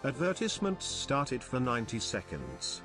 Advertisements started for 90 seconds.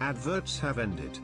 Adverts have ended.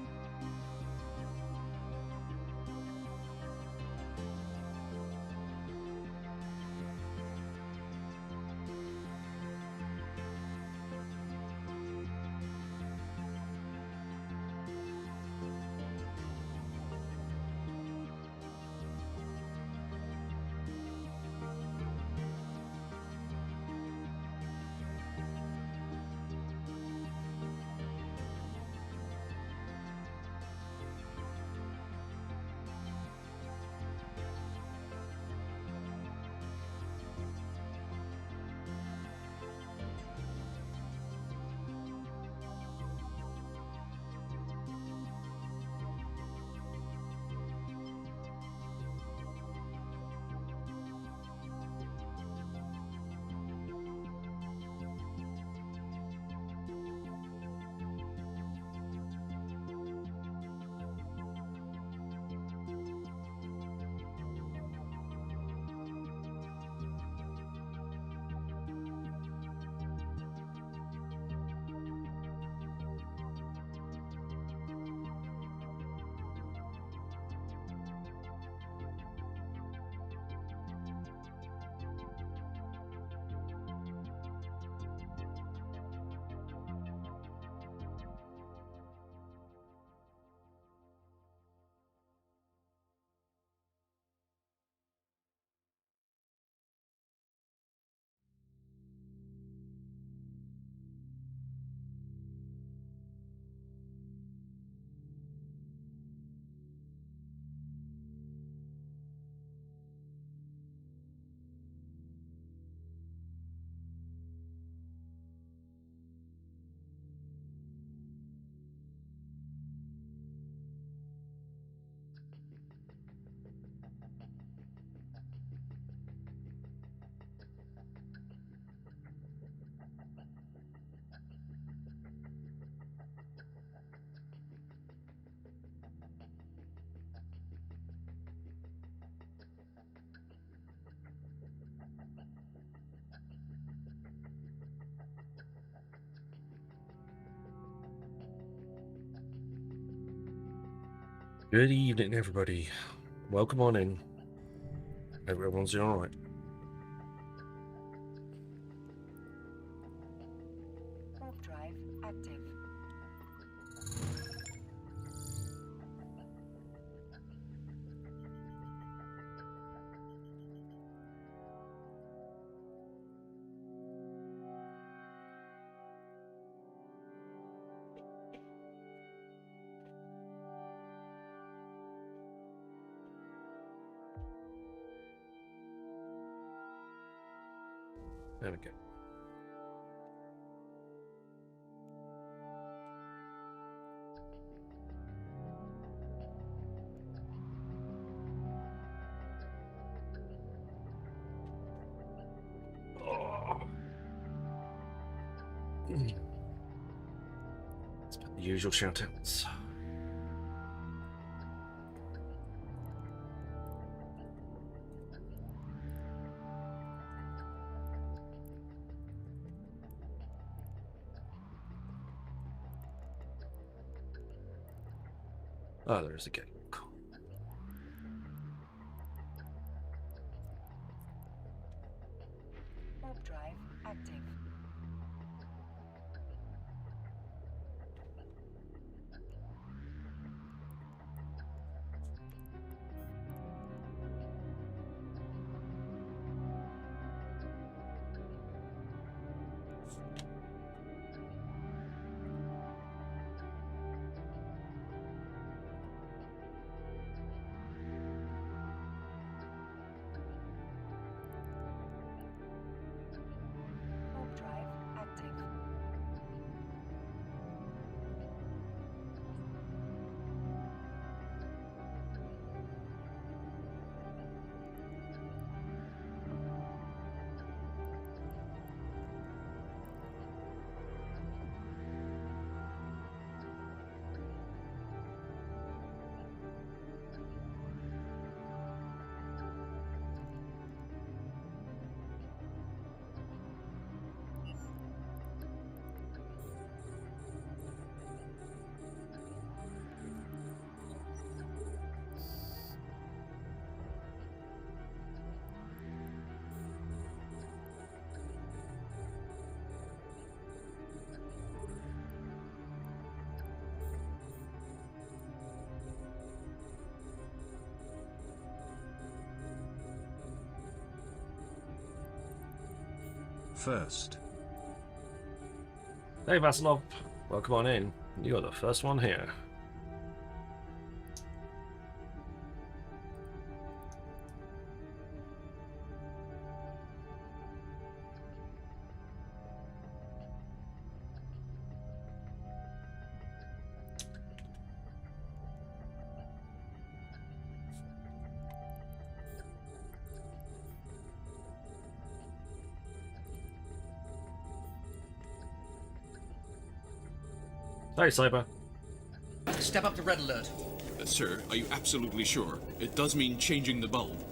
Good evening, everybody. Welcome on in. Everyone's doing all right. Warp drive active. There we go. usual shoutouts. Oh, there's a gate. Cool. Warp drive active. Warp drive active. First. Hey Vasilov, welcome on in. You're the first one here. Hey Cyber. Step up to red alert. Sir, are you absolutely sure? It does mean changing the bulb.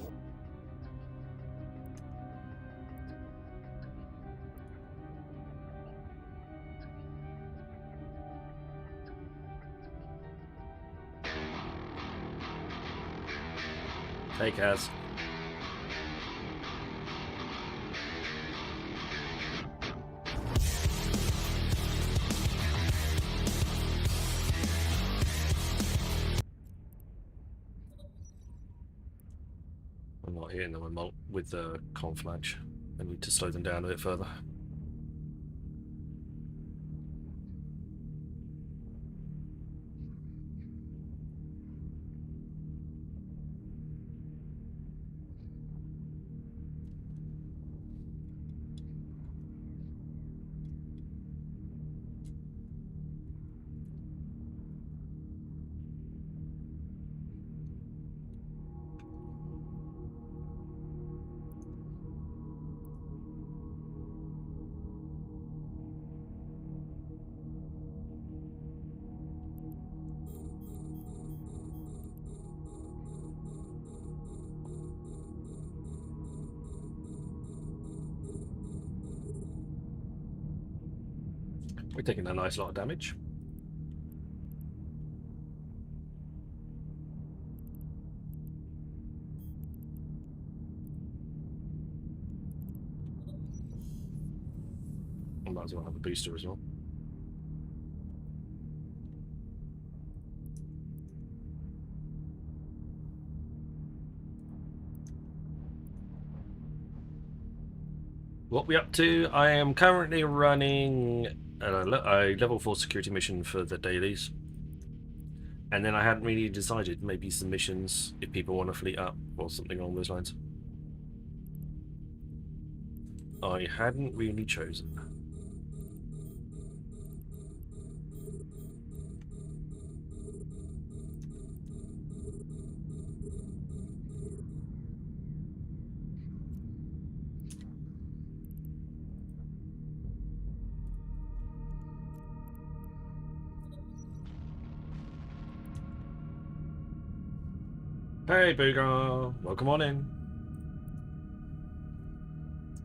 Hey Kaz. I'm not hitting the remote with the conflash. I need to slow them down a bit further. We're taking a nice lot of damage. I might as well have a booster as well. What we up to? I am currently running a level 4 security mission for the dailies. And then I hadn't really decided, maybe some missions if people want to fleet up or something along those lines. I hadn't really chosen. Hey, Booger! Welcome on in.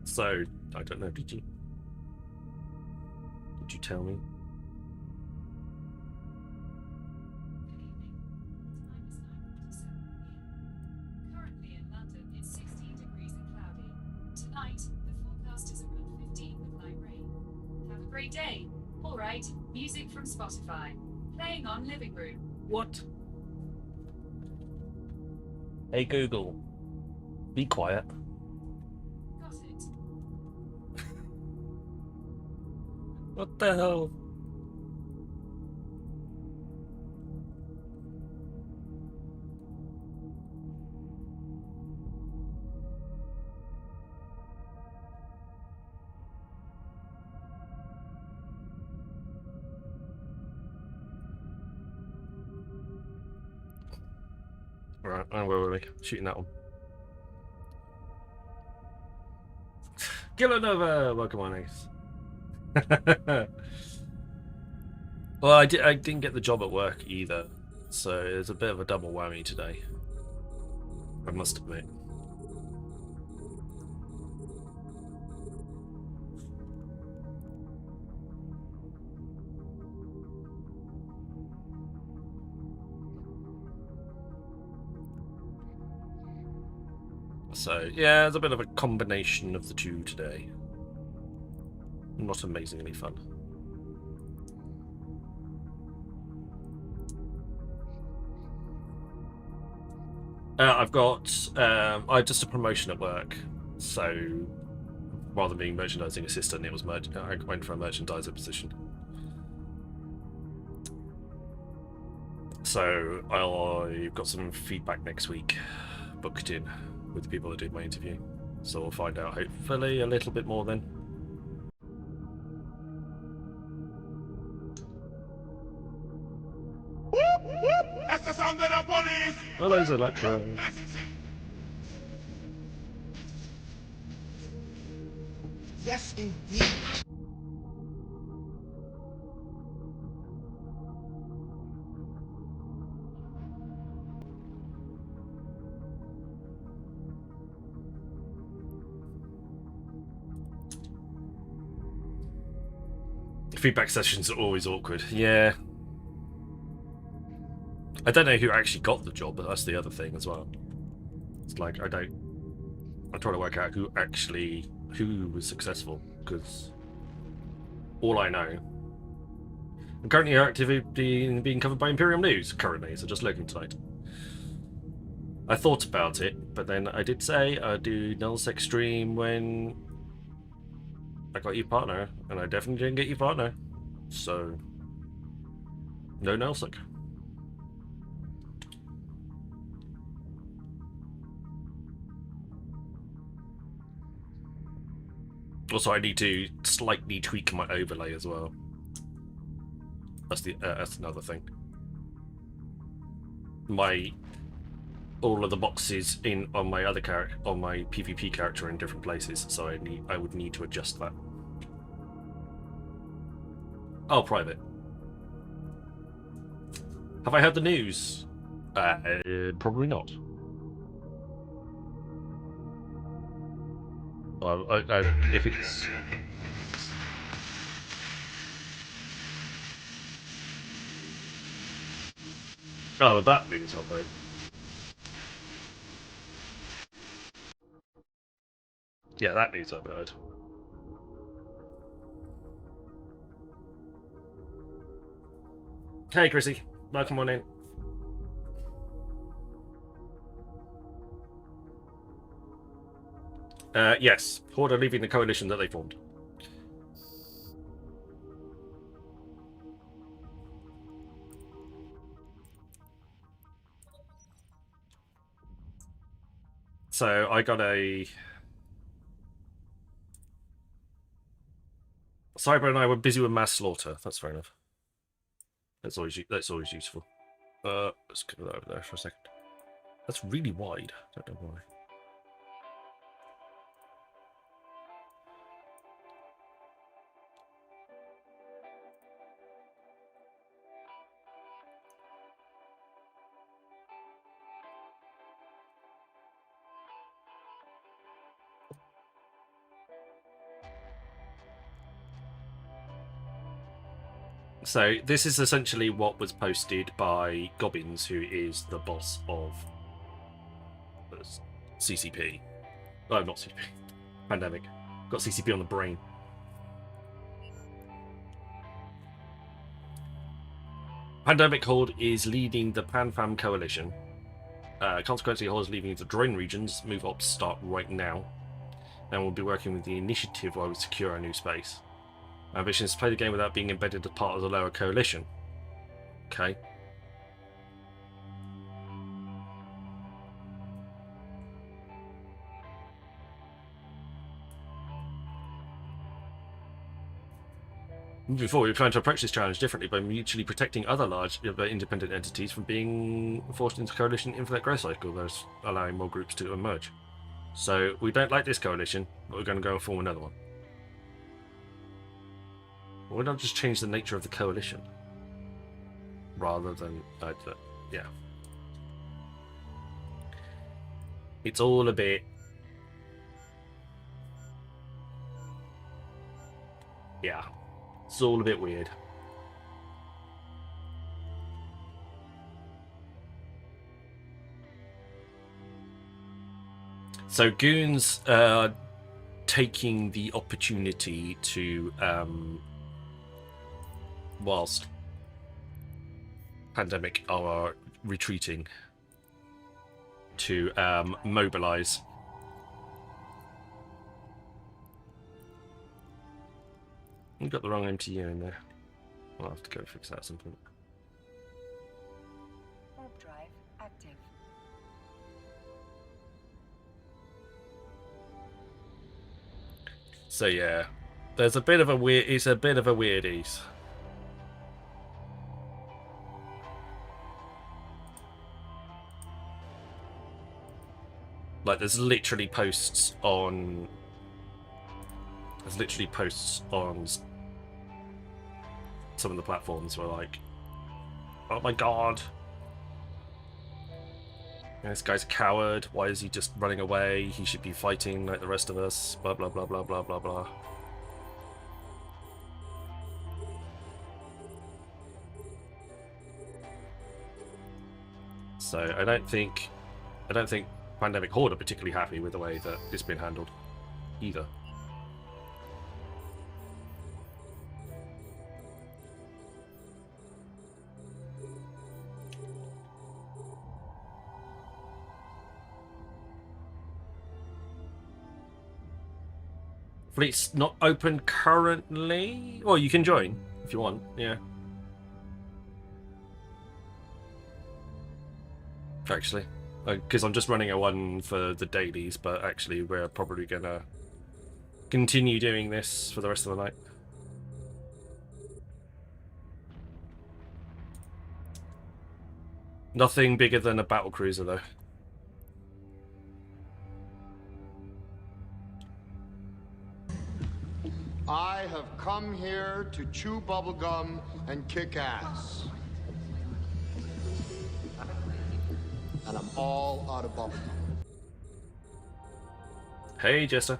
So, I don't know, did you tell me? Currently in London, it's 16 degrees and cloudy. Tonight, the forecast is around 15 with light rain. Have a great day. All right, music from Spotify. Playing on living room. What? Hey, Google. Be quiet. Got it. What the hell? Right, where were we? Shooting that one. Killanova! Welcome on, Ace. Well, I didn't get the job at work either, so it's a bit of a double whammy today. I must admit. So, yeah, it's a bit of a combination of the two today. Not amazingly fun. I've got I just a promotion at work, so rather than being merchandising assistant, it was I went for a merchandiser position. So I've got some feedback next week booked in with the people that did my interview. So we'll find out hopefully a little bit more then. That's the sound of the police! Hello, Electro. Yes, indeed. Feedback sessions are always awkward. Yeah. I don't know who actually got the job, but that's the other thing as well. It's like I'm trying to work out who was successful, because all I know, I'm currently actively being covered by Imperial News currently, so just looking tonight. I thought about it, but then I did say I'd do nullsec stream when I got your partner, and I definitely didn't get your partner, so no nullsec. Also, I need to slightly tweak my overlay as well. That's another thing. All of the boxes on my other character, on my PvP character, are in different places, so I would need to adjust that. Oh, private. Have I heard the news? Probably not. Well, if it's... Oh, that news I've heard. Yeah, that news I've heard. Hey, Chrissy. Welcome on in. Yes, Horde are leaving the coalition that they formed. So I got a... Cyber and I were busy with mass slaughter. That's fair enough. That's always useful. Let's get that over there for a second. That's really wide. Don't know why. So this is essentially what was posted by Gobbins, who is the boss of CCP. Oh, not CCP. Pandemic. Got CCP on the brain. Pandemic Horde is leading the PanFam coalition. Consequently, Horde is leaving the Drain regions. Move ops start right now. And we'll be working with the initiative while we secure our new space. My ambition is to play the game without being embedded as part of the lower coalition. Okay. Moving forward, we're trying to approach this challenge differently by mutually protecting other large independent entities from being forced into coalition infinite growth cycle, thus allowing more groups to emerge. So we don't like this coalition, but we're going to go and form another one. Why not just change the nature of the coalition? Rather than... yeah. It's all a bit... yeah. It's all a bit weird. So Goons are taking the opportunity to, whilst Pandemic are retreating, to mobilize. We've got the wrong MTU in there. I'll have to go fix that at some point. Warp drive active. So yeah, there's a bit of a weird. It's a bit of a weirdies. Like there's literally posts on. There's literally posts on some of the platforms where like, oh my god, this guy's a coward. Why is he just running away? He should be fighting like the rest of us. Blah blah blah blah blah blah blah. So I don't think Pandemic Horde are particularly happy with the way that it's been handled, either. Fleet's not open currently. Well, you can join if you want. Yeah. Actually, because I'm just running a one for the dailies, but actually we're probably gonna continue doing this for the rest of the night. Nothing bigger than a battle cruiser, though. I have come here to chew bubblegum and kick ass. And I'm all out of bubblegum. Hey, Jester.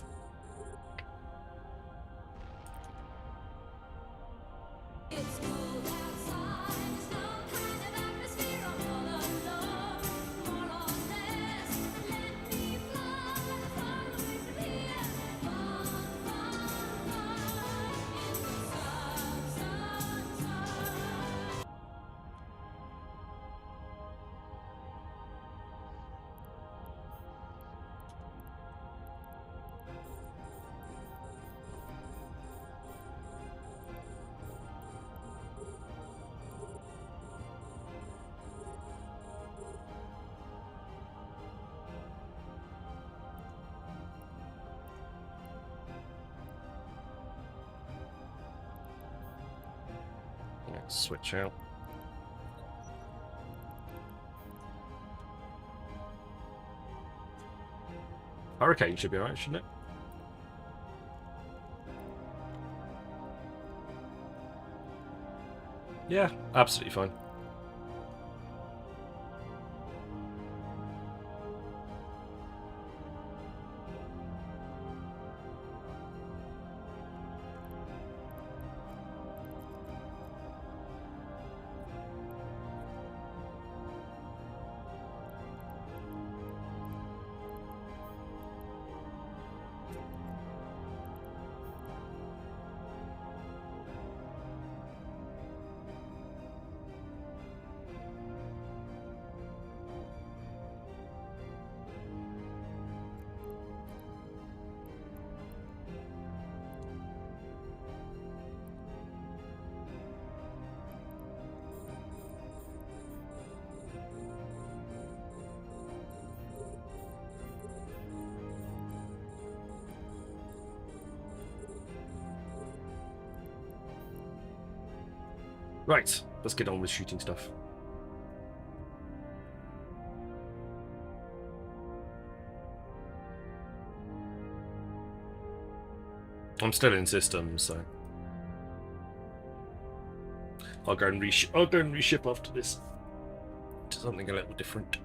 Switch out. Hurricane should be alright, shouldn't it? Yeah, absolutely fine. Right, let's get on with shooting stuff. I'm still in systems, so I'll go and reship after this to something a little different.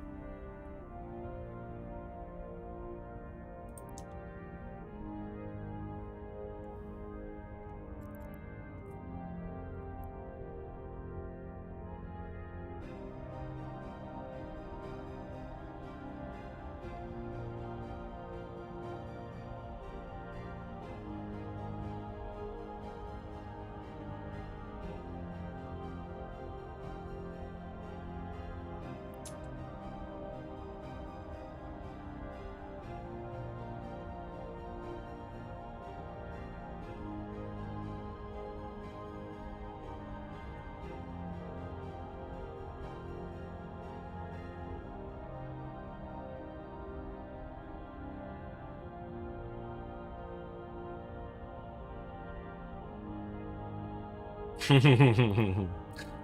Well,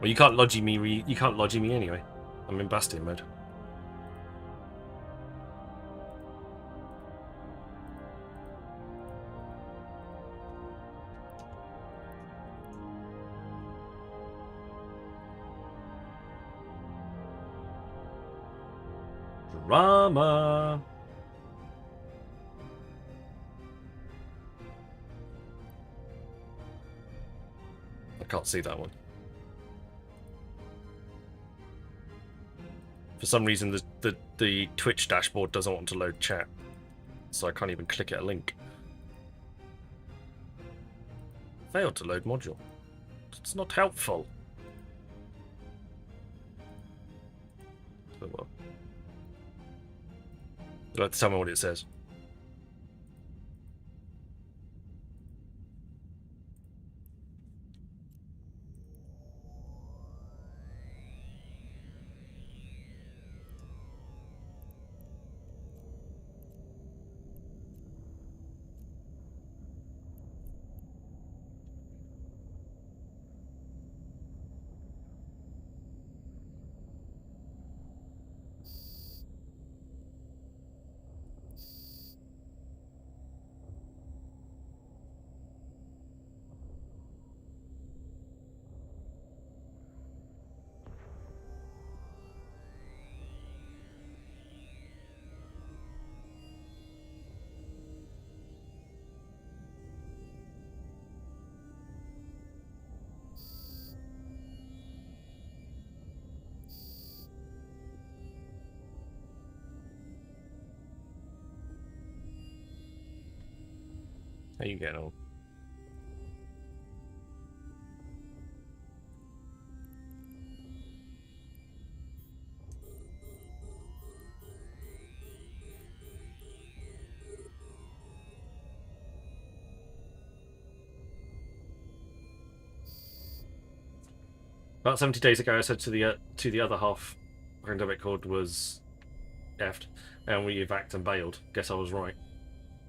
you can't lodgy me. You can't lodgy me anyway. I'm in Bastion mode. Drama. I can't see that one. For some reason, the Twitch dashboard doesn't want to load chat, so I can't even click at a link. Failed to load module. It's not helpful. So what? You'll have to tell me what it says. How you getting on? About 70 days ago, I said to the other half, pandemic cord was effed, and we evac and bailed. Guess I was right.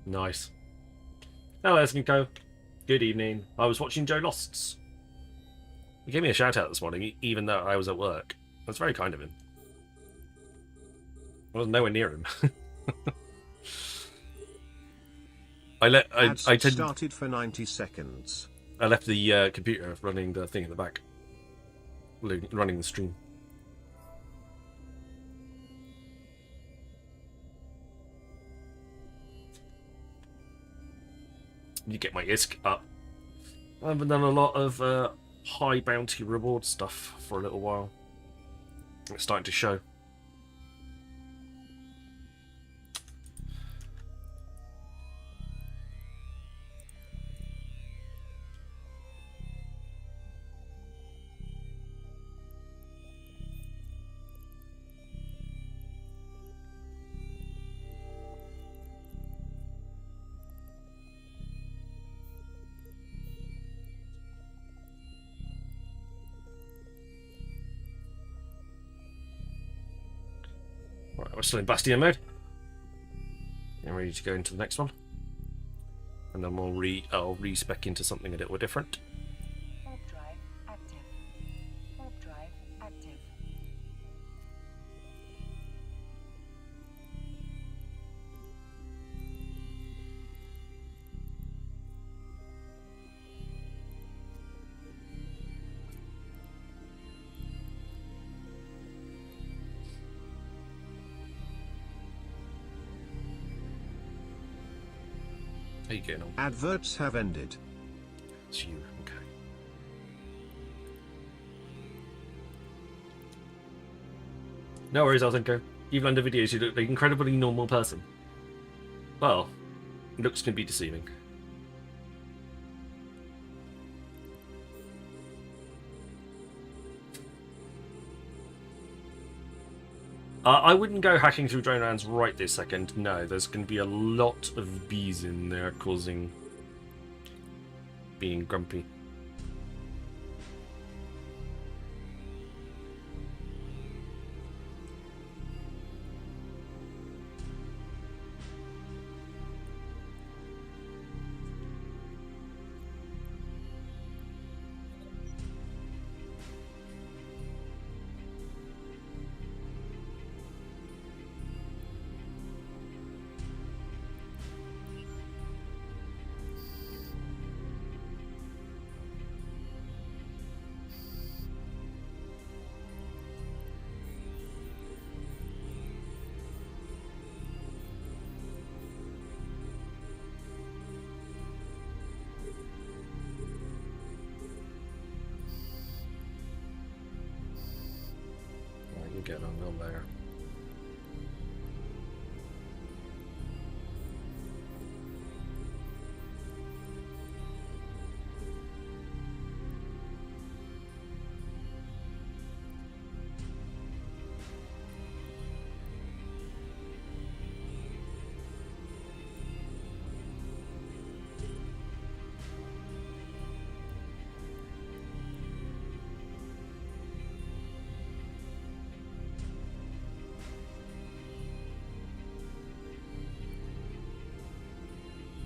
Nice. Hello, Eskinko. Good evening. I was watching Joe Losts. He gave me a shout out this morning, even though I was at work. That's very kind of him. I was nowhere near him. Ads started for 90 seconds. I left the computer running the thing in the back, running the stream. You get my ISK up. I haven't done a lot of high bounty reward stuff for a little while. It's starting to show. Right, we're still in Bastion mode. I'm ready to go into the next one. And then I'll re-spec into something a little different. Warp drive active. How you getting on? Adverts have ended. It's you, okay. No worries, Alzenko. Even under videos, you look like an incredibly normal person. Well, looks can be deceiving. I wouldn't go hacking through drone lands right this second. No, there's going to be a lot of bees in there causing being grumpy. I can get on there.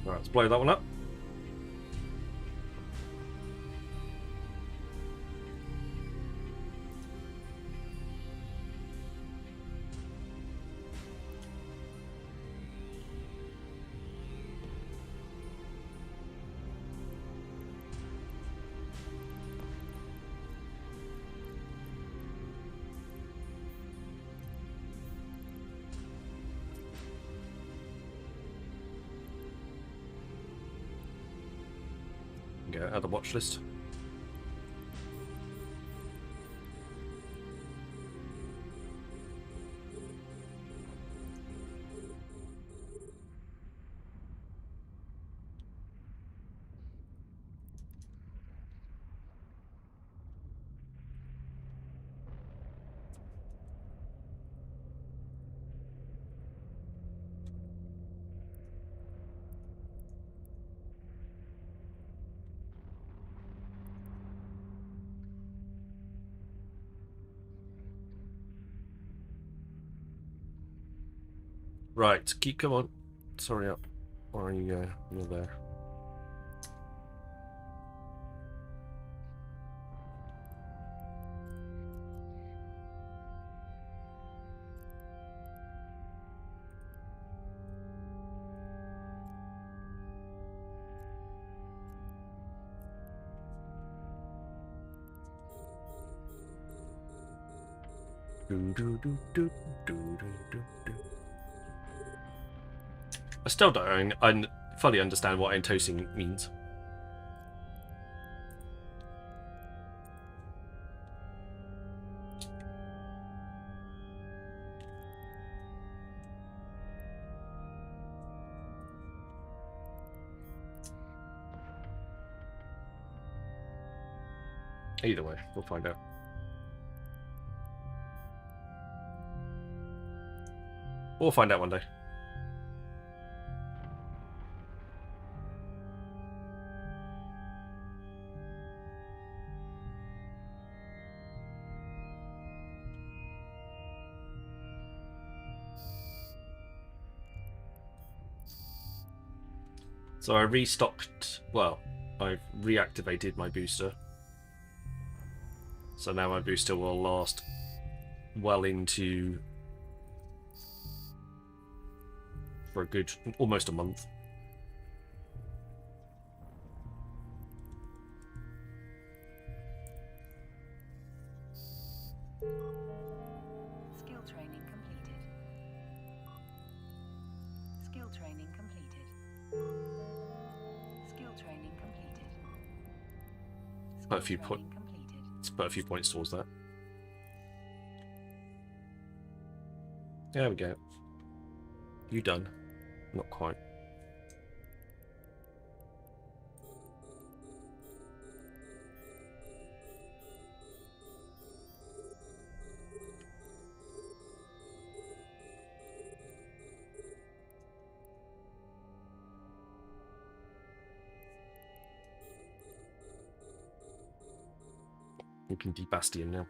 Right, let's blow that one up. Get out of the watch list. Right, keep come on. Sorry up. Or you you're there. I still don't fully understand what entosing means. Either way, we'll find out. We'll find out one day. So I restocked, well, I've reactivated my booster. So now my booster will last well into, for a good, almost a month. Skill training completed. Skill training completed. Put a few Training completed. let's put a few points towards that. There we go. You done? Not quite. You can debastion now.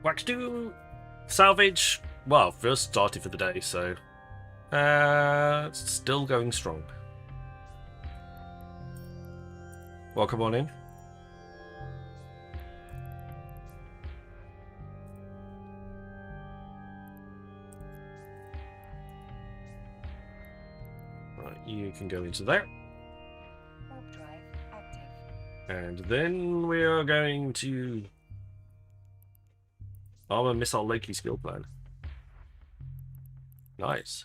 Wax do salvage. Well, first started for the day, so still going strong. Welcome on in. Right, you can go into there. Warp drive active. And then we are going to Armor Missile Lakey skill plan. Nice.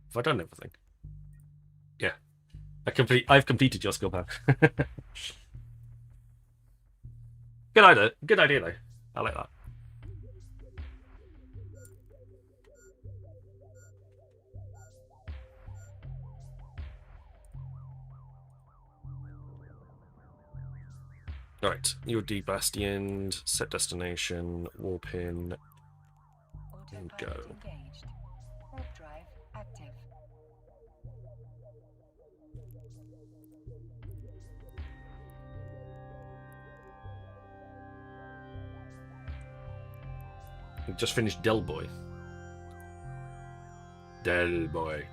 Have I done everything? Yeah. I've completed your skill plan. Good idea. Good idea though. I like that. Alright, you're debastioned, set destination, warp in, and Autopilot go. engaged. Warp drive active. We just finished Del Boy. Del Boy.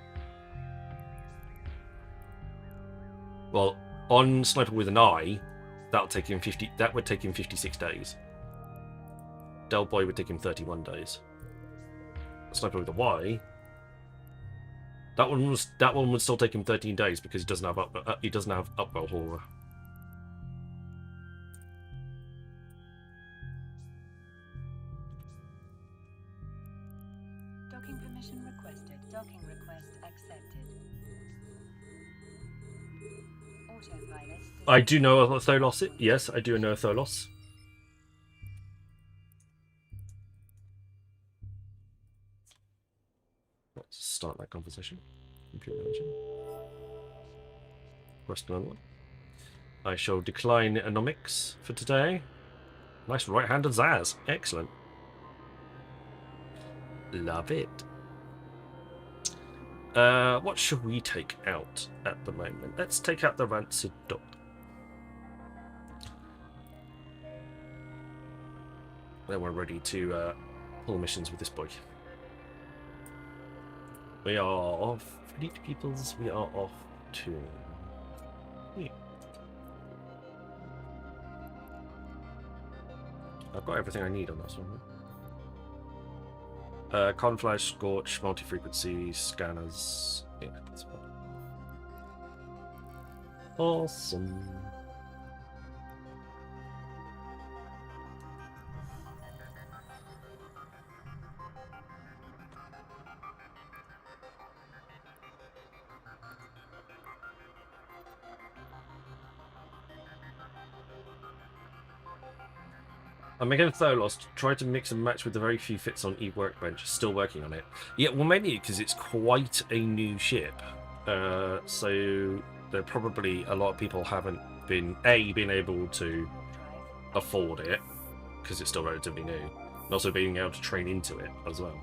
Well, on Sniper with an Eye, that'll take him 50. That would take him 56 days. Del Boy would take him 31 days. Sniper with a Y. That one would still take him 13 days because he doesn't have upwell horror. Docking permission requested. Docking request accepted. Autopilot. I do know a Tholos. Yes, I do know a Tholos. Let's start that conversation. Computer engine. Request another one. I shall decline anomics for today. Nice right-handed Zaz. Excellent. Love it. What should we take out at the moment? Let's take out the Rancid Dog. Then we're ready to pull missions with this boy. We are off. Fleet Peoples, we are off to... Yeah. I've got everything I need on this one. Conflash, Scorch, multi-frequency, scanners. Yeah, that's fine. Awesome. I'm making a Tholos to try to mix and match with the very few fits on Eve Workbench. Still working on it. Yeah, well, mainly because it's quite a new ship. So there probably a lot of people haven't been able to afford it because it's still relatively new, and also being able to train into it as well.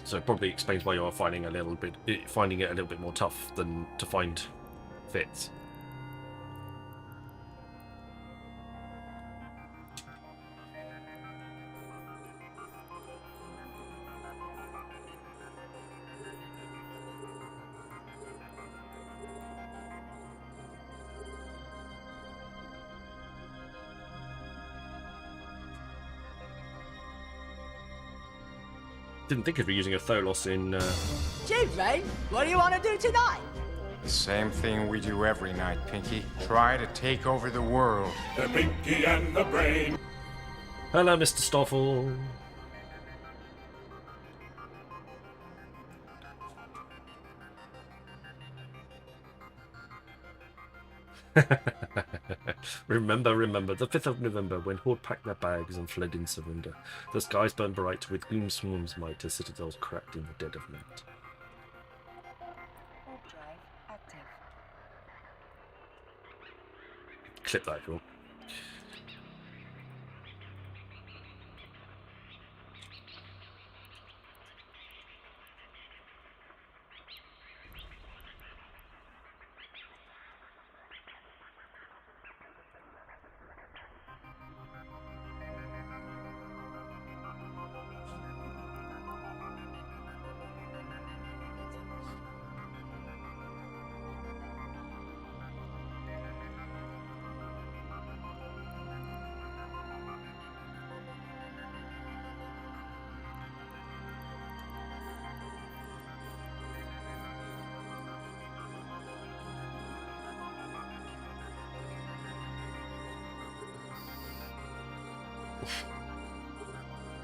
So it probably explains why you are finding it a little bit more tough than to find fits. didn't think of using a Tholos in. Jeeves, mate, what do you want to do tonight? The same thing we do every night, Pinky. Try to take over the world. The Pinky and the Brain. Hello, Mr. Stoffel. remember, the 5th of November, when Horde packed their bags and fled in surrender. The skies burned bright with gloom swarms might as citadels cracked in the dead of night. Warp drive active. Clip that, cool.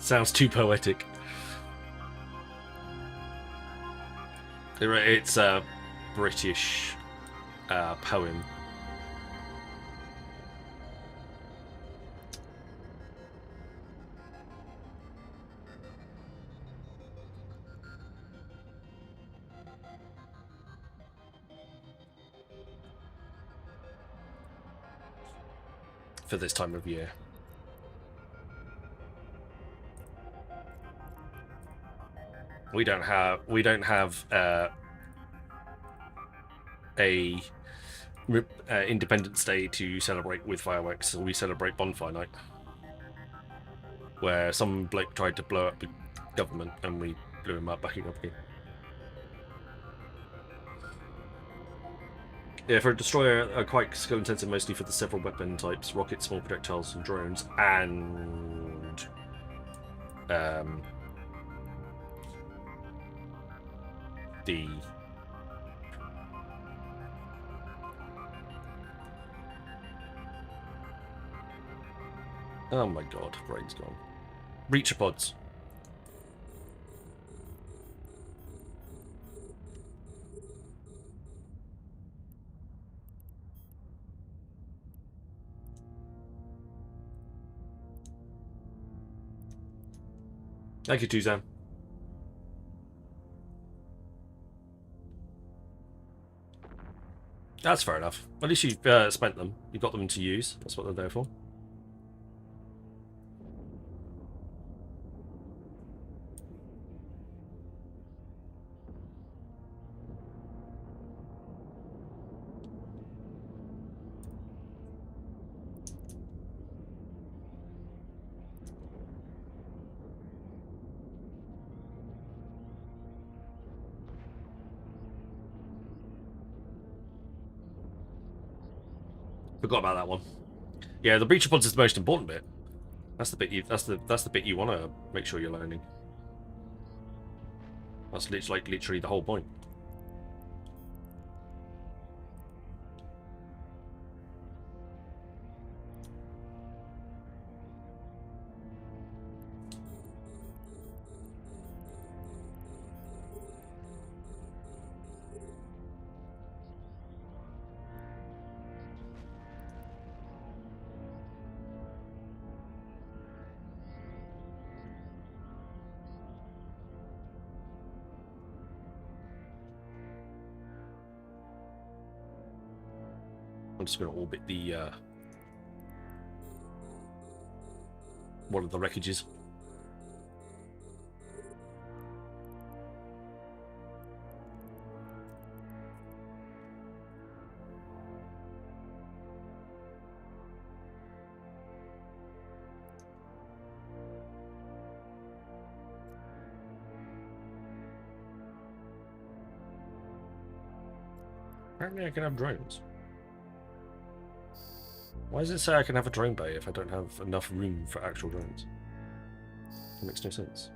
Sounds too poetic. It's a British poem. For this time of year. We don't have a Independence Day to celebrate with fireworks. So we celebrate Bonfire Night, where some bloke tried to blow up the government and we blew him up, backing up again. Yeah, for a destroyer, are quite skill intensive, mostly for the several weapon types: rockets, small projectiles, and drones, and the oh my god, brain's gone. Reacher pods. Thank you, Tuzan. That's fair enough. At least you've spent them. You've got them to use. That's what they're there for. Forgot about that one. Yeah, the breacher pods is the most important bit. That's the bit you. That's the bit you want to make sure you're learning. That's literally the whole point. I'm just going to orbit the one of the wreckages. Apparently I can have drones. Why does it say I can have a drone bay if I don't have enough room for actual drones? It makes no sense.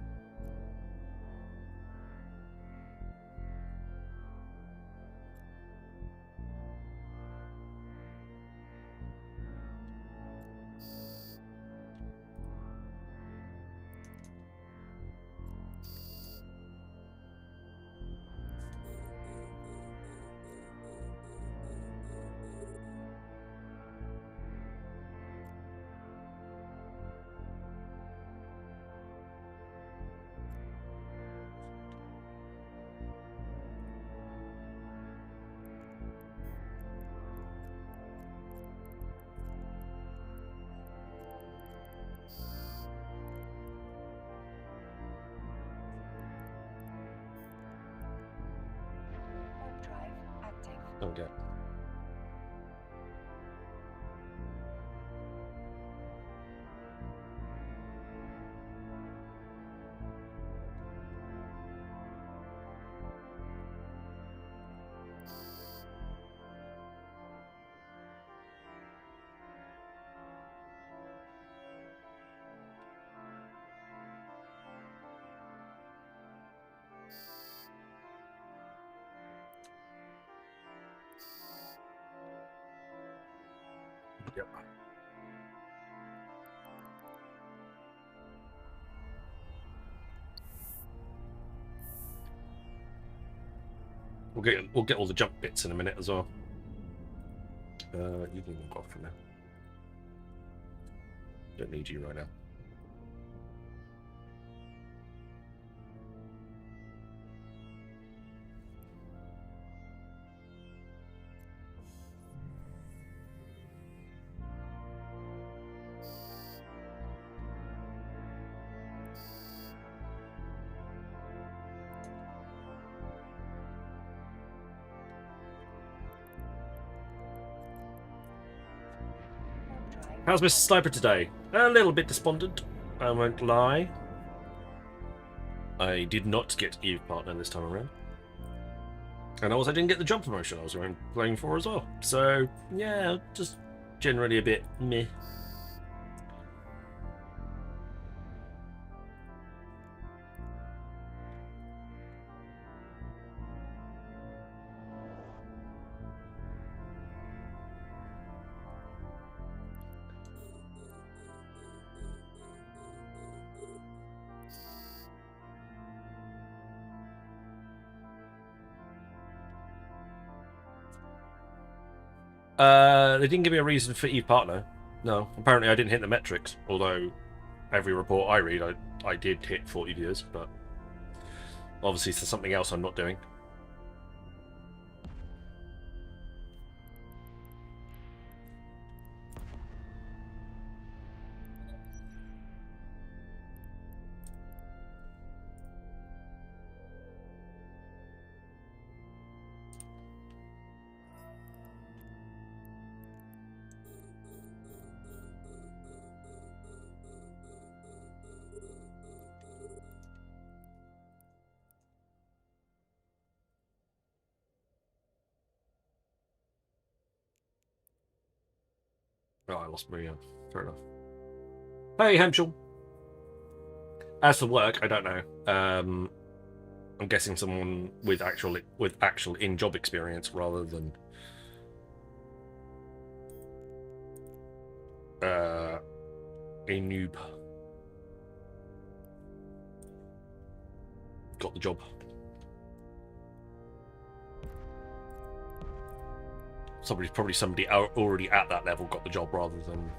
Okay. Yep. We'll get all the jump bits in a minute as well. You can walk off for now. Don't need you right now. How's Mr. Sniper today? A little bit despondent, I won't lie. I did not get Eve Partner this time around. And also didn't get the job promotion I was playing for as well. So, yeah, just generally a bit meh. They didn't give me a reason for Eve Partner. No, apparently I didn't hit the metrics, although every report I read, I did hit 40 viewers, but obviously it's something else I'm not doing. Oh, I lost Maria. Fair enough. Hey, Hemshel. As for work, I don't know. I'm guessing someone with actual in-job experience rather than a noob. Got the job. Probably somebody already at that level got the job rather than.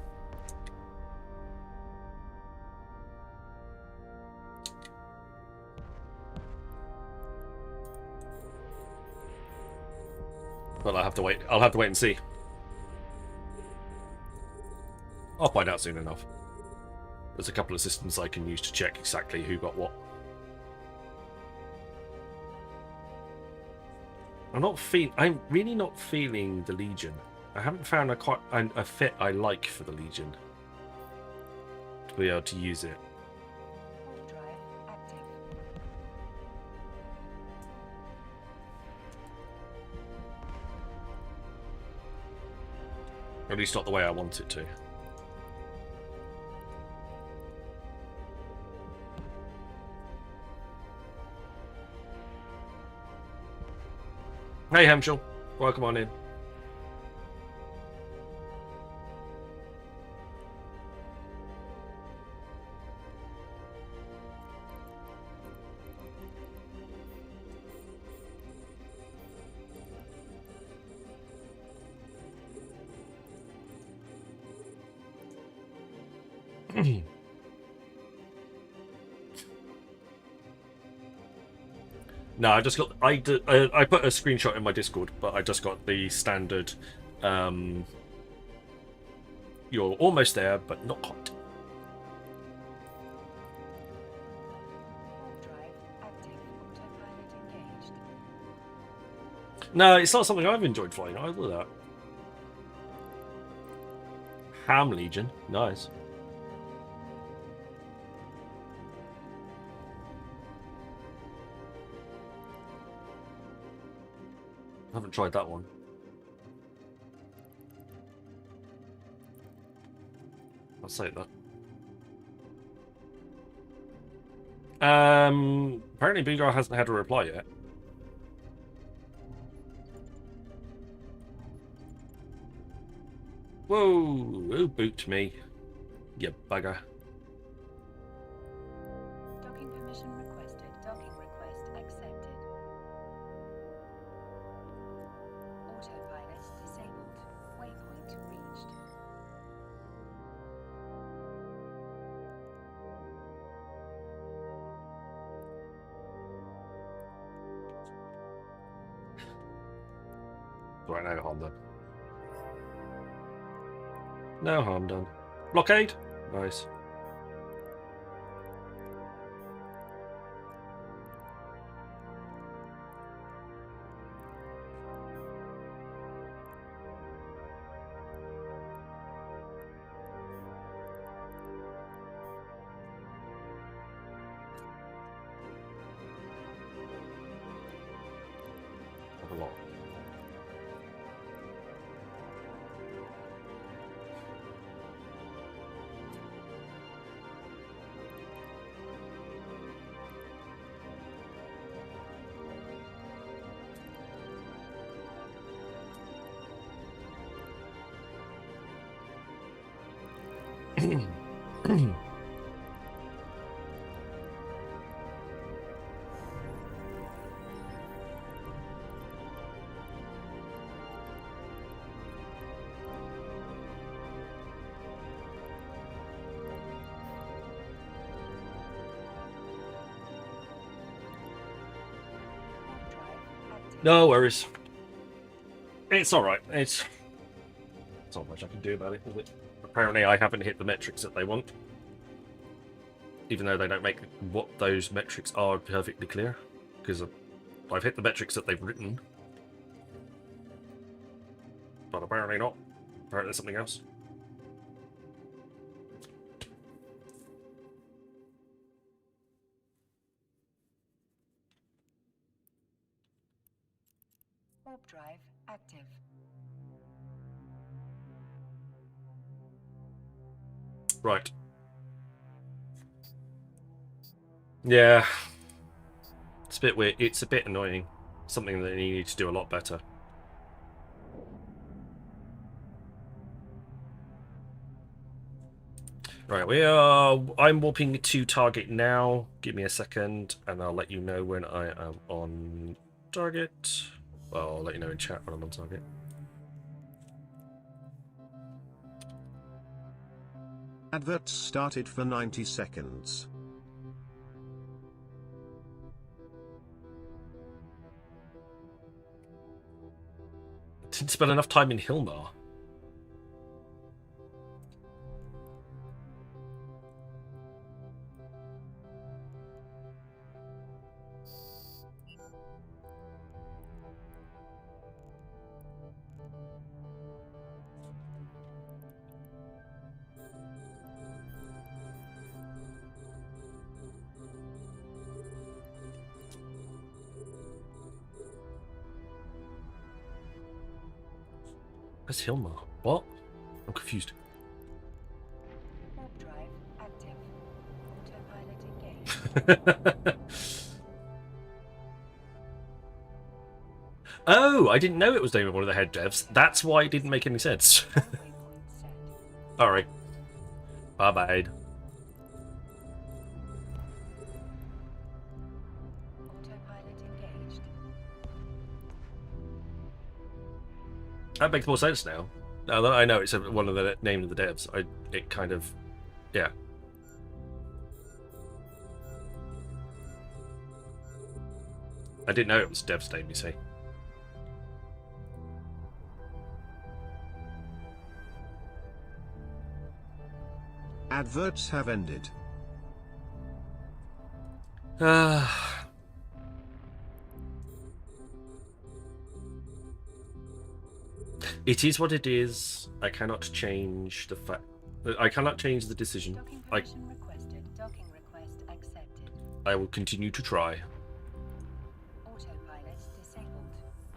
Well, I'll have to wait and see. I'll find out soon enough. There's a couple of systems I can use to check exactly who got what. I'm really not feeling the Legion. I haven't found a fit I like for the Legion to be able to use it. Drive active. At least not the way I want it to. Hey, Hemshel. Welcome on in. No, I just got. I put a screenshot in my Discord, but I just got the standard. You're almost there, but not quite. Drive active. Autopilot engaged. No, it's not something I've enjoyed flying either. That Ham Legion, nice. I haven't tried that one. I'll say that. Apparently Boogar hasn't had a reply yet. Whoa! Who booped me? You bugger. Docking permission requested. Docking request accepted. Autopilot disabled. Waypoint reached. Right, no harm done. No harm done. Blockade? Nice. Have a lot. No worries. It's alright. It's not much I can do about it, is it? Apparently I haven't hit the metrics that they want. Even though they don't make what those metrics are perfectly clear. Because I've hit the metrics that they've written. But apparently not. Apparently there's something else. Warp drive active. Right. Yeah. It's a bit weird. It's a bit annoying. Something that you need to do a lot better. Right, I'm warping to target now. Give me a second, and I'll let you know when I am on target. Well, I'll let you know in chat when I'm on target. Adverts started for 90 seconds. Didn't spend enough time in Hilmar. Where's Hilmar? What? I'm confused. Warp drive active. Autopilot engaged. Oh, I didn't know it was doing with one of the head devs. That's why it didn't make any sense. Waypoint set. Alright. Bye-bye. Autopilot engaged. That makes more sense now. Now that I know it's one of the names of the devs, it kind of, yeah. I didn't know it was dev's name, you see. Adverts have ended. It is what it is. I cannot change the fact. I cannot change the decision. Docking permission requested. Docking request accepted. I will continue to try. Autopilot disabled.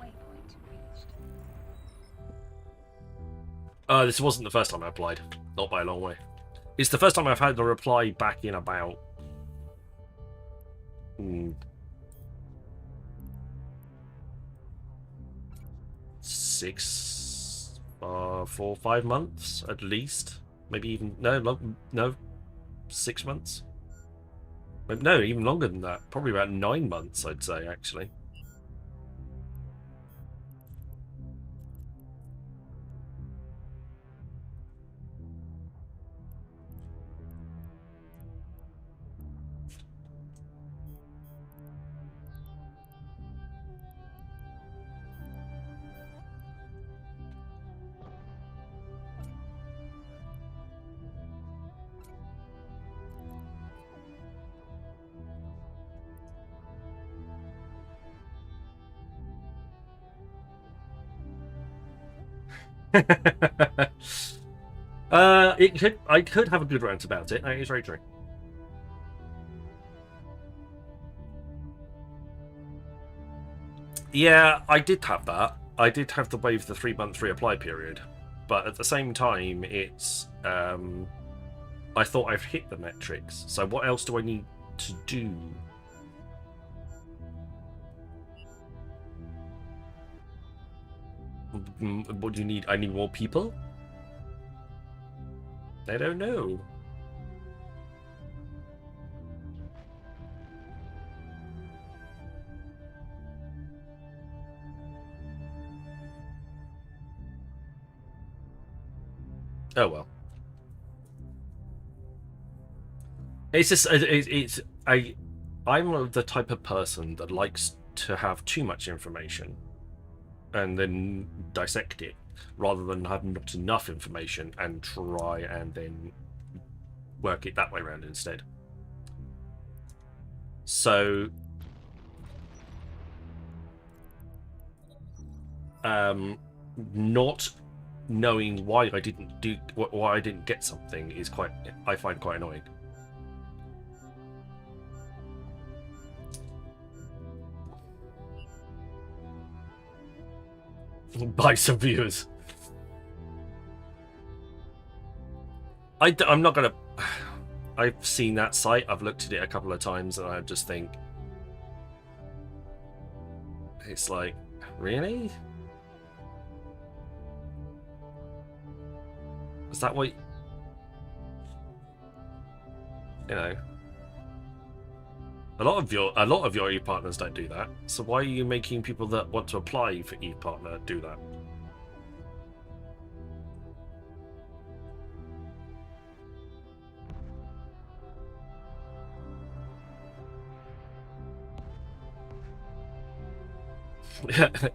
Waypoint reached. This wasn't the first time I applied. Not by a long way. It's the first time I've had the reply back in about... 4 or 5 months at least. Maybe even... No, 6 months. No, even longer than that. Probably about 9 months, I'd say, actually. I could have a good rant about it. That is very true. Yeah, I did have that. I did have the waive the 3-month reapply period, but at the same time, it's I thought I've hit the metrics. So what else do I need to do? What do you need? I need more people? I don't know. Oh well. It's just I'm the type of person that likes to have too much information and then dissect it, rather than have not enough information and try and then work it that way around instead. So not knowing why I didn't get something is I find quite annoying. Buy some viewers. I'm not gonna... I've seen that site, I've looked at it a couple of times, and I just think... It's like, really? Is that what... You know... A lot of your e-partners don't do that. So why are you making people that want to apply for e-partner do that?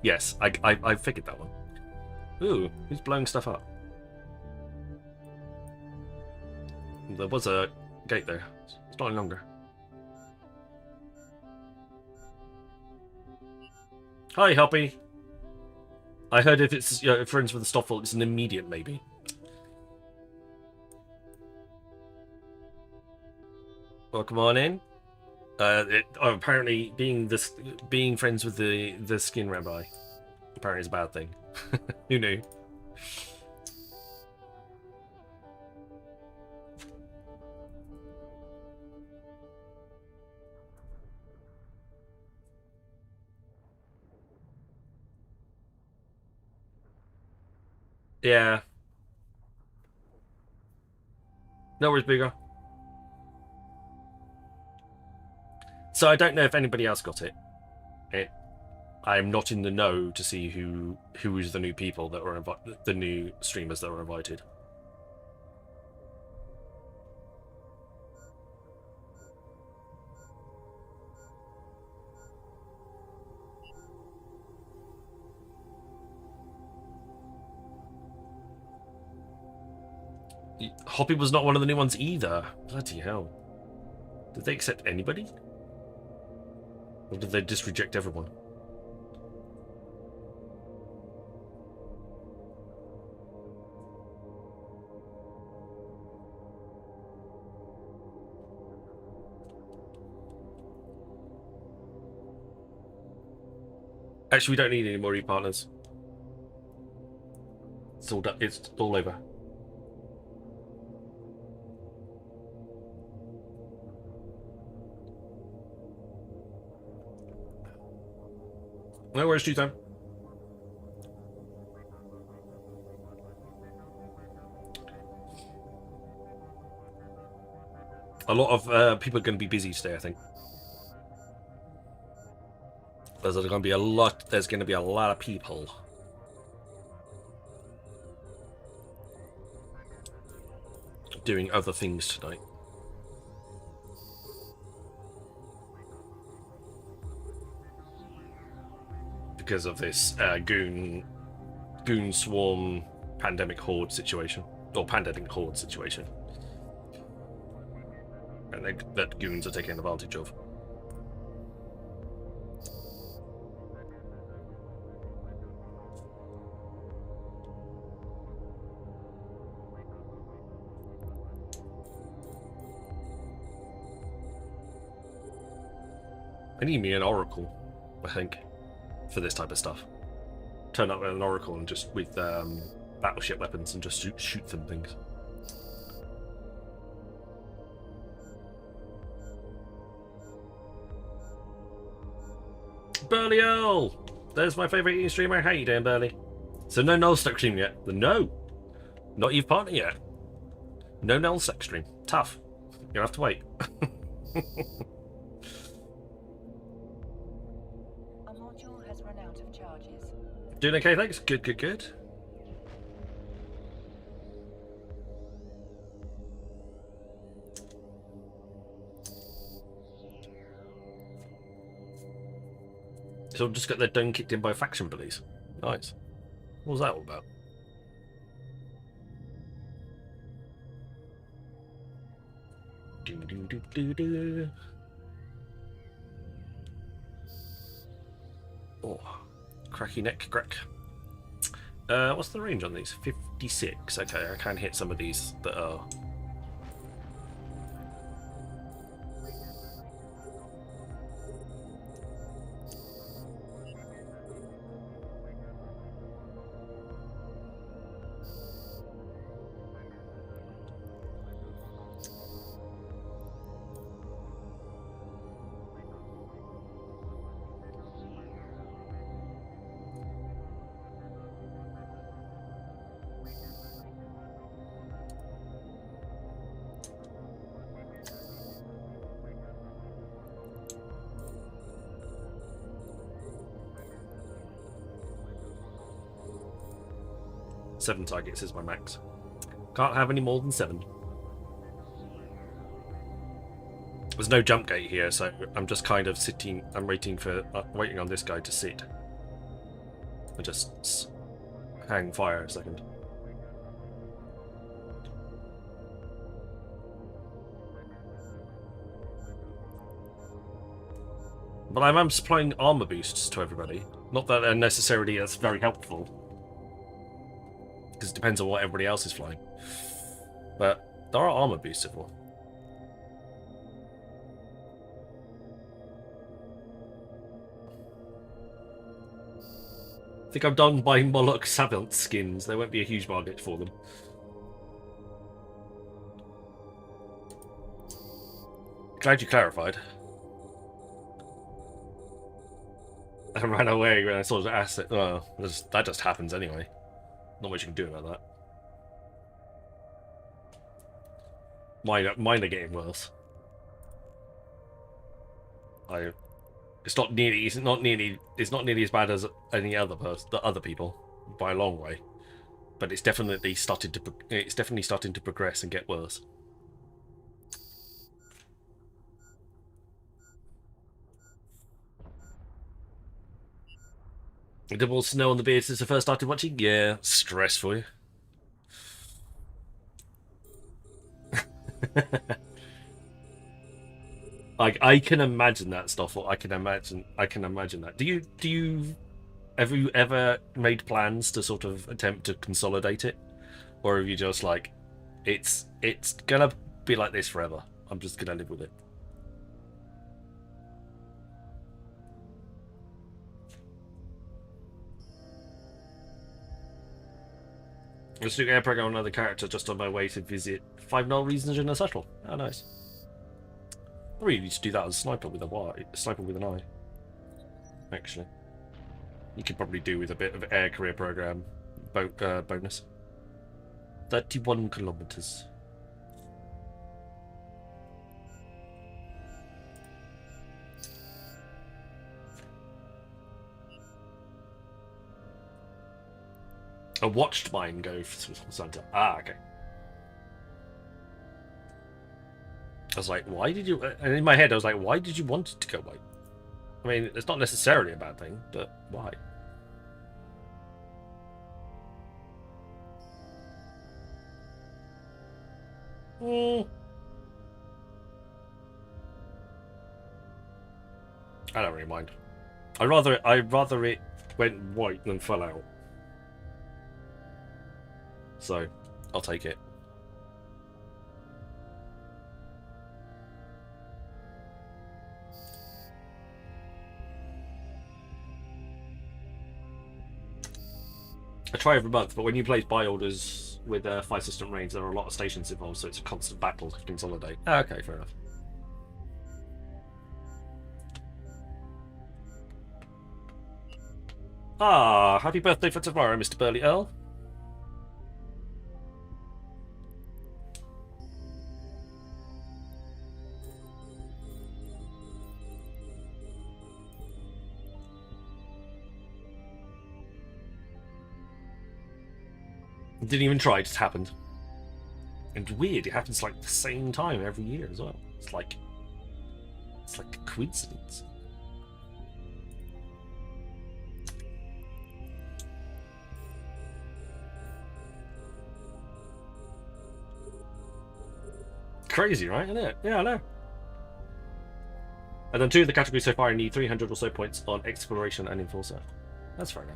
Yes, I figured that one. Ooh, who's blowing stuff up? There was a gate there. It's not any longer. Hi, Hoppy. I heard if it's friends with the Stoffel, it's an immediate maybe. Welcome on in. Apparently, being friends with the skin rabbi apparently is a bad thing. Who knew? Yeah. No worries, bigger. So I don't know if anybody else got it. I'm not in the know to see who is the new people that were the new streamers that were invited. Hoppy was not one of the new ones either. Bloody hell. Did they accept anybody? Or did they just reject everyone? Actually, we don't need any more e-partners. It's all done. It's all over. No worries, G-Time. A lot of people are going to be busy today, I think. There's going to be a lot. There's going to be a lot of people doing other things tonight. Because of this goon swarm pandemic horde situation, or pandemic horde situation, and that goons are taking advantage of. I need me an oracle, I think, for this type of stuff. Turn up with an oracle and just with battleship weapons and just shoot them things. Burley Earl! There's my favourite eating streamer. How you doing, Burley? So no null stack stream yet. No! Not Eve partner yet. No null stack stream. Tough. You'll have to wait. A module has run out of charges. Doing okay, thanks. Good, good, good. So just got their dome kicked in by faction bullies. Nice. What was that all about? Do, do, do, do, do. Oh, cracky neck crack. What's the range on these? 56. Okay, I can hit some of these that are. Seven targets is my max. Can't have any more than 7. There's no jump gate here, so I'm just kind of sitting. I'm waiting on this guy to sit and just hang fire a second. But I'm supplying armor boosts to everybody. Not that they're necessarily that's very helpful, because it depends on what everybody else is flying. But there are armor boosts if well. I think I'm done buying Moloch Savant skins. There won't be a huge market for them. Glad you clarified. I ran away when I saw the asset. Well, that just happens anyway. Not much you can do about that. Mine are getting worse. It's not nearly as bad as any other the other people by a long way, but it's definitely starting to progress and get worse. Did more snow on the beard since I first started watching? Yeah, stress for you. I can imagine that stuff. I can imagine that. Have you ever made plans to sort of attempt to consolidate it, or have you just like, it's gonna be like this forever? I'm just gonna live with it. Let's do air program on another character just on my way to visit 5 null reasons in a settle. Oh, nice. I really need to do that as a sniper with a Y, sniper with an eye. Actually, you could probably do with a bit of air career program bonus. 31 kilometers. I watched mine go for Santa. Ah, okay. I was like, why did you... And in my head, I was like, why did you want it to go white? I mean, it's not necessarily a bad thing, but why? I don't really mind. I'd rather it went white than fell out. So, I'll take it. I try every month, but when you place buy orders with 5 system range, there are a lot of stations involved, so it's a constant battle to consolidate. Ah, okay, fair enough. Ah, happy birthday for tomorrow, Mr. Burley Earl. Didn't even try, it just happened. And weird, it happens like the same time every year as well. It's like a coincidence. Crazy, right? Isn't it? Yeah, I know. And then 2 of the categories so far I need 300 or so points on exploration and enforcer. That's fair enough.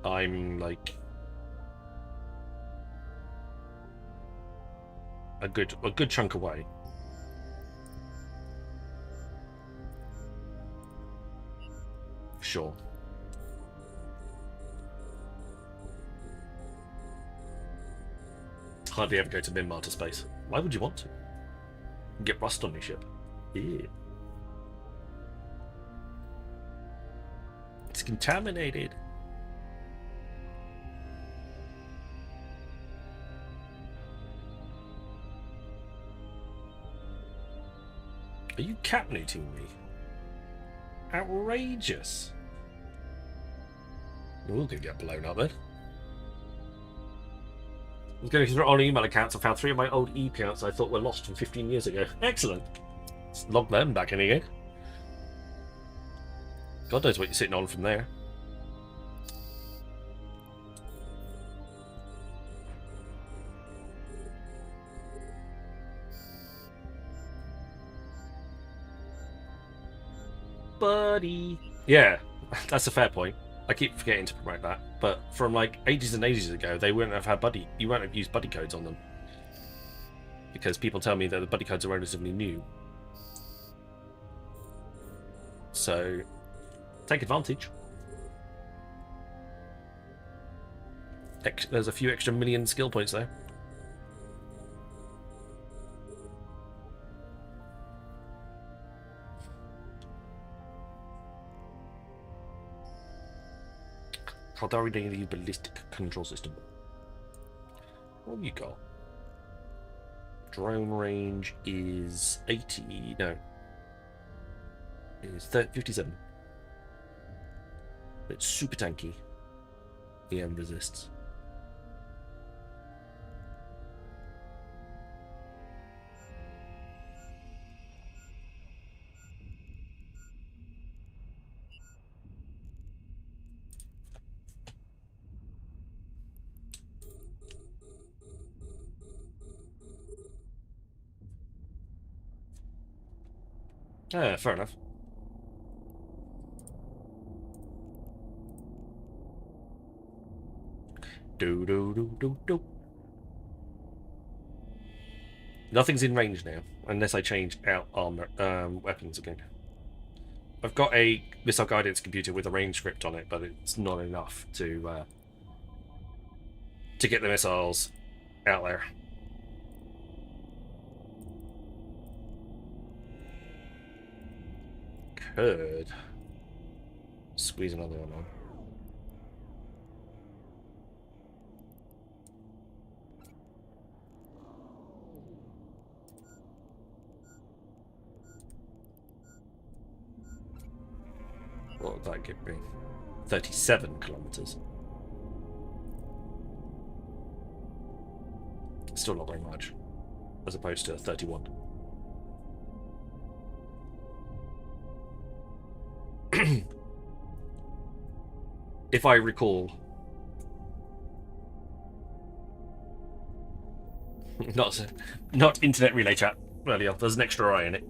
I'm like a good chunk away. Sure. Hardly ever go to Minmar to space. Why would you want to? Get rust on your ship. Yeah. It's contaminated. Are you capnating me? Outrageous. We're all gonna get blown up then. I was going through all email accounts. I found 3 of my old accounts I thought were lost from 15 years ago. Excellent. Let's log them back in again. God knows what you're sitting on from there. Buddy. Yeah, that's a fair point. I keep forgetting to promote that, but from like ages and ages ago, they wouldn't have had buddy. You wouldn't have used buddy codes on them because people tell me that the buddy codes are relatively new. So take advantage. There's a few extra million skill points there. Caldari Daily ballistic control system. What have you got? Drone range is 80. No, it's 57. It's super tanky. EM resists. Yeah, fair enough. Do. Nothing's in range now, unless I change out armor weapons again. I've got a missile guidance computer with a range script on it, but it's not enough to to get the missiles out there. Could squeeze another one on. What would that give me? 37 kilometers. Still not very much, as opposed to 31. If I recall. Not internet relay chat earlier. There's an extra I in it.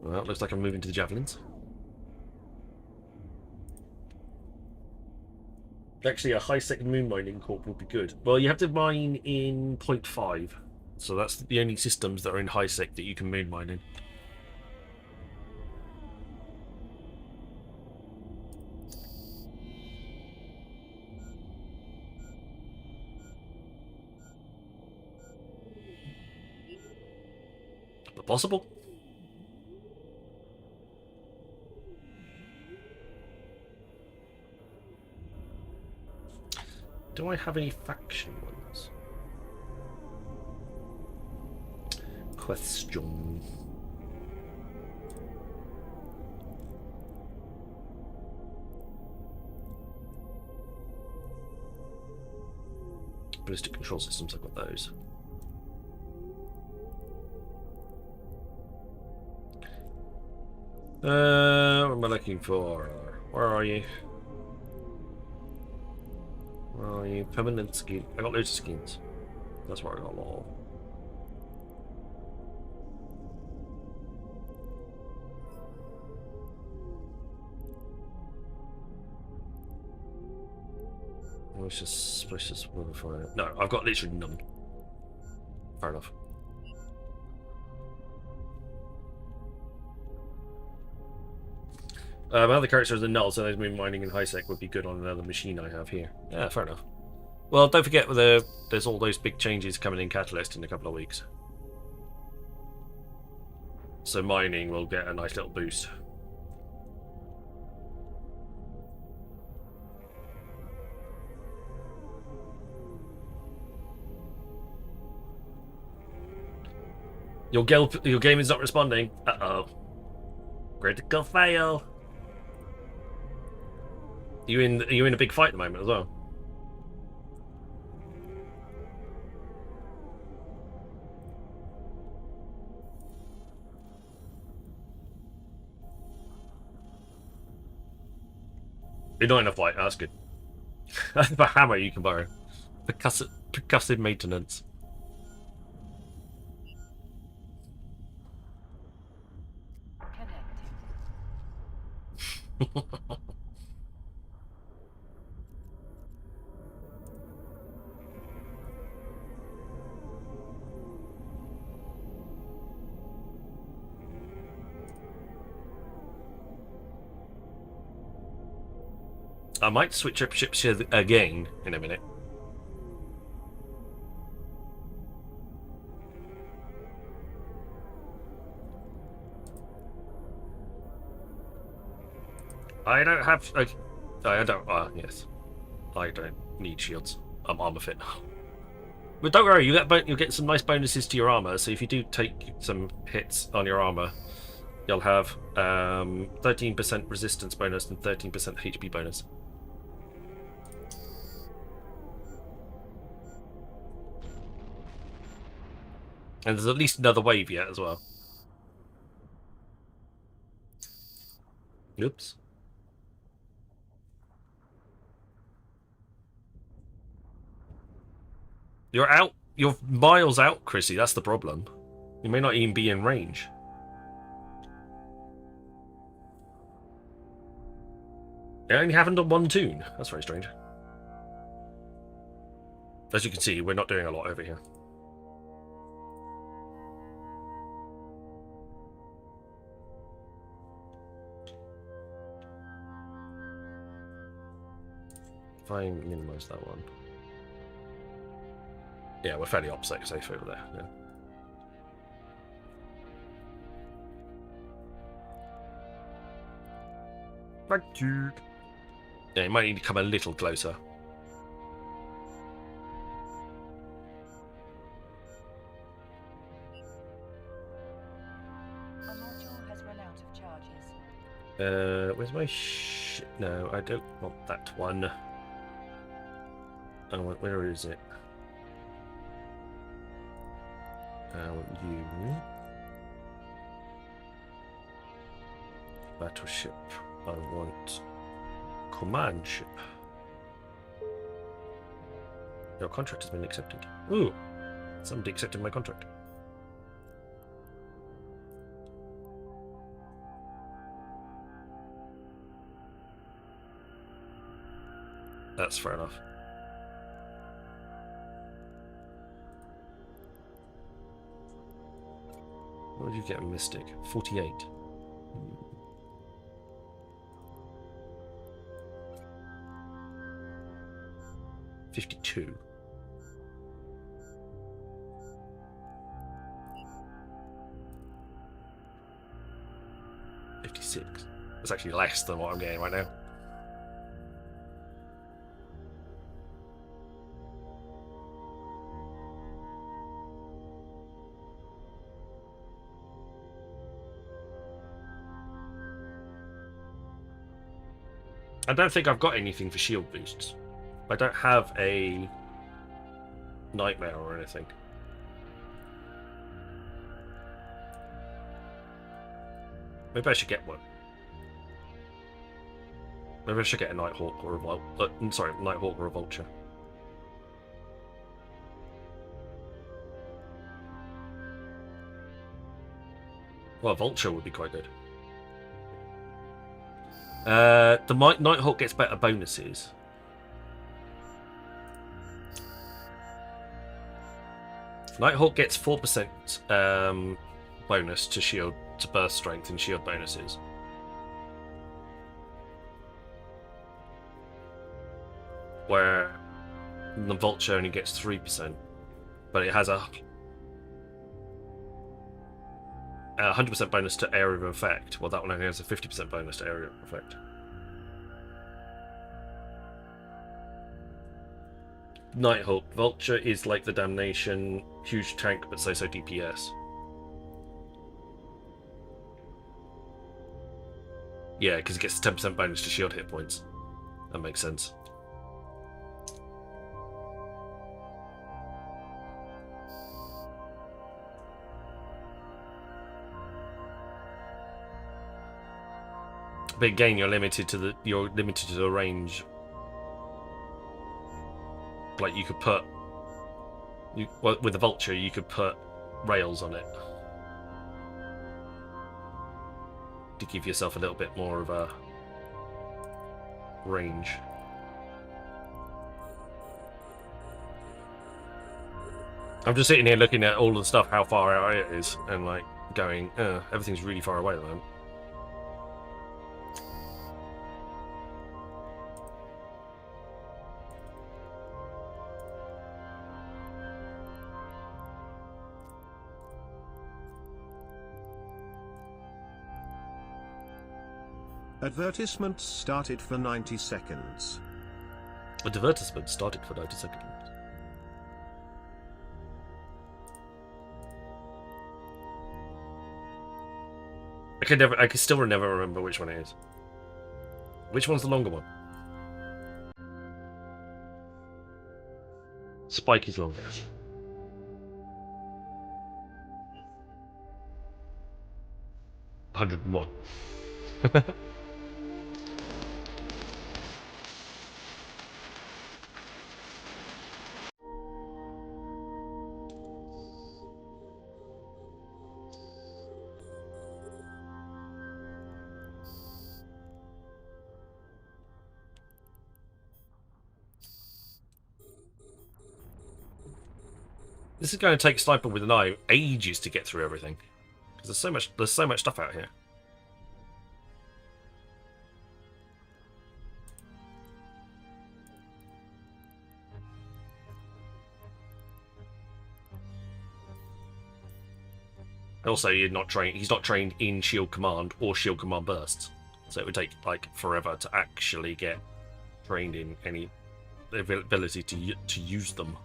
Well, looks like I'm moving to the javelins. Actually, a high-sec moon mining corp would be good. Well, you have to mine in 0.5. So that's the only systems that are in high-sec that you can moon mine in. But possible. Do I have any faction ones? Question. Ballistic control systems, I've got those. What am I looking for? Where are you? Where are you? Permanent skin. I got loads of skins. That's where I got a lot of. Let's just modify it. No, I've got literally none. Fair enough. My other characters are null, so those moon mining and high sec would be good on another machine I have here. Yeah, fair enough. Well, don't forget there's all those big changes coming in Catalyst in a couple of weeks. So mining will get a nice little boost. Your game is not responding. Uh-oh. Critical fail. Are you in a big fight at the moment as well? You're not in a fight. That's good. That's a hammer you can borrow. Percussive maintenance. I might switch up ships here again in a minute. I don't have. I don't. Yes, I don't need shields. I'm armor fit. But don't worry, you'll get some nice bonuses to your armor. So if you do take some hits on your armor, you'll have 13% resistance bonus and 13% HP bonus. And there's at least another wave yet as well. Oops. You're out. You're miles out, Chrissy. That's the problem. You may not even be in range. It only happened on one tune. That's very strange. As you can see, we're not doing a lot over here. if I minimise that one. Yeah, we're fairly opposite safe over there. Yeah. Thank you. Yeah, you might need to come a little closer. A module has run out of charges. Where's my No, I don't want that one. I want, where is it? I want you. Battleship. I want command ship. Your contract has been accepted. Ooh! Somebody accepted my contract. That's fair enough. What did you get a Mystic? 48. 52. $56. That's actually less than what I'm getting right now. I don't think I've got anything for shield boosts. I don't have a nightmare or anything. Maybe I should get one. Maybe I should get a Nighthawk or a sorry, Nighthawk or a Vulture. Well, a Vulture would be quite good. The Nighthawk gets better bonuses. Nighthawk gets 4% bonus to shield, to burst strength and shield bonuses. Where the Vulture only gets 3%, but it has a 100% bonus to area of effect. Well, that one only has a 50% bonus to area of effect. Nighthawk. Vulture is like the Damnation, huge tank, but so DPS. Yeah, because it gets 10% bonus to shield hit points. That makes sense. But again, you're limited to the range. Like you could put, well, with the Vulture, you could put rails on it to give yourself a little bit more of a range. I'm just sitting here looking at all the stuff, how far out it is, and like going, everything's really far away at the moment. Advertisements started for 90 seconds. Advertisement started for 90 seconds. I can still never remember which one it is. Which one's the longer one? Spike is longer. $101. This is going to take Sniper with an Eye ages to get through everything, because there's so much stuff out here. Also, he's not trained in Shield Command or Shield Command bursts, so it would take like forever to actually get trained in any ability to use them.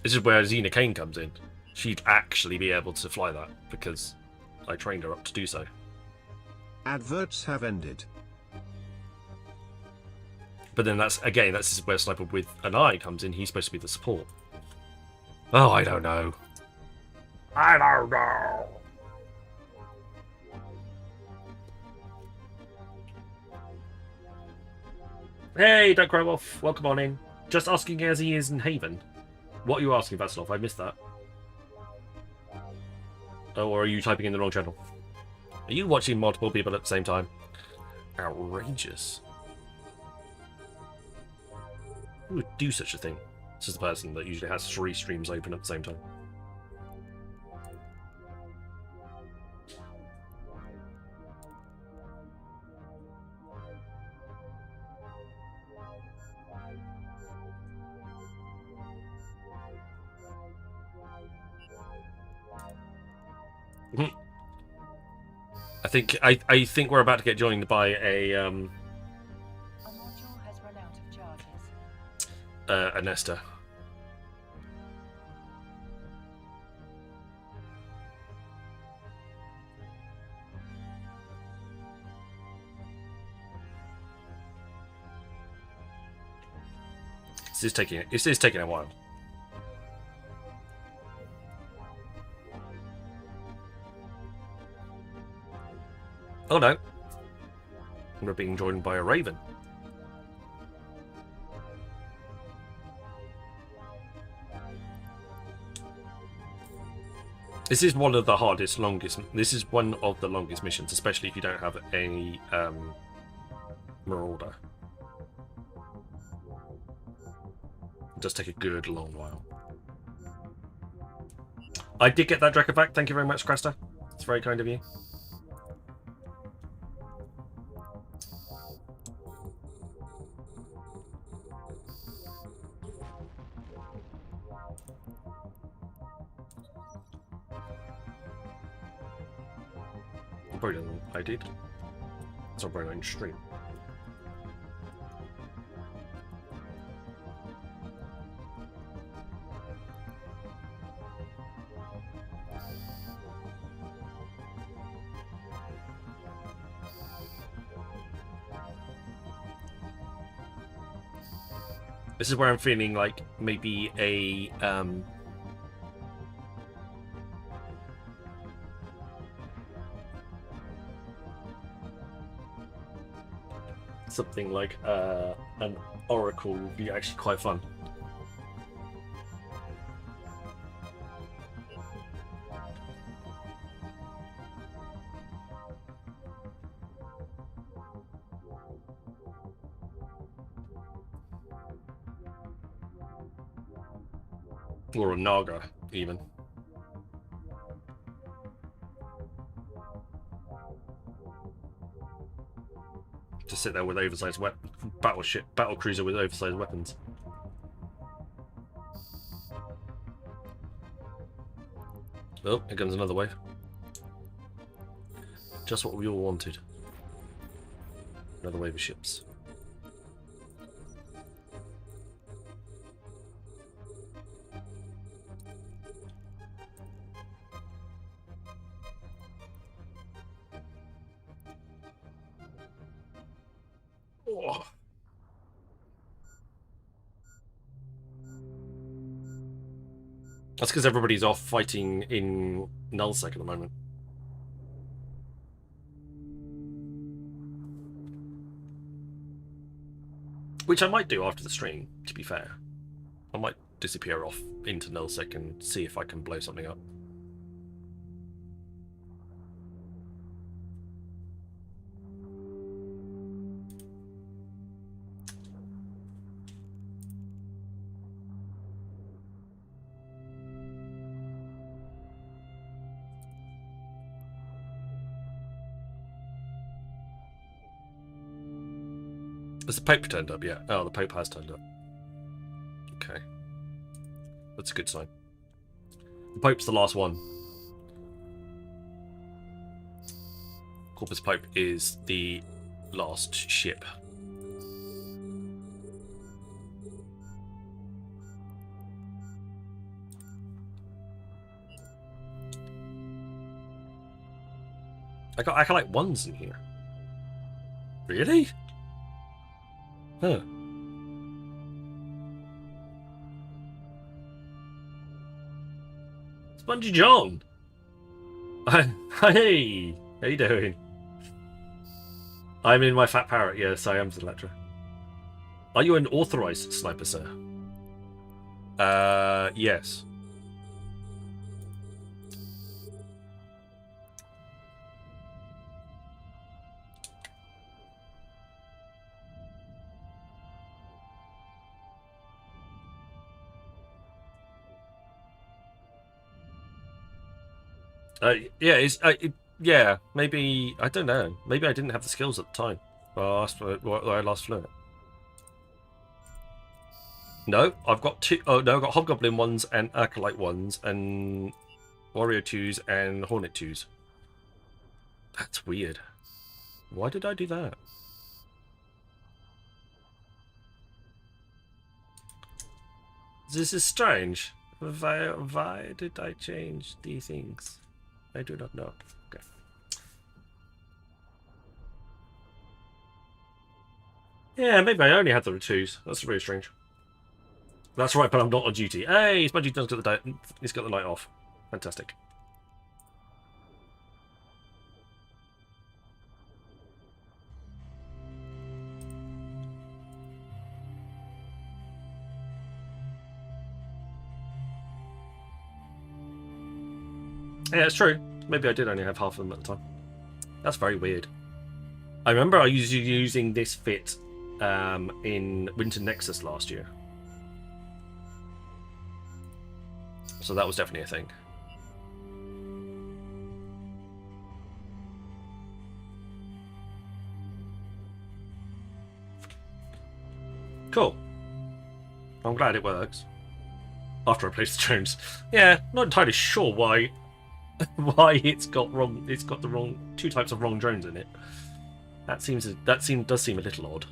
This is where Xena Kane comes in. She'd actually be able to fly that because I trained her up to do so. Adverts have ended. But then that's where Sniper with an eye comes in. He's supposed to be the support. Oh, I don't know. I don't know. Hey, Doug Crowoff, welcome on in. Just asking as he is in Haven. What are you asking, Vasilov? I missed that. Oh, or are you typing in the wrong channel? Are you watching multiple people at the same time? Outrageous. Who would do such a thing? This is the person that usually has 3 streams open at the same time. I think we're about to get joined by a module has run out of charges. a Nesta. This is taking a while. Oh no. We're being joined by a Raven. This is one of the longest missions, especially if you don't have any Marauder. It does take a good long while. I did get that Draco back. Thank you very much, Cresta. It's very kind of you. Probably I did. It's not probably on stream. This is where I'm feeling like maybe a something like an Oracle would be actually quite fun. Or a Naga, even. To sit there with oversized battle cruiser with oversized weapons. Oh, here comes another wave. Just what we all wanted. Another wave of ships. Oh. That's because everybody's off fighting in Nullsec at the moment. Which I might do after the stream, to be fair. I might disappear off into Nullsec and see if I can blow something up. Has the Pope turned up yet? Oh, the Pope has turned up. Okay. That's a good sign. The Pope's the last one. Corpus Pope is the last ship. I collect ones in here. Really? Huh. Spongy John! Hey! How you doing? I'm in my fat parrot, yes, I am Electra. Are you an authorized sniper, sir? Yes. Yeah, yeah, maybe, I don't know. Maybe I didn't have the skills at the time. Well, I last flew it. No, I've got two. Oh, no, I've got Hobgoblin ones and Acolyte ones and Warrior 2s and Hornet 2s. That's weird. Why did I do that? This is strange. Why did I change these things? I do not know. Okay. Yeah, maybe I only had the 2s. That's really strange. That's right, but I'm not on duty. Hey, Smudgy does got the he's got the night off. Fantastic. Yeah, it's true. Maybe I did only have half of them at the time. That's very weird. I remember I was using this fit in Winter Nexus last year. So that was definitely a thing. Cool. I'm glad it works. After I placed the drones. Yeah, not entirely sure why it's got the wrong two types of wrong drones in it. Does seem a little odd.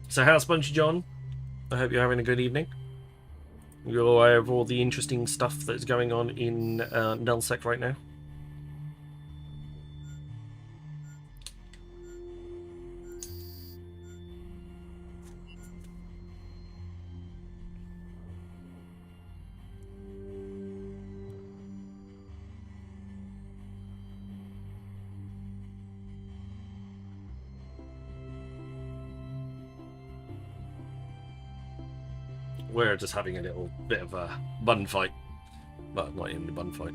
So how's Spongy John? I hope you're having a good evening. You're aware of all the interesting stuff that's going on in Nullsec right now? We're just having a little bit of a bun fight. Well, not even a bun fight.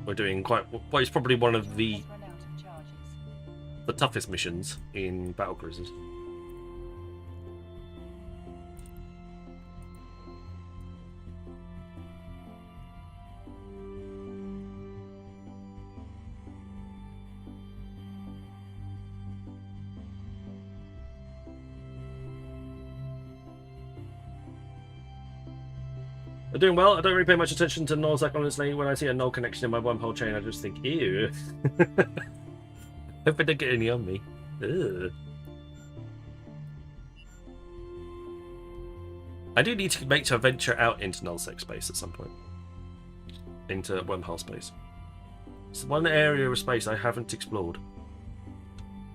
We're doing what is probably one of the toughest missions in Battle Cruisers. I'm doing well. I don't really pay much attention to Nullsec, honestly. When I see a null connection in my wormhole chain, I just think, ew. Hope I don't get any on me. Ugh. I do need to venture out into Nullsec space at some point. Into wormhole space. It's one area of space I haven't explored.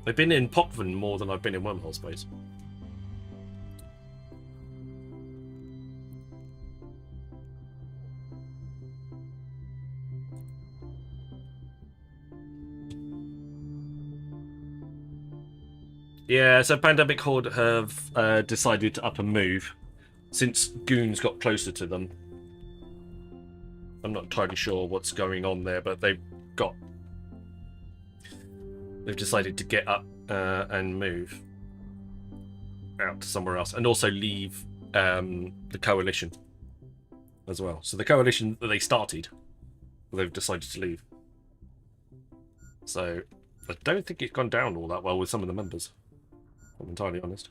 I've been in Popven more than I've been in wormhole space. Yeah, so Pandemic Horde have decided to up a move since goons got closer to them. I'm not entirely sure what's going on there, but they've decided to get up and move. out to somewhere else, and also leave the coalition as well. So the coalition that they started, they've decided to leave. So I don't think it's gone down all that well with some of the members, if I'm entirely honest.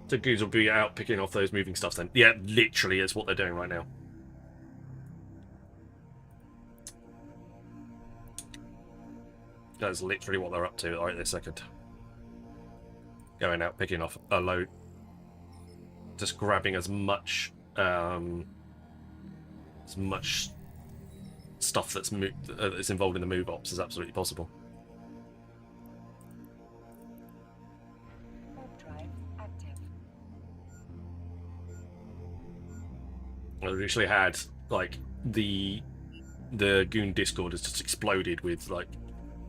So goons will be out picking off those moving stuffs then. Yeah, literally it's what they're doing right now. That's literally what they're up to right this second. Going out picking off a load. Just grabbing as much stuff that's involved in the move ops as absolutely possible. I literally had like the goon Discord has just exploded with like,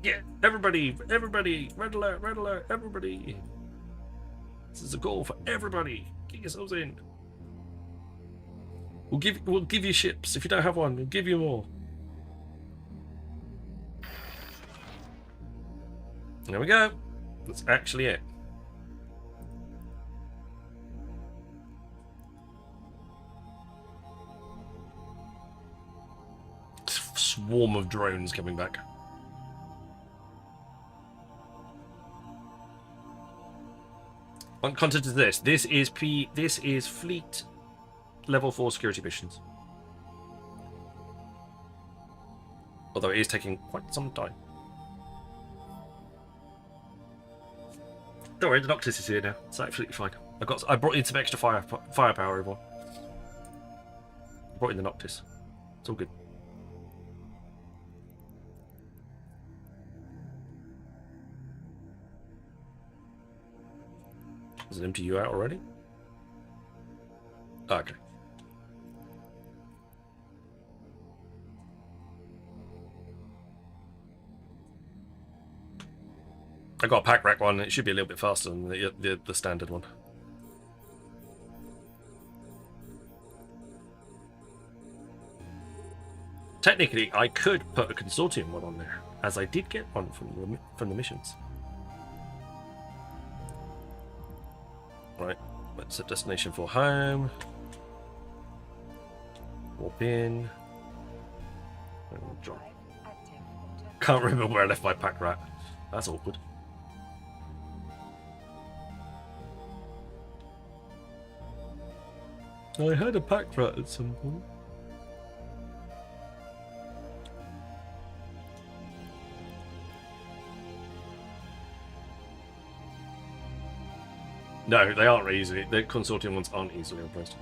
yeah, everybody, red alert, everybody. This is a goal for everybody. Get yourselves in. We'll give you ships. If you don't have one, we'll give you more. There we go. That's actually it. Swarm of drones coming back. What content is this? This is fleet level 4 security missions. Although it is taking quite some time. Don't worry, the Noctis is here now. It's absolutely fine. I brought in some extra firepower everyone. I brought in the Noctis. It's all good. Is an MTU out already? Oh, okay. I got a pack rack one. It should be a little bit faster than the standard one. Technically, I could put a consortium one on there, as I did get one from the missions. Right, let's set destination for home. Warp in. And drop. Can't remember where I left my pack rat. That's awkward. I had a pack rat at some point. No, they aren't easily. The consortium ones aren't easily replaced.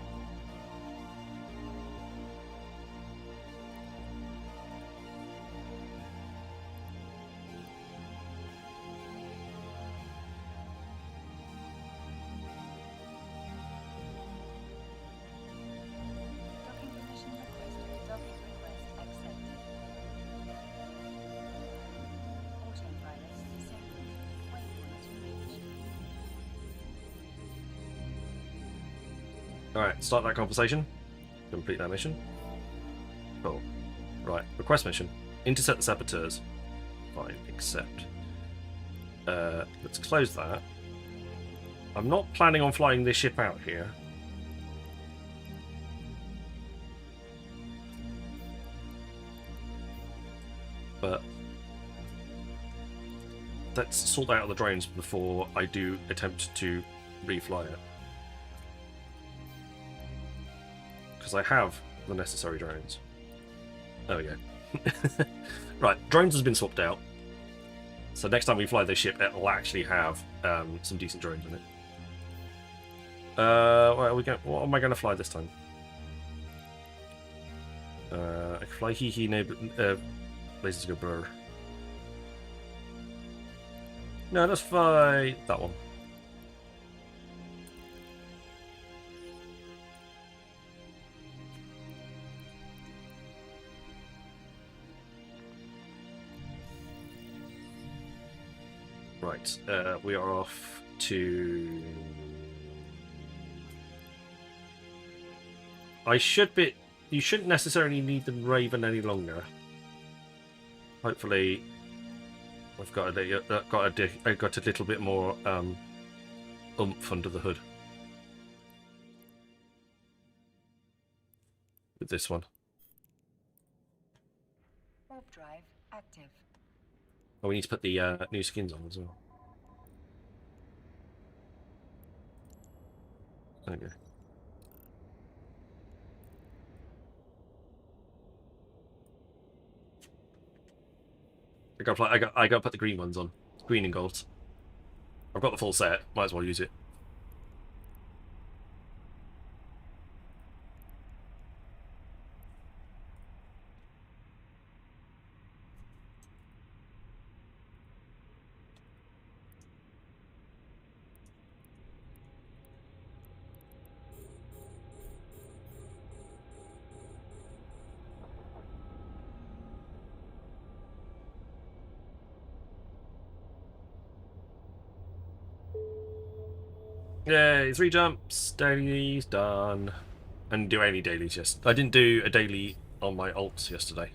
Alright, start that conversation. Complete that mission. Cool. Right, request mission. Intercept the saboteurs. Fine, accept. Let's close that. I'm not planning on flying this ship out here. But let's sort out the drones before I do attempt to refly it. Because I have the necessary drones. There we go. Right, drones has been swapped out. So next time we fly this ship, it will actually have some decent drones in it. What am I going to fly this time? I can fly Hee neighbor. Places go blur. No, let's fly that one. Right, we are off to... You shouldn't necessarily need the Raven any longer. Hopefully, I've got a little bit more oomph under the hood with this one. Warp drive active. Oh, we need to put the new skins on as well. Okay. I got to put the green ones on. Green and gold. I've got the full set. Might as well use it. Yay, 3 jumps, dailies done. I didn't do any dailies yesterday. I didn't do a daily on my alts yesterday.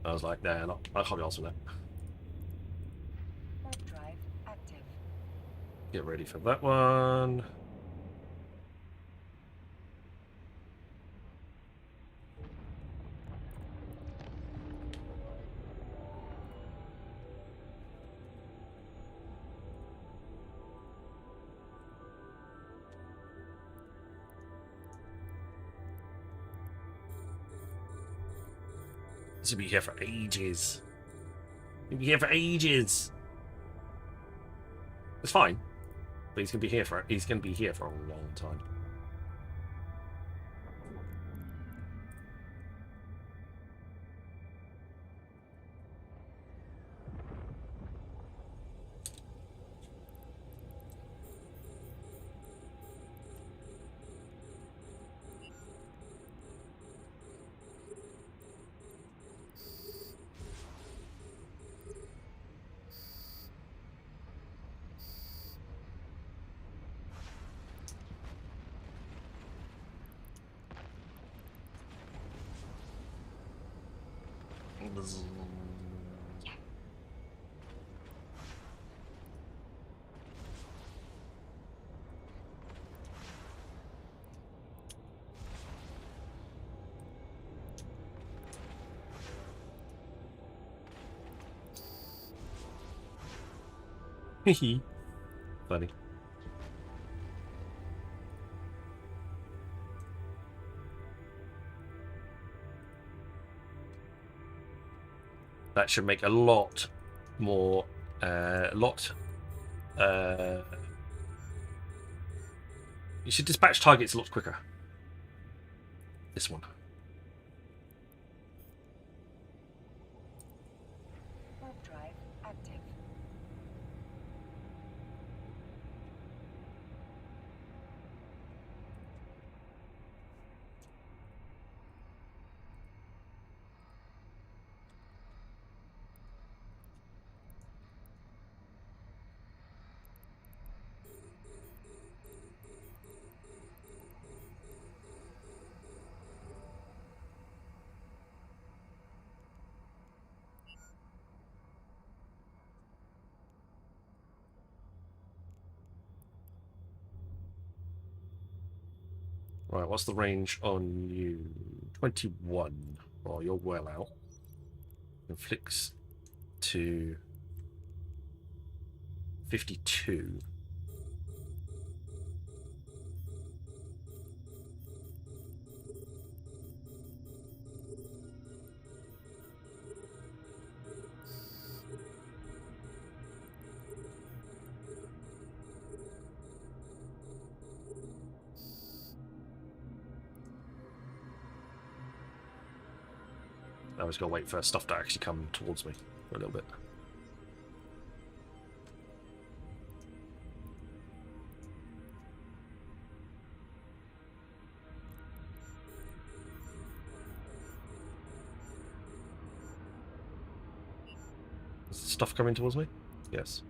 I was like, nah, I can't be arsed with that. Warp drive active. Get ready for that one. He's gonna be here for ages. He'll be here for ages. It's fine, but he's gonna be here for a long time. Hehe. Funny. That should make a lot more, you should dispatch targets a lot quicker. This one. Warp drive active. Right, what's the range on you? 21. Well, you're well out. Inflicts to 52. I was going to wait for stuff to actually come towards me for a little bit. Is stuff coming towards me? guess.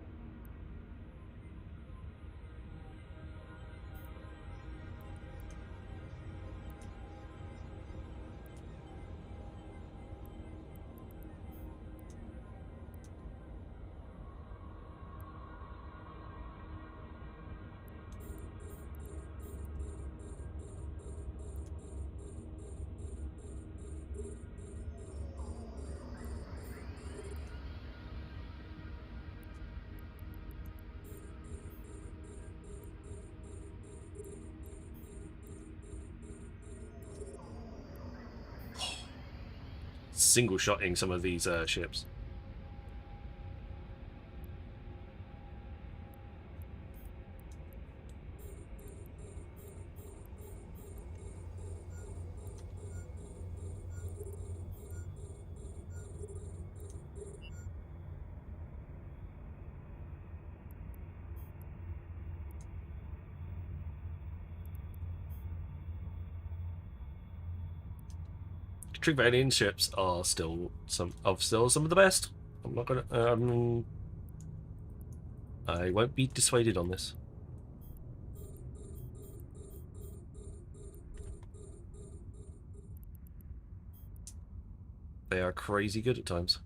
Single shotting some of these ships. Troop alien ships are still some of the best. I'm not gonna. I won't be dissuaded on this. They are crazy good at times.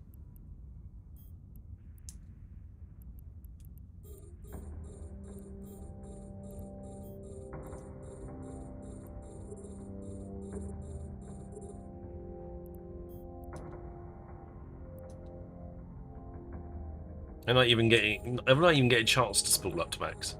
I'm not even getting a chance to spool up to max.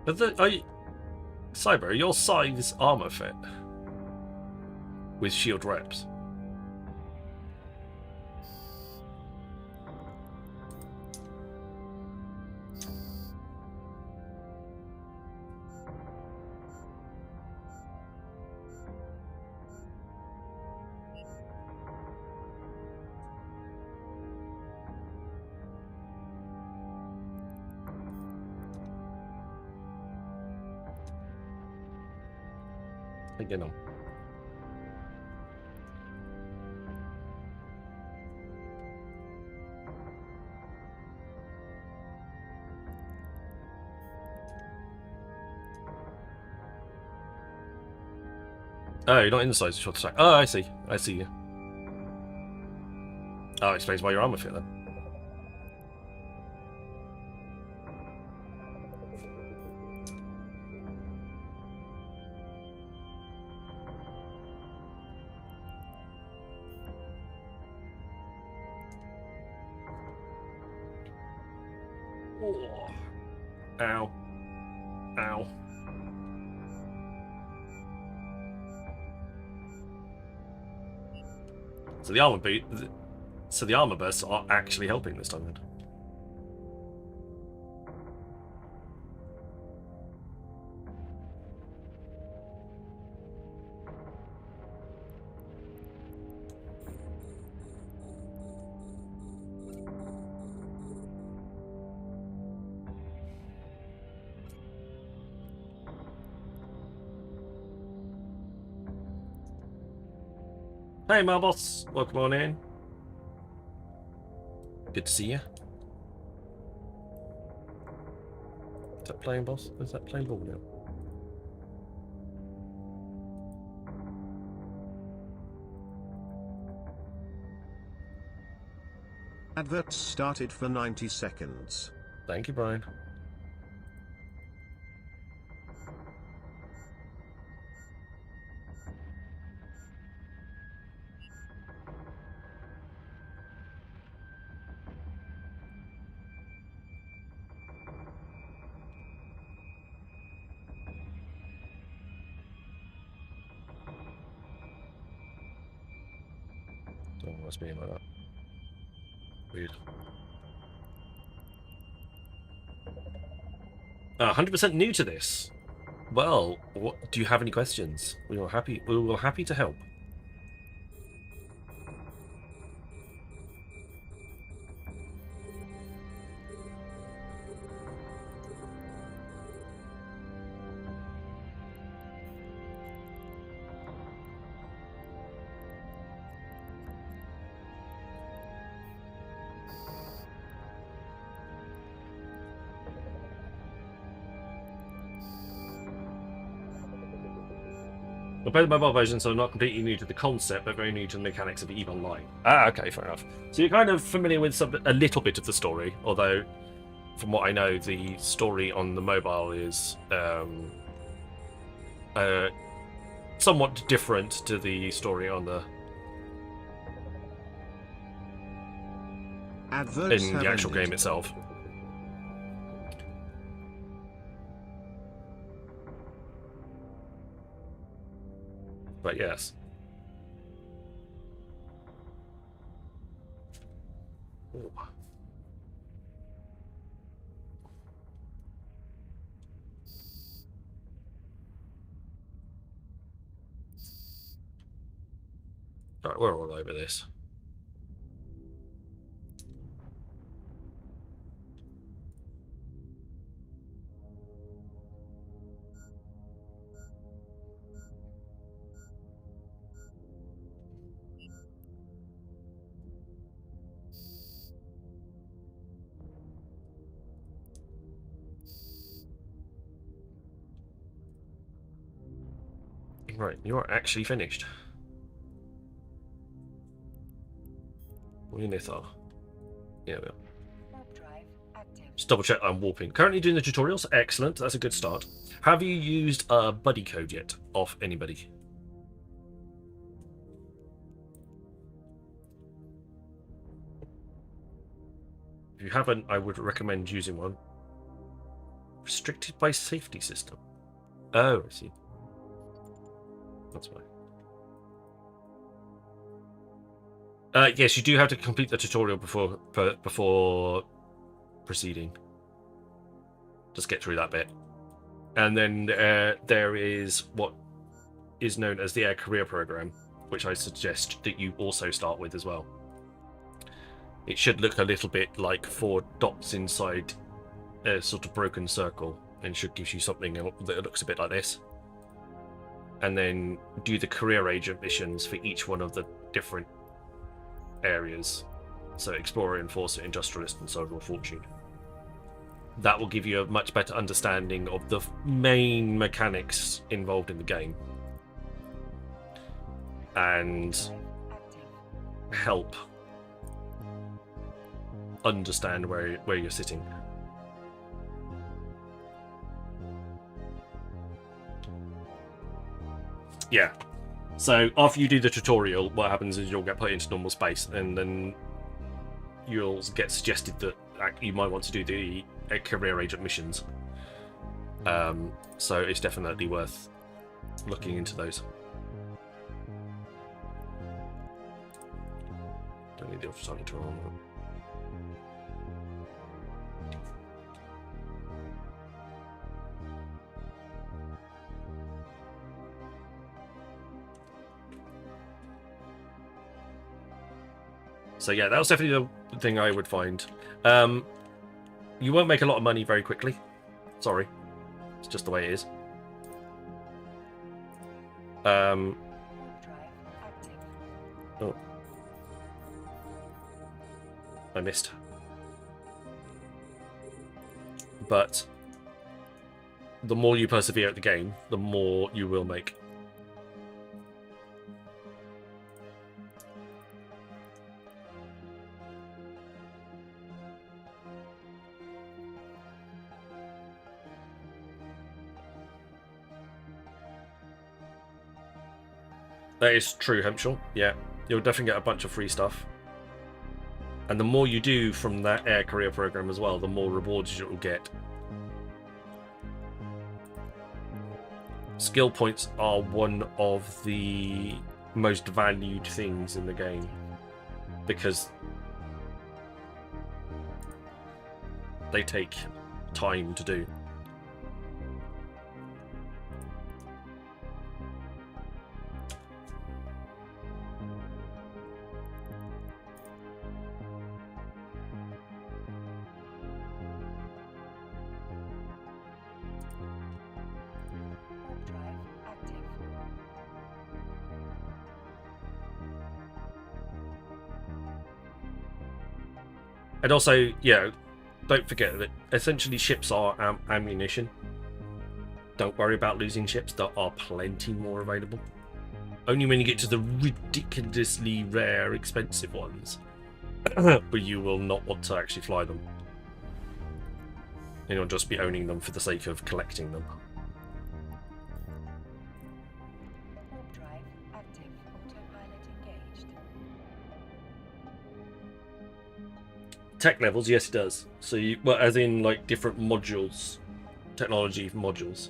But Cyber, your size armor fit with shield reps. You know. Oh, you're not in the size of short attack. Oh, I see. I see you. Oh, explains why your armor fit then. Oh. Ow. Ow. So the armor bursts are actually helping this time then. Hey, Marboss, welcome on in. Good to see you. Is that playing boss? Is that playing ball now? Adverts started for 90 seconds. Thank you, Brian. must be like that. Weird. 100% new to this. Well, what, do you have any questions? We were happy to help. I played the mobile version, so I'm not completely new to the concept, but very new to the mechanics of EVE Online. Ah, okay, fair enough. So you're kind of familiar with a little bit of the story, although, from what I know, the story on the mobile is somewhat different to the story on the in the actual game itself. But yes. Ooh. Right, we're all over this. Right, you're actually finished. Winithar. Yeah, we are. Warp drive active. Just double check I'm warping. Currently doing the tutorials. Excellent. That's a good start. Have you used a buddy code yet off anybody? If you haven't, I would recommend using one. Restricted by safety system. Oh, I see. That's fine. Yes, you do have to complete the tutorial before proceeding. Just get through that bit. And then there is what is known as the Air Career Program, which I suggest that you also start with as well. It should look a little bit like 4 dots inside a sort of broken circle, and should give you something that looks a bit like this. And then do the career agent missions for each one of the different areas. So Explorer, Enforcer, Industrialist, and Soldier of Fortune. That will give you a much better understanding of the main mechanics involved in the game. And help understand where you're sitting. Yeah. So after you do the tutorial, what happens is you'll get put into normal space, and then you'll get suggested that you might want to do the career agent missions. So it's definitely worth looking into those. Don't need the auto turn on. So yeah, that was definitely the thing I would find. You won't make a lot of money very quickly. Sorry. It's just the way it is. Oh. I missed. But the more you persevere at the game, the more you will make. That is true, Hempshire. Yeah, you'll definitely get a bunch of free stuff. And the more you do from that Air Career Program as well, the more rewards you'll get. Skill points are one of the most valued things in the game. because they take time to do. Warp drive active. And also, yeah, don't forget that essentially ships are ammunition. Don't worry about losing ships. There are plenty more available. Only when you get to the ridiculously rare, expensive ones, but you will not want to actually fly them. And you'll just be owning them for the sake of collecting them. Warp drive active. Autopilot engaged. Tech levels, yes, it does. So you, well, as in like different modules, technology modules.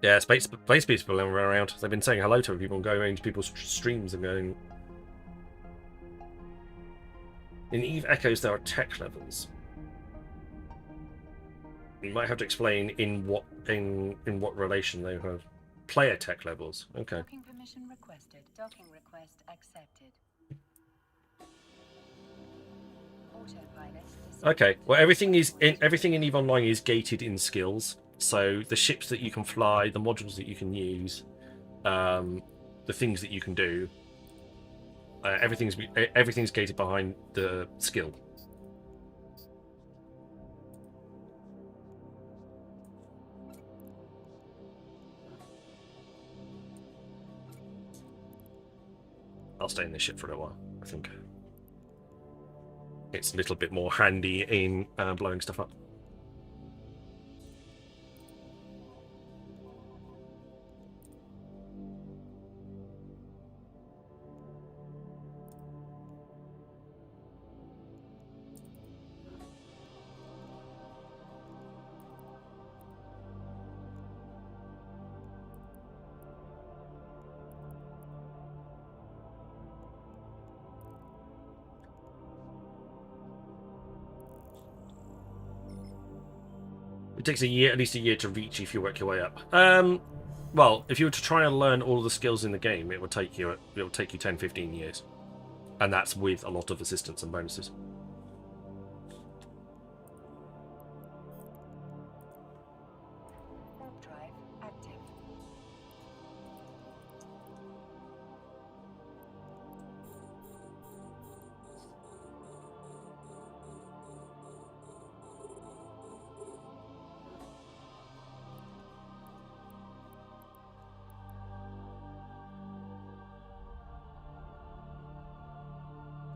Yeah, space people are around. They've been saying hello to people and going into people's streams and going. In Eve Echoes, there are tech levels. You might have to explain in what relation they have. Player tech levels. Okay. Docking permission requested. Docking request accepted. Autopilot disabled. Okay. Well, everything in Eve Online is gated in skills. So the ships that you can fly, the modules that you can use, the things that you can do, everything's gated behind the skill. I'll stay in this ship for a little while. I think it's a little bit more handy in blowing stuff up. It takes at least a year to reach if you work your way up. Well, if you were to try and learn all the skills in the game, it would take you 10, 15 years. And that's with a lot of assistance and bonuses. Warp drive active.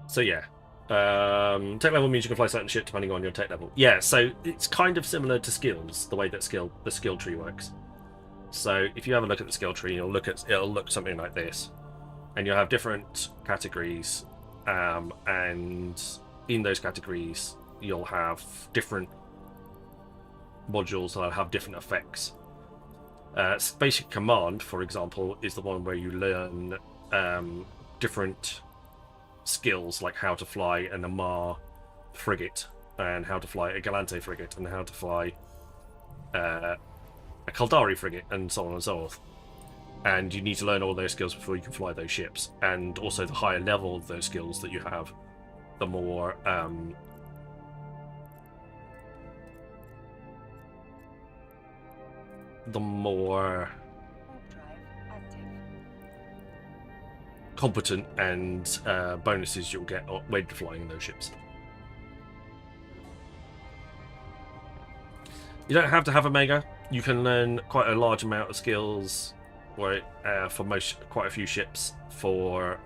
So yeah, tech level means you can fly certain ship depending on your tech level. Yeah, so it's kind of similar to skills, the way that the skill tree works. So if you have a look at the skill tree, it'll look something like this, and you'll have different categories, and in those categories you'll have different modules that have different effects. Basic command, for example, is the one where you learn different skills like how to fly an Amar frigate and how to fly a Galante frigate and how to fly a Kaldari frigate and so on and so forth. And you need to learn all those skills before you can fly those ships. And also the higher level of those skills that you have, the more Warp drive active. competent and bonuses you'll get when flying those ships. You don't have to have a mega. You can learn quite a large amount of skills, for quite a few ships for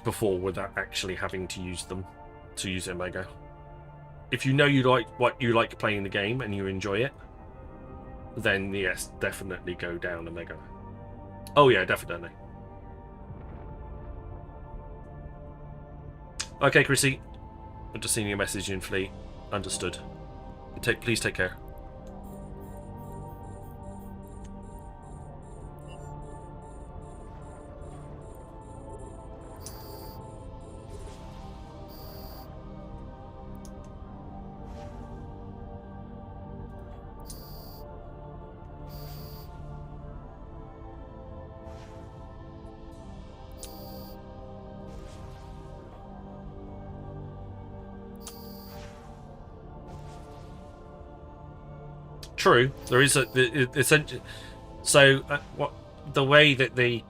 before without actually having to use them to use Omega. if you know you like what you like playing the game and you enjoy it, then yes, definitely go down Omega. Oh yeah, definitely. Okay, Chrissy. I've just seen your message in Fleet. Understood. Please take care. True, there is essentially. So what the way that the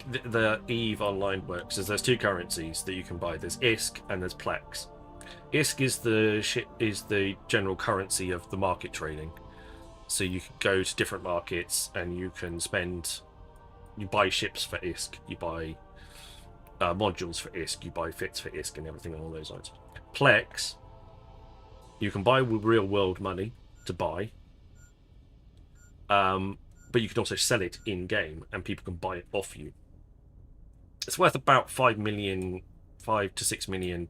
Eve Online works is there's two currencies that you can buy. There's ISK and there's Plex. ISK is the general currency of the market trading. So you can go to different markets and you can you buy ships for ISK, you buy modules for ISK, you buy fits for ISK, and everything along those lines. Plex, you can buy with real world money to buy. But you can also sell it in game, and people can buy it off you. It's worth about 5 to 6 million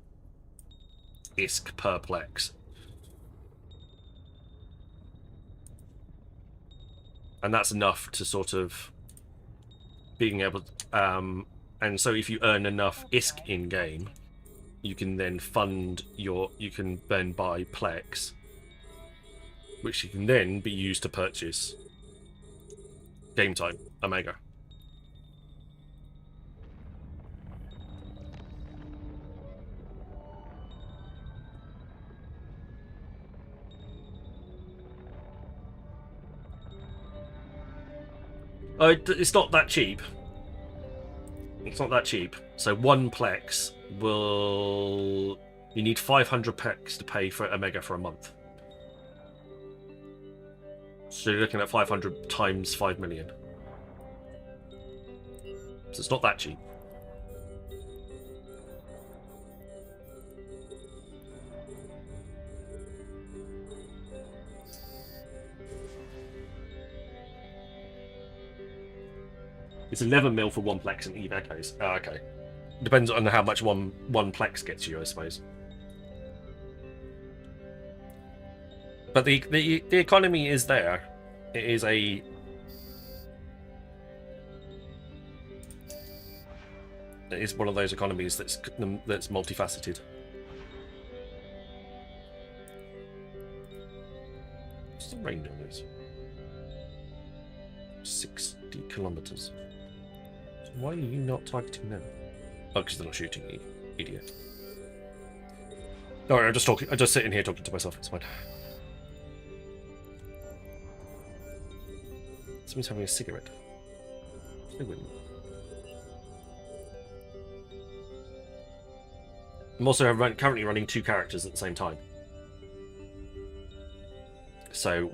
ISK per Plex, and that's enough to sort of being able to, and so if you earn enough ISK in game, you can then you can then buy Plex, which you can then be used to purchase Game Time Omega. It's not that cheap. It's not that cheap. So one Plex will... You need 500 Plex to pay for Omega for a month. So you're looking at 500 times 5 million. So it's not that cheap. It's 11 mil for one Plex in Eve Echoes. Oh, okay. Depends on how much one Plex gets you, I suppose. But the economy is there. It is a... It is one of those economies that's multifaceted. What's the range on this? 60 kilometers. So why are you not targeting them? Oh, because they're not shooting you, idiot. Don't worry, I'm just sitting here talking to myself. It's fine. Someone's having a cigarette. They wouldn't. I'm also currently running two characters at the same time. So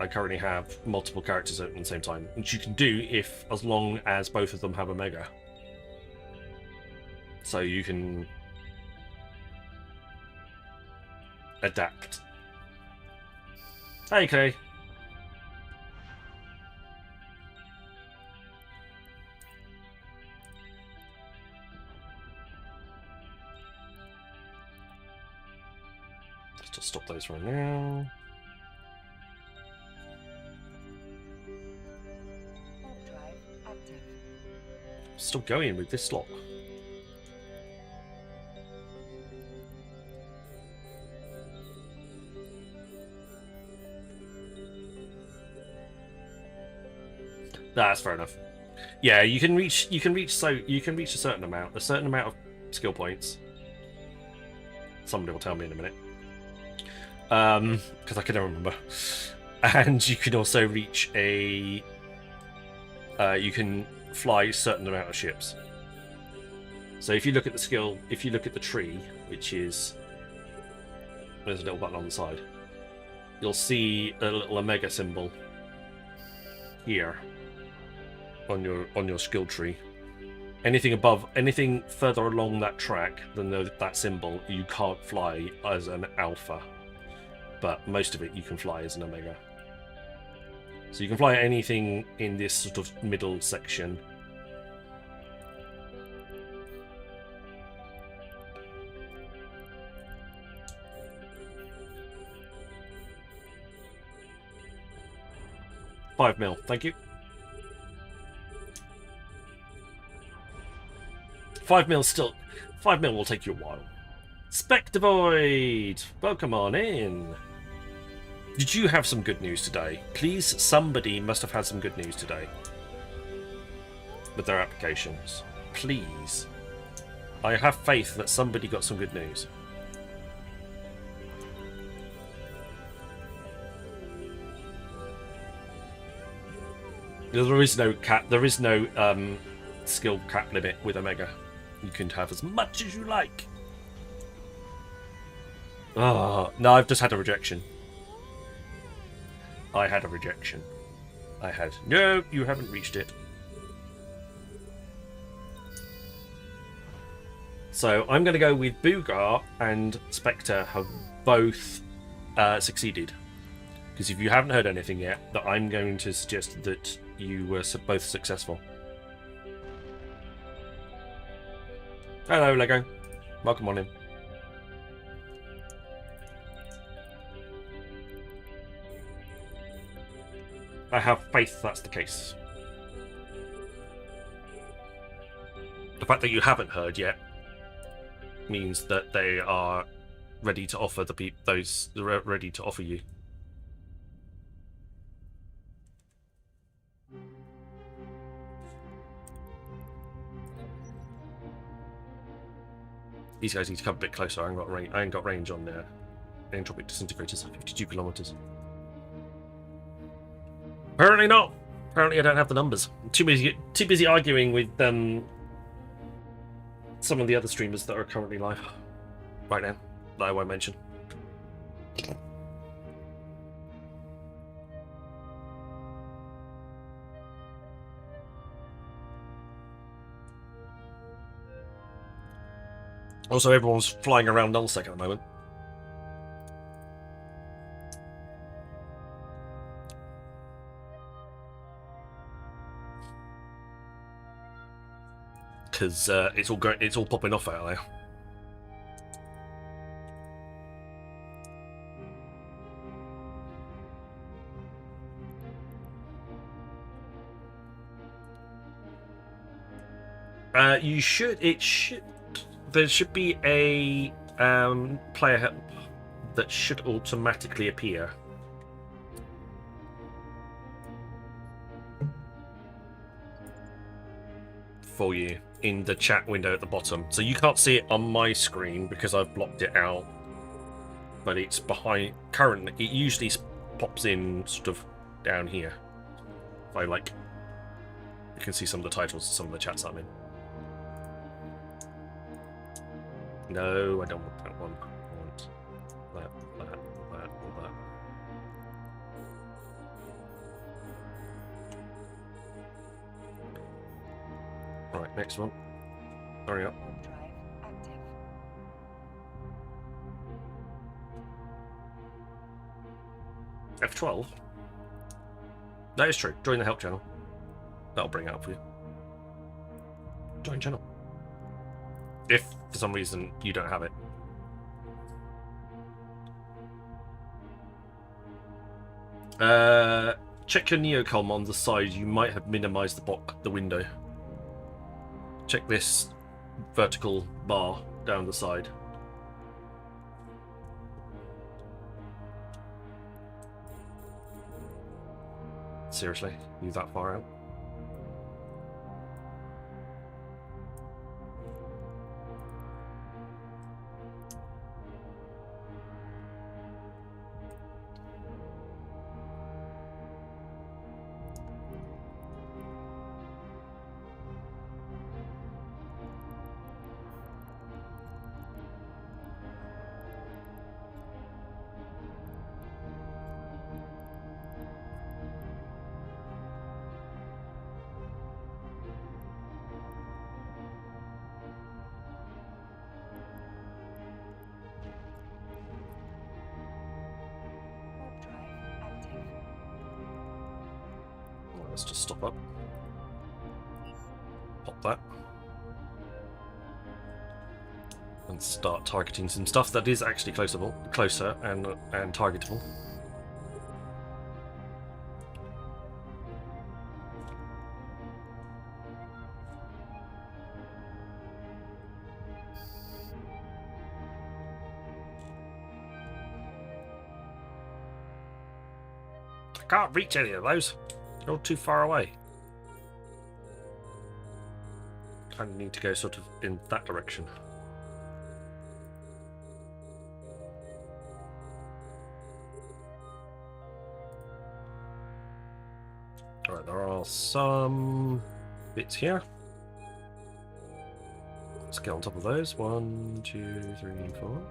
I currently have multiple characters at the same time, which you can do as long as both of them have Omega. So you can adapt. Hey, Clay. Let's just stop those right now. Still going with this slot. That's fair enough. Yeah, you can reach a certain amount of skill points. Somebody will tell me in a minute. Because I can never remember. And you can also reach you can fly a certain amount of ships. So if you look at the tree, which is, there's a little button on the side, you'll see a little Omega symbol here on your skill tree. anything further along that track than that symbol, you can't fly as an alpha. But most of it you can fly as an omega. So you can fly anything in this sort of middle section. $5 mil, thank you. 5 mil still. 5 mil will take you a while. Spectre Void, welcome on in. Did you have some good news today? Please, somebody must have had some good news today with their applications. Please. I have faith that somebody got some good news. There is no cap. There is no skill cap limit with Omega. You can have as much as you like. Oh, no, I've just had a rejection. I had a rejection. I had. No, you haven't reached it. So I'm going to go with Boogar and Spectre have both succeeded. Because if you haven't heard anything yet, that I'm going to suggest that you were both successful. Hello, Lego. Welcome on in. I have faith that's the case. The fact that you haven't heard yet means that they are ready to offer ready to offer you. These guys need to come a bit closer. I ain't got range on their entropic disintegrators. 52 kilometers. Apparently not. Apparently I don't have the numbers. I'm too busy arguing with some of the other streamers that are currently live right now that I won't mention. Also, everyone's flying around nullsec at the moment. Because it's all popping off out there. There should be a player help that should automatically appear. For you in the chat window at the bottom. So you can't see it on my screen because I've blocked it out. But it's behind currently. It usually pops in sort of down here. If I like, you can see some of the titles of some of the chats I'm in. No, I don't want that one. I want that, that. Right, next one. Hurry up. Drive active. F12? That is true. Join the help channel. That'll bring it up for you. Join channel. If, for some reason, you don't have it. Check your neocom on the side. You might have minimized the window. Check this vertical bar down the side. Seriously? You that far out? Let's just stop up. Pop that. And start targeting some stuff that is actually closer and targetable. I can't reach any of those. They're all too far away. Kind of need to go sort of in that direction. Alright, there are some bits here. Let's get on top of those. 1, 2, 3, 4.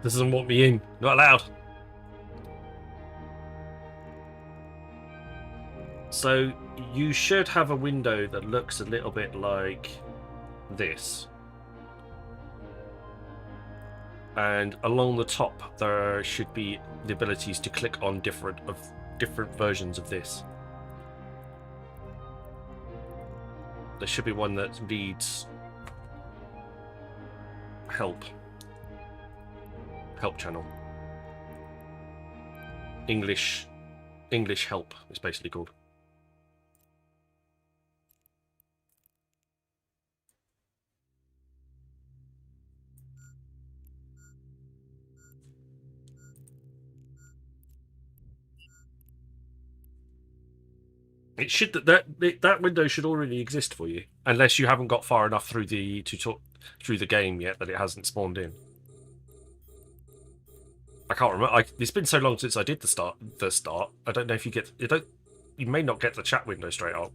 This doesn't want me in. Not allowed. So you should have a window that looks a little bit like this. And along the top there should be the abilities to click on different versions of this. There should be one that needs help channel. English help is basically called. It should that window should already exist for you, unless you haven't got far enough through the game yet that it hasn't spawned in. I can't remember. It's been so long since I did the start. I don't know if you get. You may not get the chat window straight up.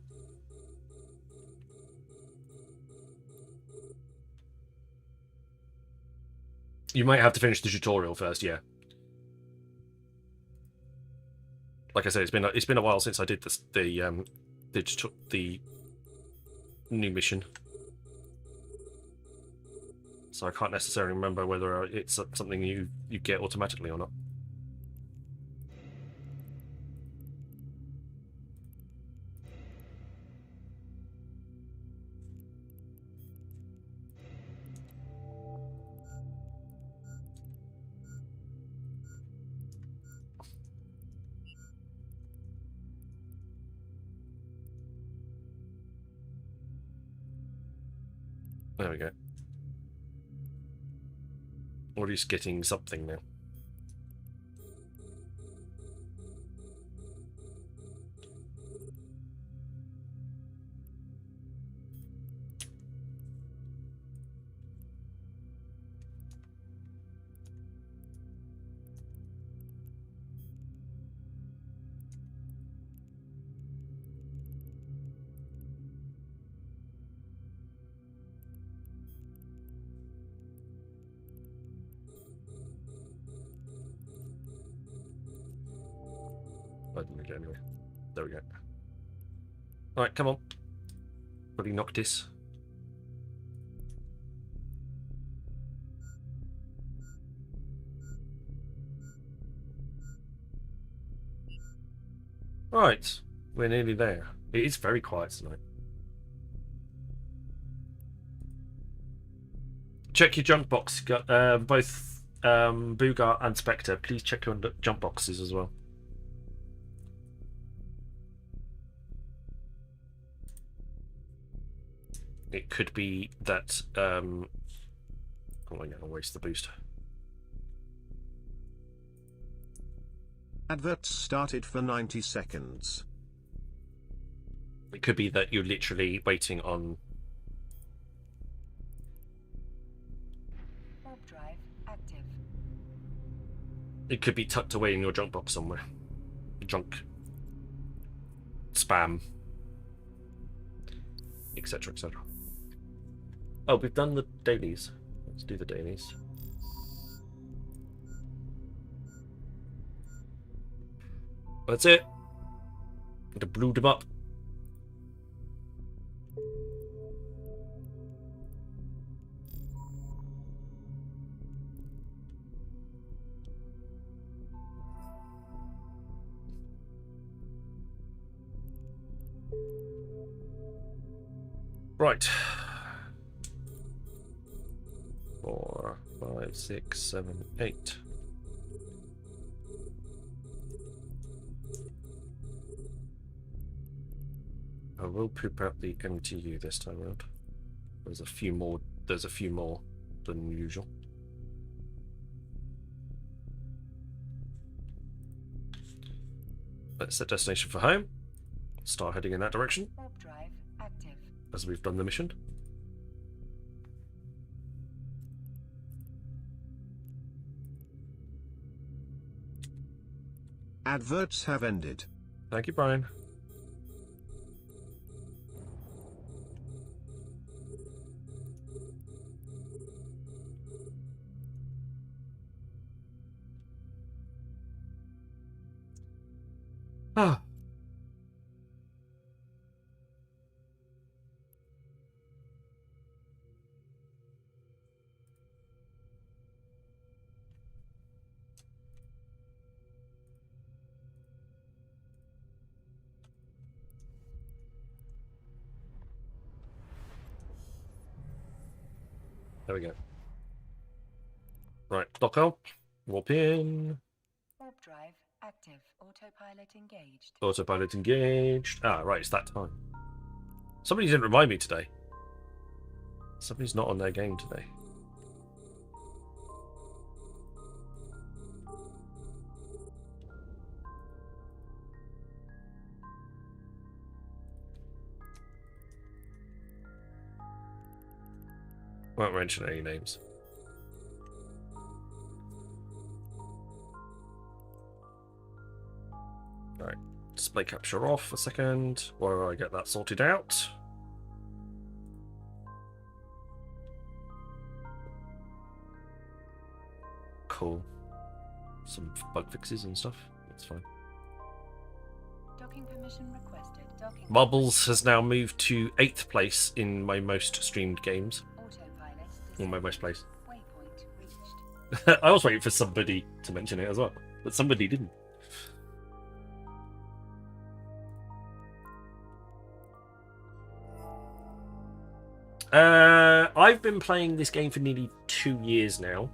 You might have to finish the tutorial first. Yeah. Like I said, it's been a while since I did the new mission, so I can't necessarily remember whether it's something you get automatically or not. There we go. Or at least getting something now. Anyway, there we go. All right, come on, bloody Noctis. Right, we're nearly there. It is very quiet tonight. Check your junk box. Both Boogar and Spectre. Please check your junk boxes as well. It could be that I'm going to waste the boost. Adverts started for 90 seconds. It could be that you're literally waiting on. Warp drive active. It could be tucked away in your junk box somewhere. Junk. Spam. Etc. etc. Oh, we've done the dailies. Let's do the dailies. That's it. To blew them up. Right. 4, 5, 6, 7, 8. I will poop out the MTU this time around. There's a few more. There's a few more than usual. Let's set destination for home. Start heading in that direction. Warp drive active. As we've done the mission. Adverts have ended. Thank you, Brian. Ah. There we go. Right, dock up. Warp in. Warp drive active. Autopilot engaged. Autopilot engaged. Ah, right, it's that time. Somebody didn't remind me today. Somebody's not on their game today. Won't mention any names. Right, display capture off a second while I get that sorted out. Cool. Some bug fixes and stuff. That's fine. Docking permission requested. Docking. Bubbles has now moved to 8th place in my most streamed games. Autopilot. Or my most place. Waypoint reached. I was waiting for somebody to mention it as well, but somebody didn't. I've been playing this game for nearly 2 years now.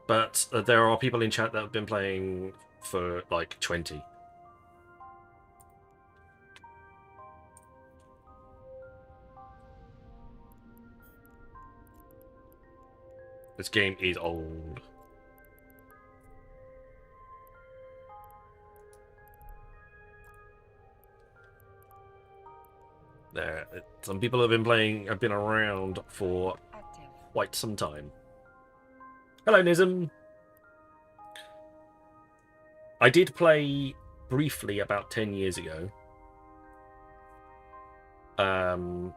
But there are people in chat that have been playing for like 20. This game is old. There, some people have been around for quite some time. Hello, Nism. I did play briefly about 10 years ago. For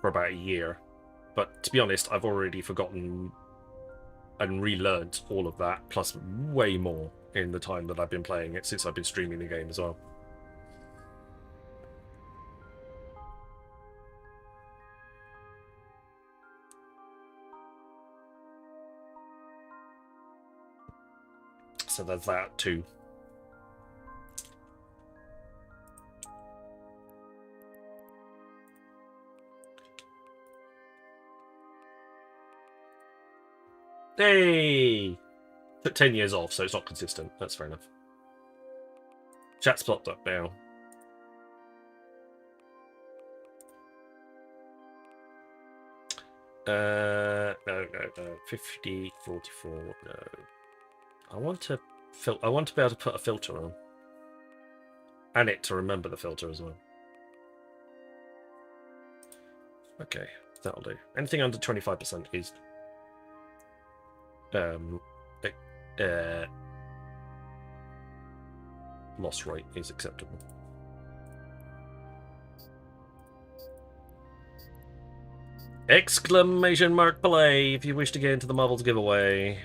about a year. But to be honest, I've already forgotten and relearned all of that, plus way more in the time that I've been playing it since I've been streaming the game as well. So there's that too. Hey! Took 10 years off, so it's not consistent. That's fair enough. Chat's popped up now. No. 50, 44, no. I want to be able to put a filter on. And it to remember the filter as well. Okay, that'll do. Anything under 25% is loss rate is acceptable. Exclamation mark play if you wish to get into the Marbles giveaway.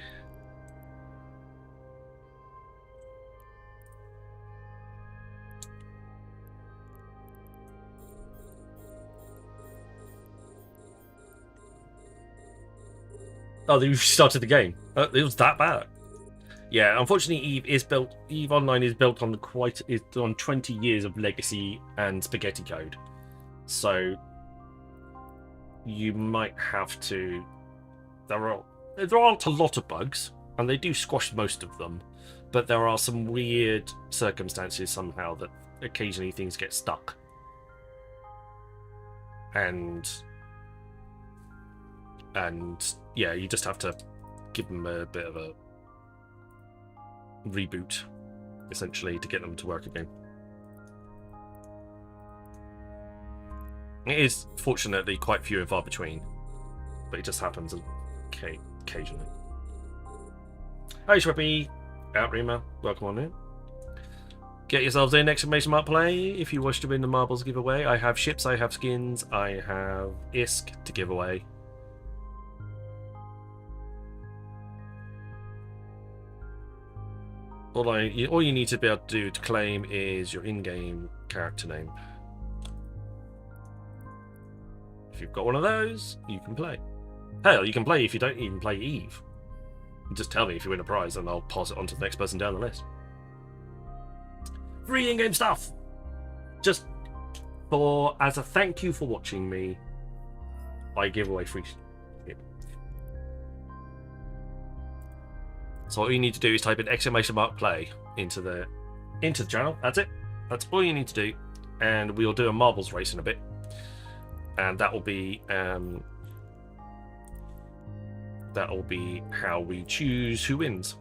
Oh, you started the game. It was that bad. Yeah, unfortunately, Eve Online is built on on 20 years of legacy and spaghetti code. So you might have to. There aren't a lot of bugs, and they do squash most of them, but there are some weird circumstances somehow that occasionally things get stuck. And yeah, you just have to give them a bit of a reboot, essentially, to get them to work again. It is fortunately quite few and far between, but it just happens occasionally. Hi Shweppy, Outrima, welcome on in. Get yourselves in exclamation mark play if you wish to win the marbles giveaway. I have ships, I have skins, I have ISK to give away. All you need to be able to do to claim is your in-game character name. If you've got one of those, you can play. Hell, you can play if you don't even play Eve. Just tell me if you win a prize and I'll pass it on to the next person down the list. Free in-game stuff! Just as a thank you for watching me, I give away free shit. So all you need to do is type in exclamation mark play into the channel. That's it. That's all you need to do, and we'll do a marbles race in a bit, and that will be how we choose who wins.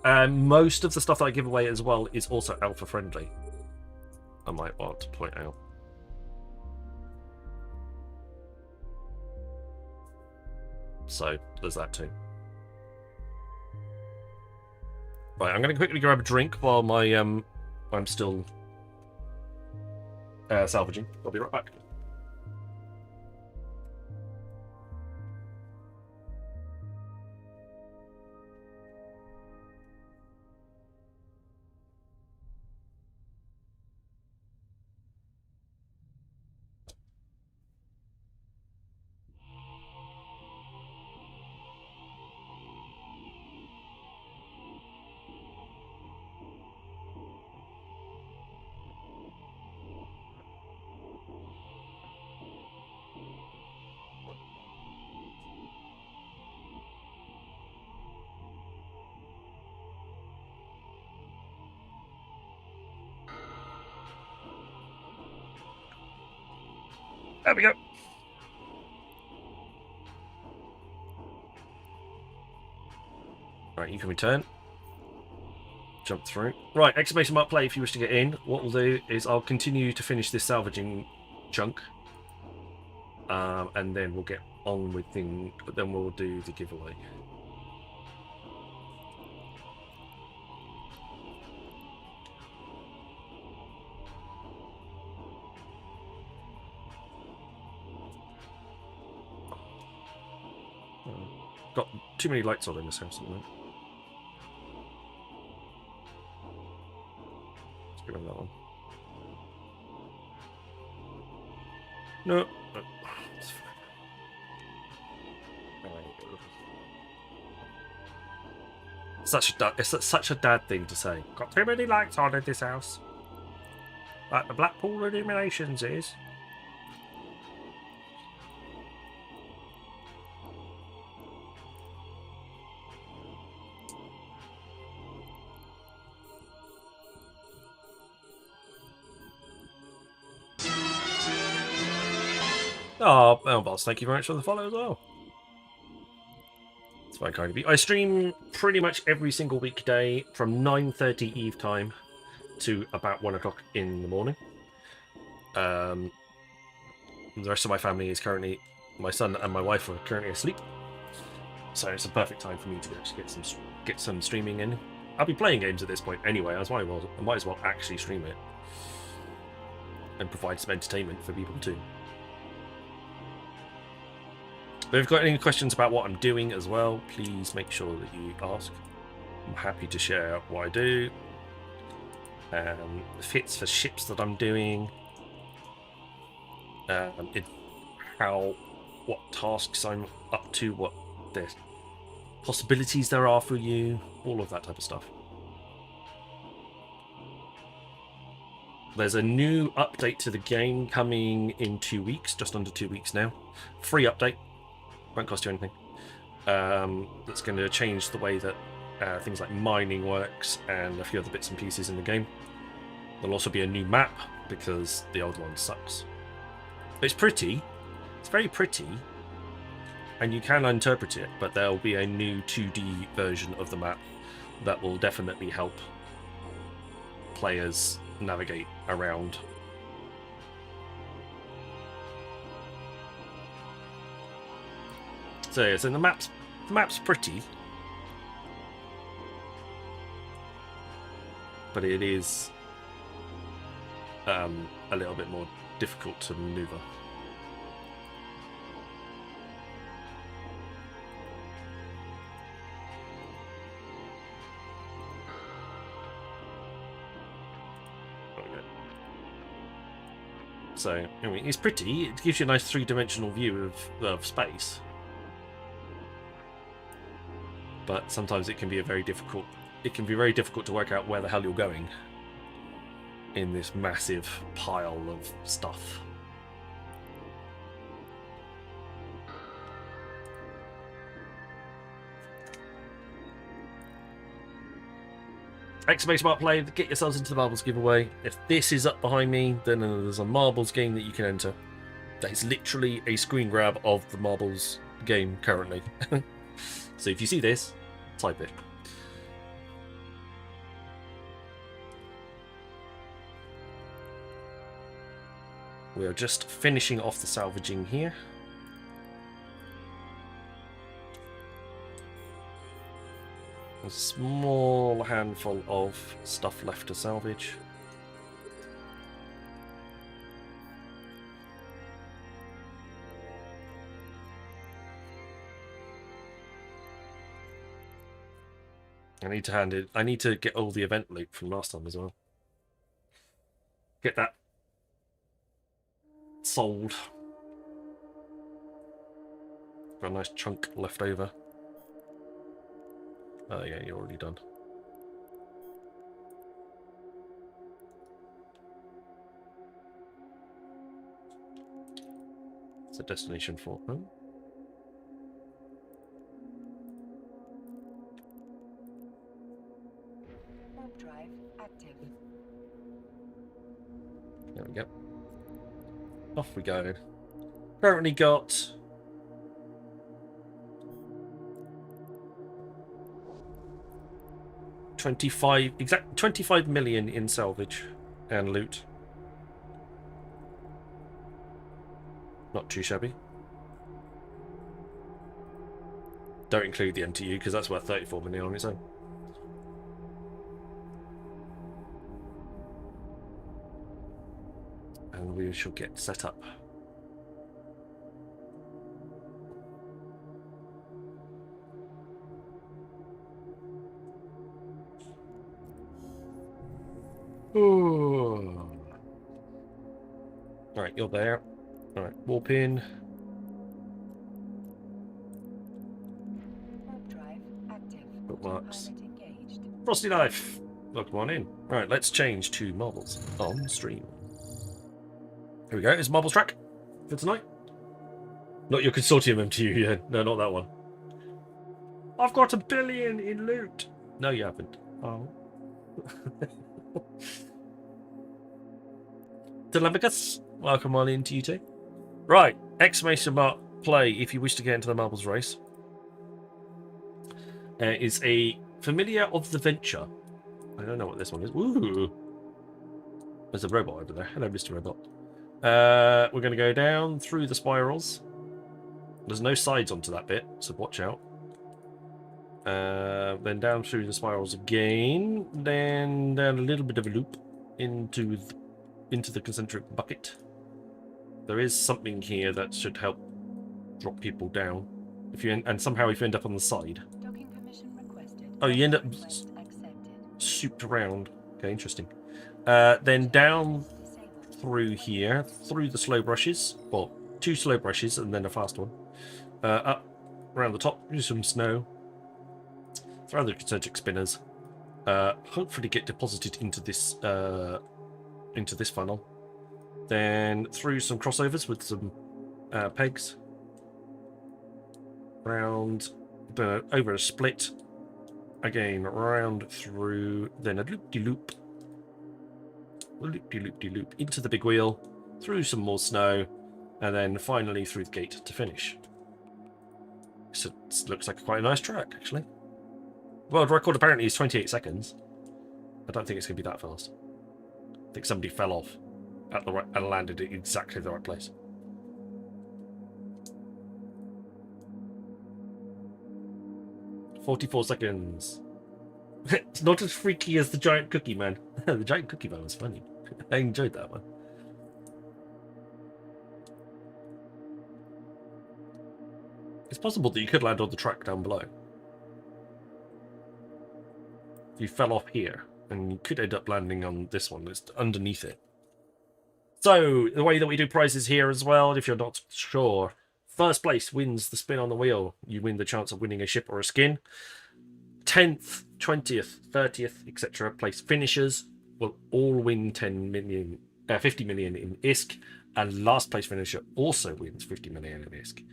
And most of the stuff that I give away as well is also alpha friendly, I might want to point out. So there's that too. Right, I'm going to quickly grab a drink while I'm still salvaging. I'll be right back. There we go. Right, you can return. Jump through. Right, exclamation mark play if you wish to get in. What we'll do is I'll continue to finish this salvaging chunk. And then we'll get on with things, but then we'll do the giveaway. Got too many lights on in this house at the moment. Let's get on that one. No. It's such a dad thing to say. Got too many lights on in this house. Like the Blackpool Illuminations is. Oh, boss, thank you very much for the follow as well. It's very kind of you. I stream pretty much every single weekday from 9:30 Eve time to about 1 o'clock in the morning. The rest of my family is currently, my son and my wife are currently asleep. So it's a perfect time for me to actually get some streaming in. I'll be playing games at this point anyway. I might as well actually stream it and provide some entertainment for people too. But if you've got any questions about what I'm doing as well, please make sure that you ask. I'm happy to share what I do. fits for ships that I'm doing, what tasks I'm up to, what the possibilities there are for you, all of that type of stuff. There's a new update to the game coming in 2 weeks, just under 2 weeks now. Free update, won't cost you anything. That's going to change the way that things like mining works and a few other bits and pieces in the game. There'll also be a new map because the old one sucks. But it's pretty. It's very pretty. And you can interpret it, but there'll be a new 2D version of the map that will definitely help players navigate around. So yeah, so the map's pretty, but it is a little bit more difficult to maneuver. So, I mean, it's pretty. It gives you a nice three-dimensional view of space. But sometimes it can be very difficult to work out where the hell you're going in this massive pile of stuff. Exclamation mark play, get yourselves into the marbles giveaway. If this is up behind me, then there's a marbles game that you can enter. That is literally a screen grab of the marbles game currently. So if you see this, type it. We are just finishing off the salvaging here. A small handful of stuff left to salvage. I need to get all the event loot from last time as well. Get that sold. Got a nice chunk left over. Oh yeah, you're already done. It's a destination for home. Warp drive active. There we go. Off we go. Currently got 25 million in salvage and loot. Not too shabby. Don't include the MTU because that's worth 34 million on its own. And we shall get set up. Alright, you're there. Alright, warp in. Warp drive active. Bookmarks. Pilot engaged. Frosty Knife! Welcome on in. Alright, let's change to marbles on stream. Here we go, it's marbles track for tonight. Not your consortium MTU, yeah. No, not that one. I've got 1 billion in loot! No, you haven't. Oh. Telemachus, welcome on in to you too. Right, exclamation mark play if you wish to get into the marbles race. Is a familiar of the venture. I don't know what this one is. Ooh. There's a robot over there. Hello, Mr. Robot. We're going to go down through the spirals. There's no sides onto that bit, so watch out. Then down through the spirals again. Then down a little bit of a loop into the concentric bucket. There is something here that should help drop people down. And somehow if you end up on the side. Docking permission requested. Oh, you end up Request accepted. souped around. Okay, interesting. Then down through here, through the slow brushes, well, 2 slow brushes and then a fast one. Up around the top, do some snow. Throw the concentric spinners. Hopefully get deposited into this funnel. Then through some crossovers with some pegs. Round, over a split. Again, round through, then a loop-de-loop. Loop-de-loop-de-loop into the big wheel, through some more snow, and then finally through the gate to finish. So it looks like quite a nice track, actually. World record apparently is 28 seconds. I don't think it's going to be that fast. I think somebody fell off at the right and landed at exactly the right place. "44 seconds. It's not as freaky as the giant cookie man. The giant cookie man was funny. I enjoyed that one. It's possible that you could land on the track down below. If you fell off here, and you could end up landing on this one that's underneath it. So, the way that we do prizes here as well, if you're not sure, first place wins the spin on the wheel. You win the chance of winning a ship or a skin. 10th, 20th, 30th, etc. place finishers will all win 50 million in ISK, and last place finisher also wins 50 million in ISK.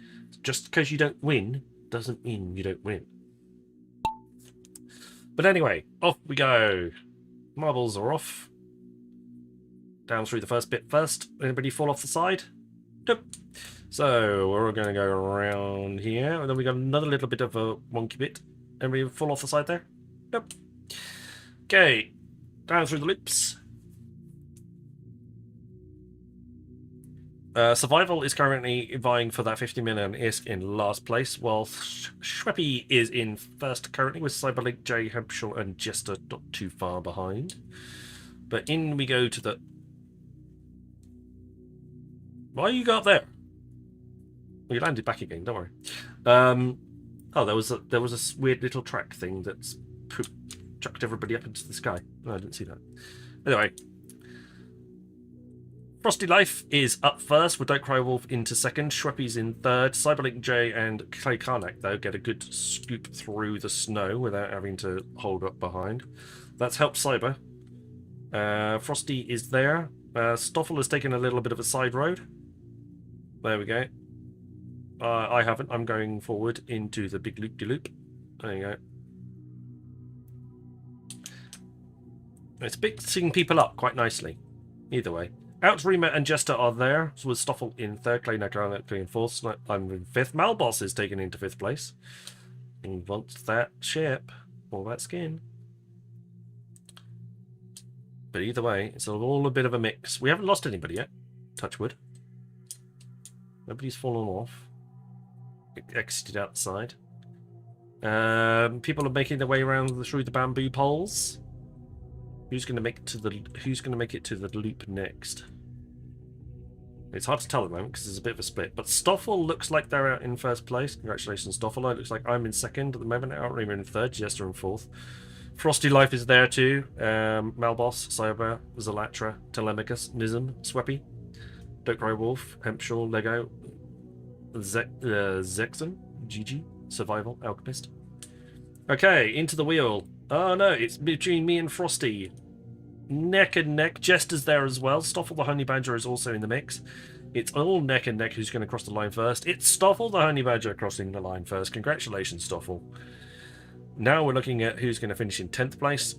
Just because you don't win doesn't mean you don't win. But anyway, off we go. Marbles are off. Down through the first bit first. Anybody fall off the side? Nope. So we're going to go around here, and then we got another little bit of a wonky bit. Anybody fall off the side there? Nope. Okay, down through the loops. Survival is currently vying for that 50 million ISK in last place, while Schweppy is in first currently with Cyberlink, Jay, Hampshire, and Jester not too far behind. But in we go to the... Why you got there? Well, you landed back again, don't worry. Oh, there was a weird little track thing that's chucked everybody up into the sky. Oh, I didn't see that. Anyway. Frosty Life is up first, with Don't Cry Wolf into second. Schweppy's in third. Cyberlink J and Clay Karnak, though, get a good scoop through the snow without having to hold up behind. That's helped Cyber. Frosty is there. Stoffel has taken a little bit of a side road. There we go. I haven't. I'm going forward into the big loop-de-loop. There you go. It's mixing people up quite nicely. Either way. Outrima and Jester are there, so with Stoffel in third, Clay Karnak in fourth. I'm in fifth. Malboss is taken into fifth place. He wants that ship or that skin. But either way, it's all a bit of a mix. We haven't lost anybody yet. Touch wood. Nobody's fallen off. Exited outside. People are making their way around through the bamboo poles. Who's going to make it to the loop next? It's hard to tell at the moment because there's a bit of a split. But Stoffel looks like they're out in first place. Congratulations, Stoffel. It looks like I'm in second at the moment. Outrima in third. Jester in fourth. Frosty Life is there too. Malboss, Cyber, Zalatra, Telemachus, Nism, Sweppy, Don't Cry Wolf, Hampshire, Lego, Zexon, GG, Survival, Alchemist. Okay, into the wheel. Oh no, it's between me and Frosty. Neck and neck. Jester's there as well. Stoffel the Honey Badger is also in the mix. It's all neck and neck who's going to cross the line first. It's Stoffel the Honey Badger crossing the line first. Congratulations, Stoffel. Now we're looking at who's going to finish in 10th place.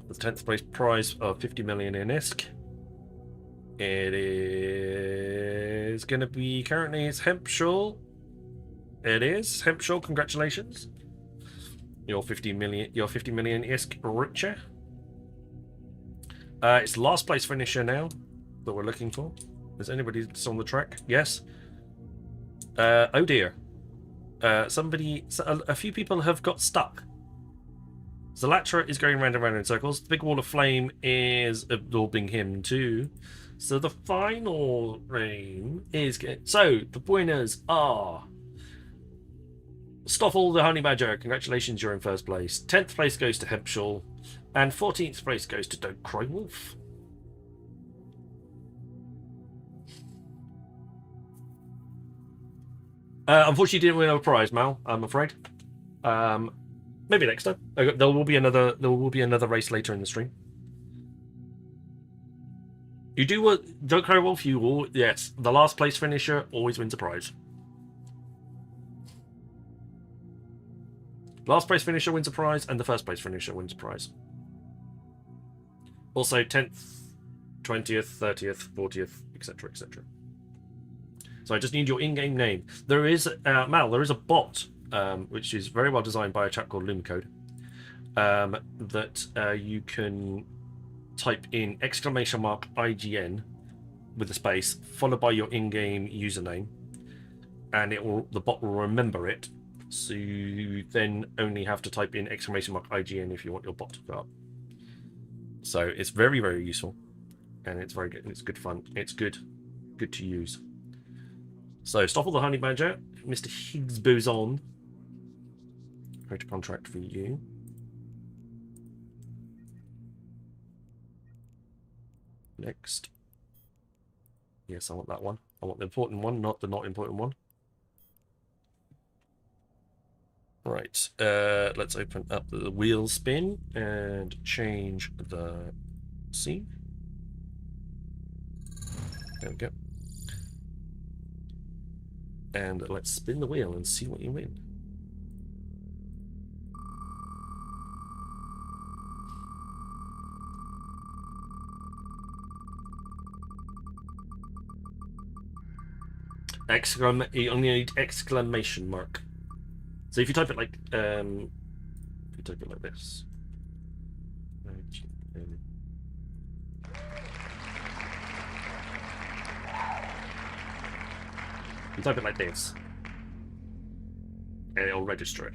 The 10th place prize of 50 million in ISK. It is going to be currently it's Hempshall. It is Hempshall. Congratulations. Your 50 million ISK richer. It's last place finisher now that we're looking for. Is anybody still on the track? Yes. Oh dear. A few people have got stuck. Zalatra is going round and round in circles. The big wall of flame is absorbing him too. So the final game is... So, the winners are... Stoffel the Honey Badger. Congratulations, you're in first place. 10th place goes to Hempshall. And 14th place goes to Don't Cry Wolf. Unfortunately, you didn't win a prize, Mal. I'm afraid. Maybe next time. There will be another. There will be another race later in the stream. You do what? Don't Cry Wolf. You all yes. The last place finisher always wins a prize. Last place finisher wins a prize, and the first place finisher wins a prize. Also, 10th, 20th, 30th, 40th, etc., etc. So I just need your in-game name. There is Mal. There is a bot which is very well designed by a chap called Lumicode that you can type in !IGN with a space followed by your in-game username, and the bot will remember it. So you then only have to type in !IGN if you want your bot to go up. So it's very, very useful, and it's very good. It's good fun. It's good to use. So Stoffel the Honey Badger, Mr. Higgs Boson. Create a contract for you. Next. Yes, I want that one. I want the important one, not the not important one. Right, let's open up the wheel spin and change the scene. There we go. And let's spin the wheel and see what you win. You only need exclamation mark. So if you type it like this. You type it like this, and it'll register it.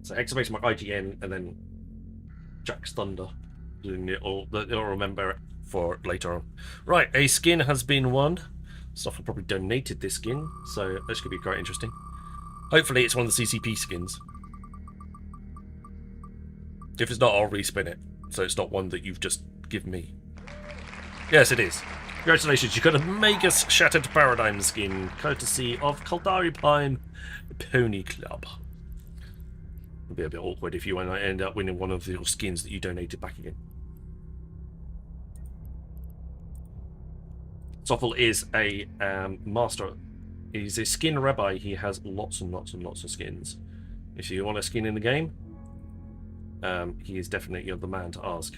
So exclamation mark IGN and then Jack's Thunder, and it'll remember it for later on. Right, a skin has been won. Someone probably donated this skin, so this could be quite interesting. Hopefully it's one of the CCP skins. If it's not, I'll respin it, so it's not one that you've just given me. Yes, it is. Congratulations, you got a Magus Shattered Paradigm skin, courtesy of Kaldari Prime Pony Club. It'd be a bit awkward if you end up winning one of your skins that you donated back again. Stoffel is a master. He's a skin rabbi. He has lots and lots and lots of skins. If you want a skin in the game, he is definitely the man to ask.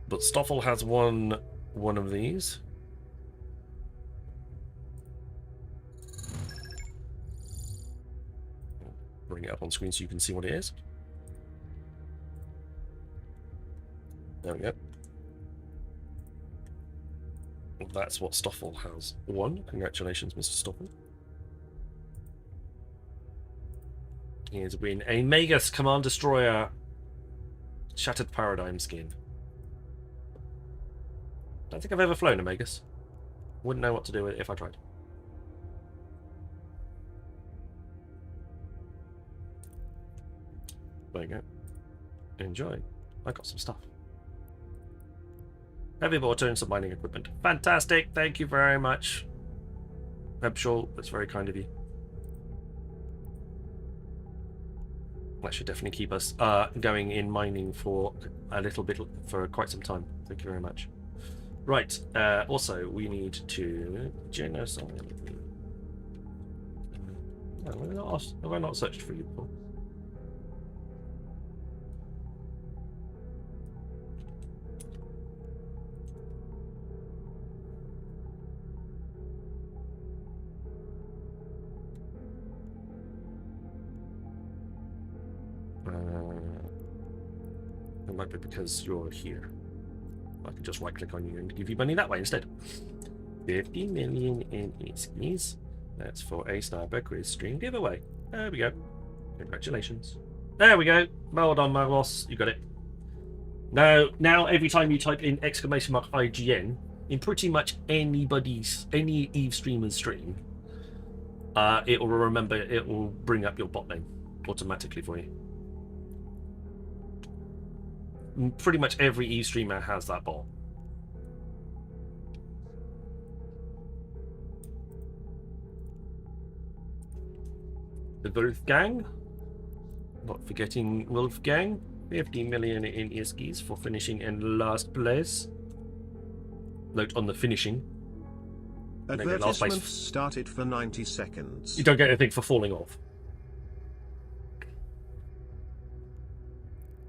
But Stoffel has one of these. Bring it up on screen so you can see what it is. There we go. That's what Stoffel has won. Congratulations, Mr. Stoffel. He has won a Magus Command Destroyer Shattered Paradigm skin. Don't think I've ever flown a Magus. Wouldn't know what to do with it if I tried. There you go. Enjoy. I got some stuff. Heavy water and some mining equipment. Fantastic. Thank you very much. Hebshall, that's very kind of you. That should definitely keep us going in mining for a little bit, for quite some time. Thank you very much. Right. Also, we need to genocide. No, we're not searched for you before. It might be because you're here. I can just right click on you and give you money that way instead. 50 million in ESKs. That's for a Sniper Quiz stream giveaway. There we go. Congratulations. There we go. Well done, Maglos. You got it. Now every time you type in exclamation mark IGN in pretty much any Eve streamer's stream, it will remember. It will bring up your bot name. automatically for you. Pretty much every Eve streamer has that bot. The Wolfgang, not forgetting Wolfgang, 50 million in Iskis for finishing in last place. Note on the finishing. Advertisements started for 90 seconds. You don't get anything for falling off.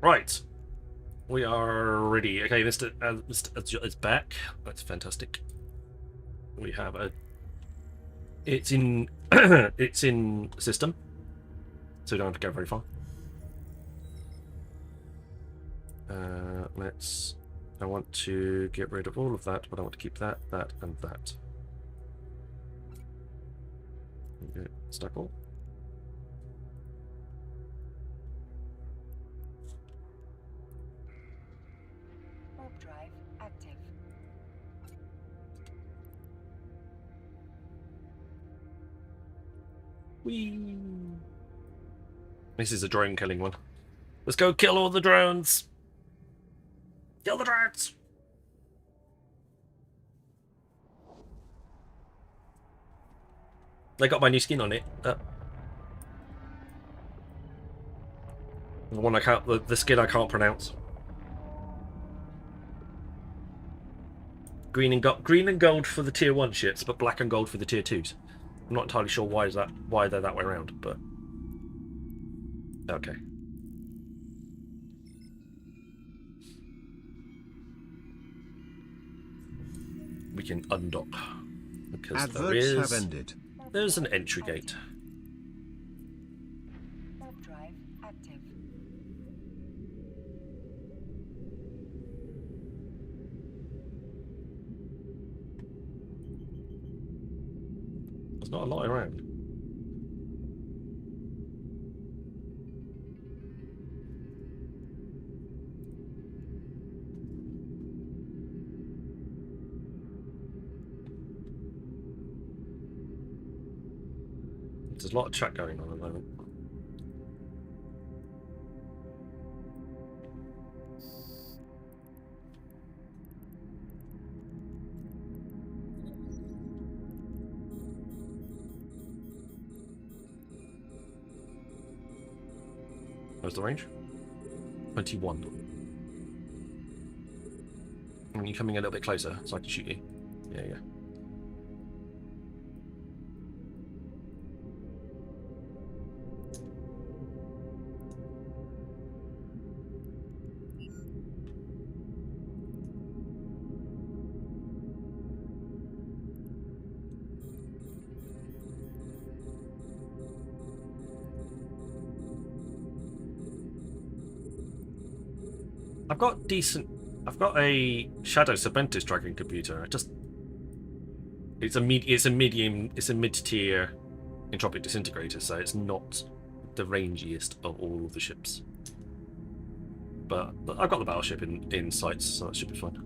Right. We are ready. Okay, Mr. is back. That's fantastic. We have a... It's in... it's in system. So we don't have to go very far. Let's... I want to get rid of all of that, but I want to keep that, that, and that. Okay, stack all. Warp drive active. Whee! This is a drone killing one. Let's go kill all the drones! Kill the drones! They got my new skin on it. The one I can't, the skin I can't pronounce. Green and gold for the tier 1 ships, but black and gold for the tier 2s. I'm not entirely sure why they're that way around, but okay. We can undock because Adverts have ended. There's an entry gate. Warp drive active. There's not a lot around. There's a lot of chat going on at the moment. Where's the range? 21. And you're coming a little bit closer so I can shoot you. Yeah, yeah. I've got a Shadow Serpentis dragon computer. It's a mid-tier entropic disintegrator, so it's not the rangiest of all of the ships. But I've got the battleship in sights, so that should be fine.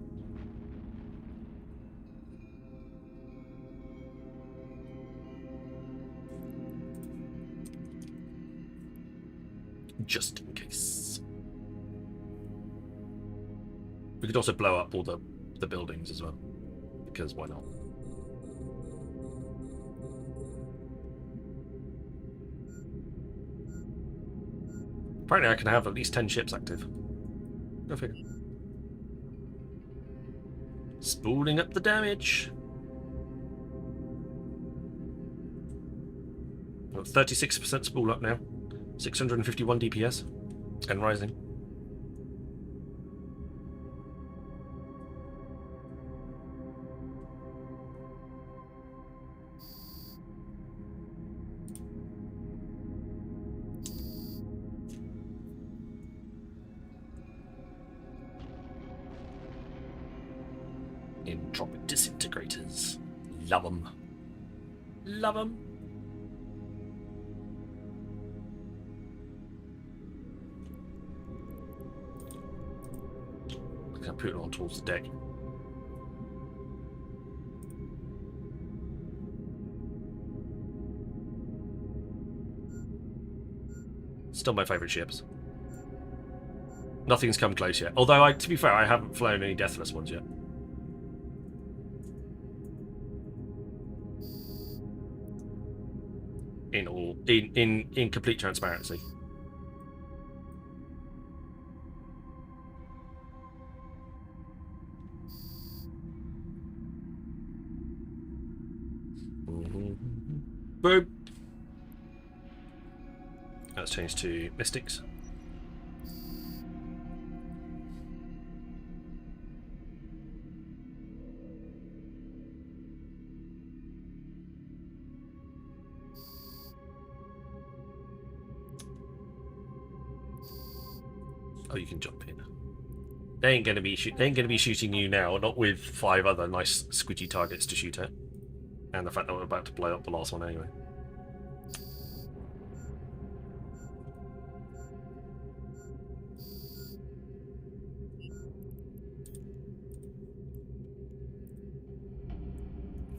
Just in case. We could also blow up all the buildings as well, because why not? Apparently I can have at least 10 ships active. Go figure. Spooling up the damage. Well, 36% spool up now. 651 DPS. And rising. Entropic disintegrators. Love them. Love them. I can put it on towards the deck. Still my favourite ships. Nothing's come close yet. Although, to be fair, I haven't flown any Deathless ones yet. In complete transparency. Boom. Let's change to Mystics. Oh, you can jump in. They ain't gonna be shooting you now, not with 5 other nice squidgy targets to shoot at, and the fact that we're about to blow up the last one anyway.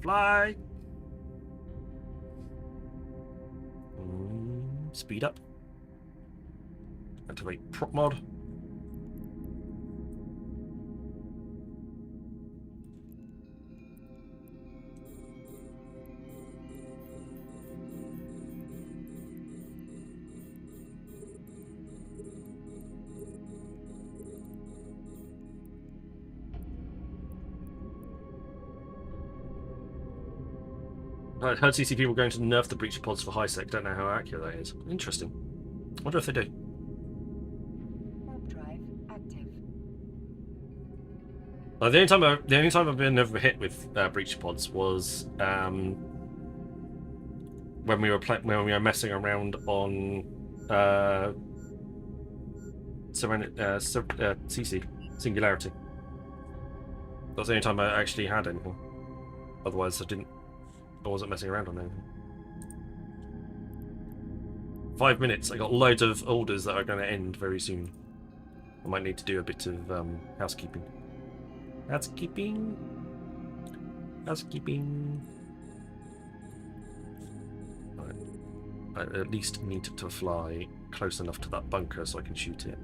Fly. Speed up. Activate prop mod. I heard CC people going to nerf the breacher pods for high sec. Don't know how accurate that is. Interesting. Wonder if they do. Warp drive active. The only time I've been ever hit with breacher pods was when we were messing around on CC Singularity. That's the only time I actually had anything. Otherwise, I wasn't messing around on anything. 5 minutes. I got loads of orders that are going to end very soon. I might need to do a bit of housekeeping. Housekeeping. Right. I at least need to fly close enough to that bunker so I can shoot it.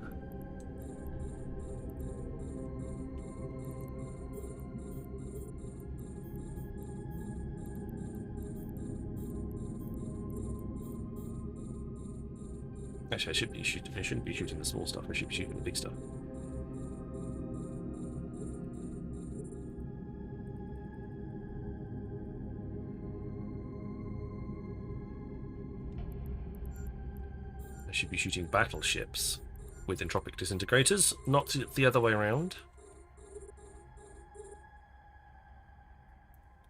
Actually, I shouldn't be shooting the small stuff. I should be shooting the big stuff. I should be shooting battleships with entropic disintegrators, not the other way around.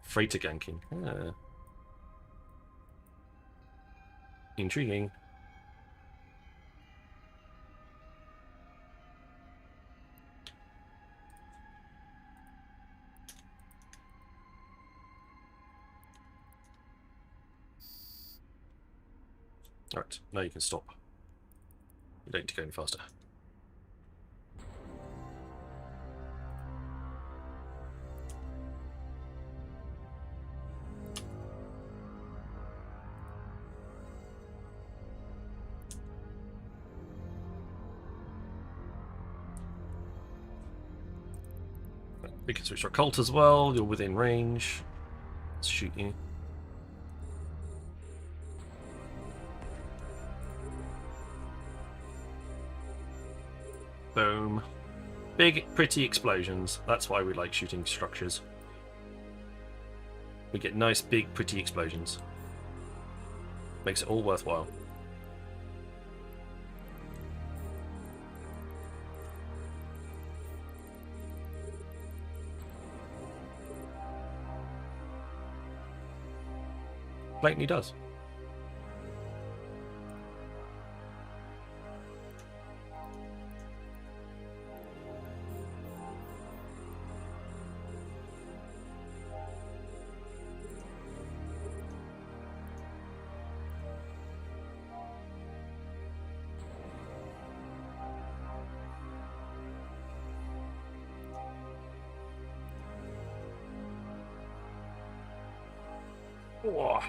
Freighter ganking. Ah. Intriguing. Alright, now you can stop. You don't need to go any faster. We can switch our cult as well. You're within range. Let's shoot you. Boom. Big, pretty explosions. That's why we like shooting structures. We get nice, big, pretty explosions. Makes it all worthwhile. Blatantly does. Whoa.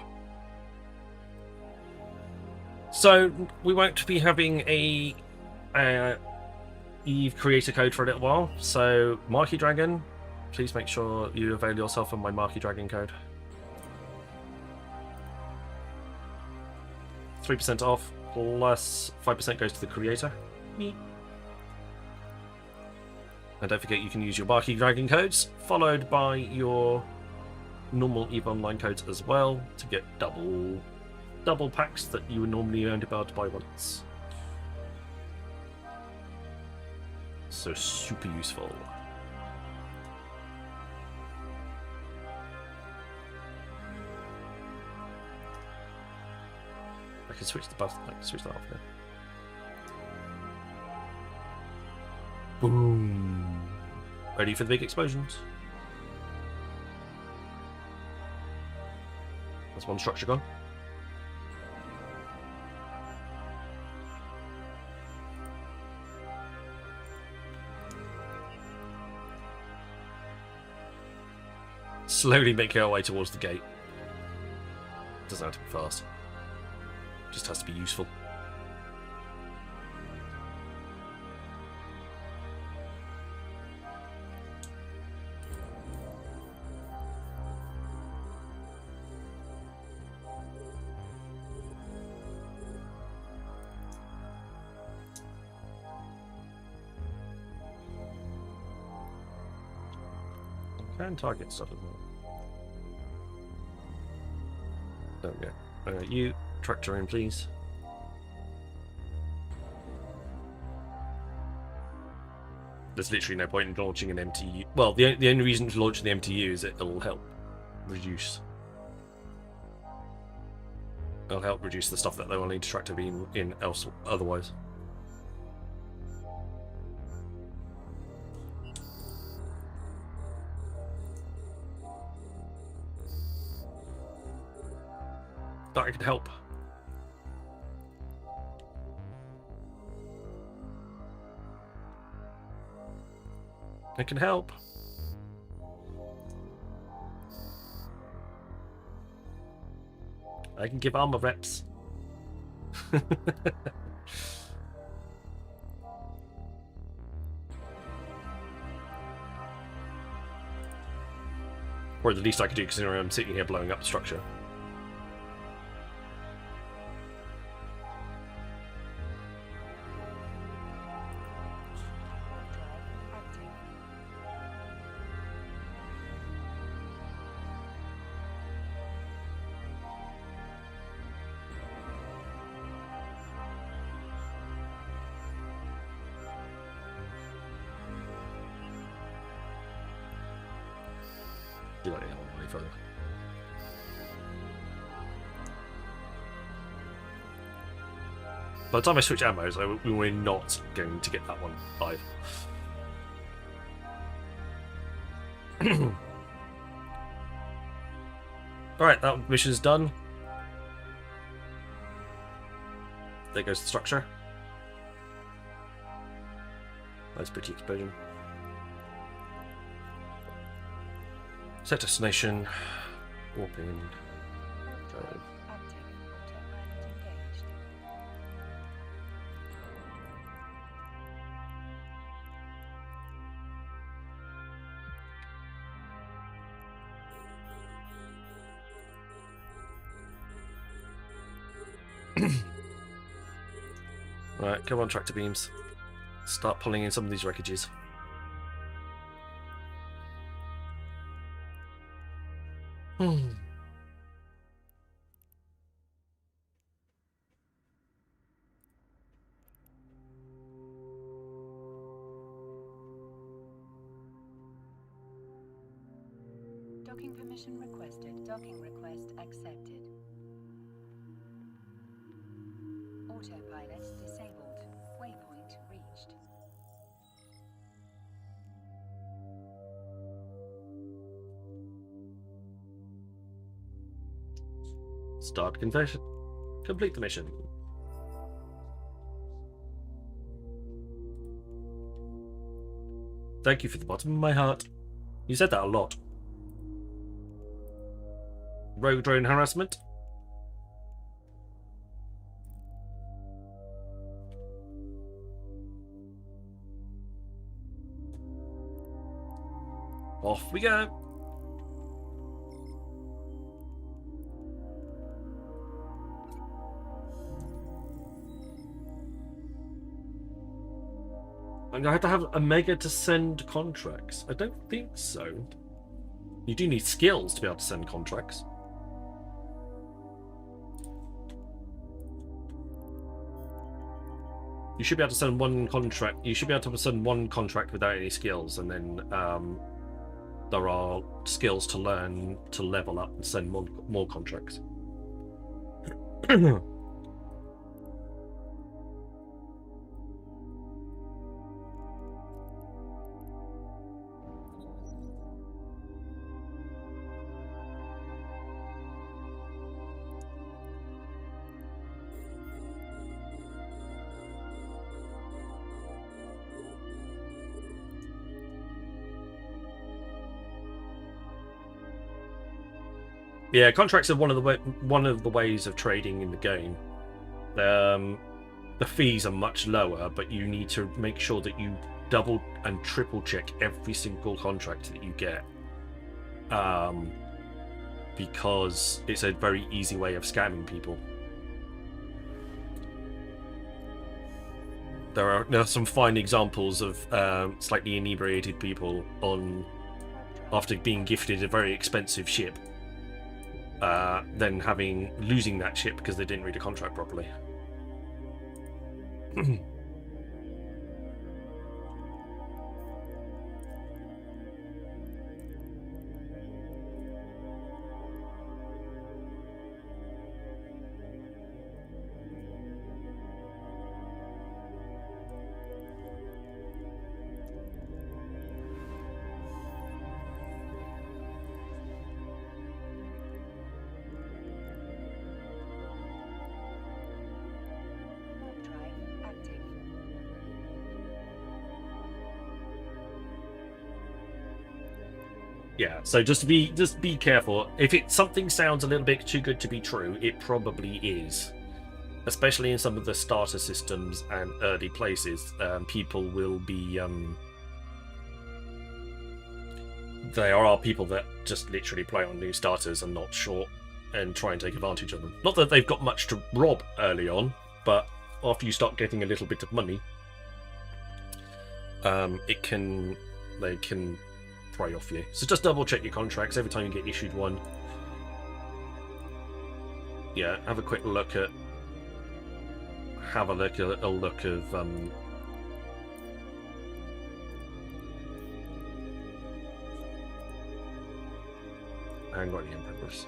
So we won't be having a Eve creator code for a little while. So Marquee Dragon, please make sure you avail yourself of my Marquee Dragon code. 3% off plus 5% goes to the creator. Me. And don't forget you can use your Marquee Dragon codes followed by your normal EVE Online codes as well to get double packs that you would normally only be able to buy once. So super useful. I can switch the buff. I can switch that off now. Boom! Ready for the big explosions? That's one structure gone. Slowly making our way towards the gate. Doesn't have to be fast. Just has to be useful. Can target stuff as well. There we go. You tractor in, please. There's literally no point in launching an MTU. Well, the only reason to launch the MTU is it'll help reduce. It'll help reduce the stuff that they will need to tractor beam in else otherwise. That could help. It can help. I can give armor reps. Or the least I could do considering I'm sitting here blowing up the structure. By the time I switch ammos, we're not going to get that one live. Alright, that mission's done. There goes the structure. Nice pretty explosion. Set destination. Warp in. Go. Active. Autopilot engaged. Right, come on, tractor beams. Start pulling in some of these wreckages. Docking permission requested. Docking request accepted. Autopilot disabled. Waypoint reached. Start confession. Complete the mission. Thank you for the bottom of my heart. You said that a lot. Rogue drone harassment. Off we go. And I have to have a mega to send contracts. I don't think so. You do need skills to be able to send contracts. You should be able to send one contract. You should be able to send one contract without any skills, and then there are skills to learn to level up and send more contracts. Yeah, contracts are one of the ways of trading in the game. The fees are much lower, but you need to make sure that you double and triple check every single contract that you get, because it's a very easy way of scamming people. There are some fine examples of slightly inebriated people after being gifted a very expensive ship. Then losing that ship because they didn't read a contract properly. Yeah, so just be careful. If something sounds a little bit too good to be true, it probably is. Especially in some of the starter systems and early places, people will be. There are people that just literally play on new starters and not short, and try and take advantage of them. Not that they've got much to rob early on, but after you start getting a little bit of money, they can prey off you. So just double check your contracts every time you get issued one. Yeah, have a quick look at a look of I haven't got any progress.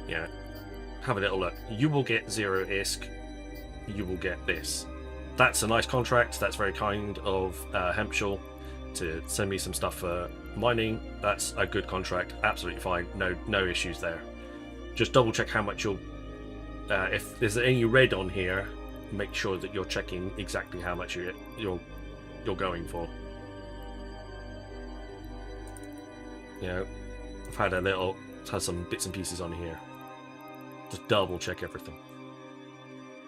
Yeah, have a little look. You will get 0 ISK. You will get this. That's a nice contract. That's very kind of Hempshire to send me some stuff for mining. That's a good contract. Absolutely fine. No issues there. Just double check how much you'll. If there's any red on here, make sure that you're checking exactly how much you're going for. You know, I've had some bits and pieces on here. Just double check everything.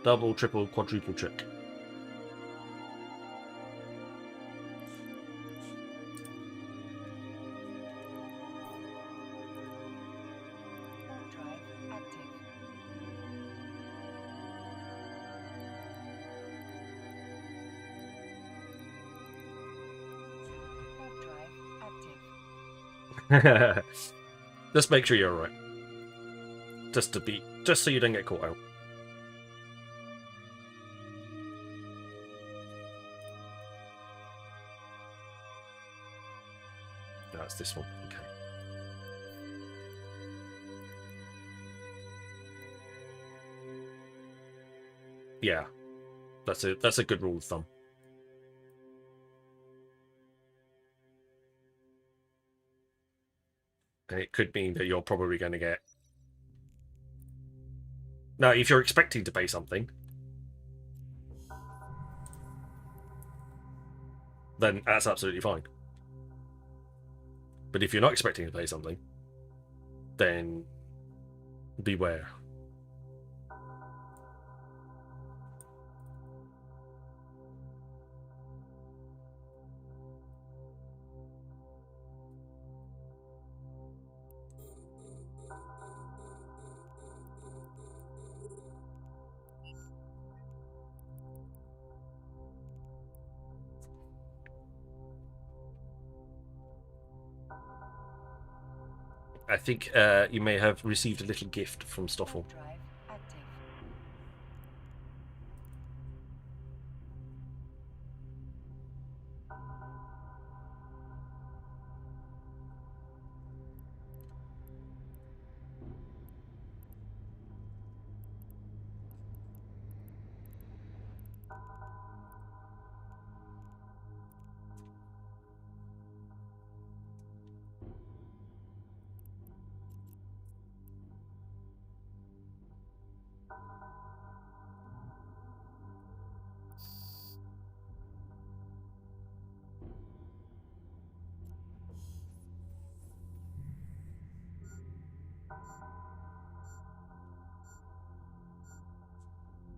Double, triple, quadruple check. Just make sure you're alright. Just so you don't get caught out. That's this one. Okay. Yeah. That's a good rule of thumb. And it could mean that you're probably going to get... Now, if you're expecting to pay something, then that's absolutely fine. But if you're not expecting to pay something, then beware. I think you may have received a little gift from Stoffel. Drive active.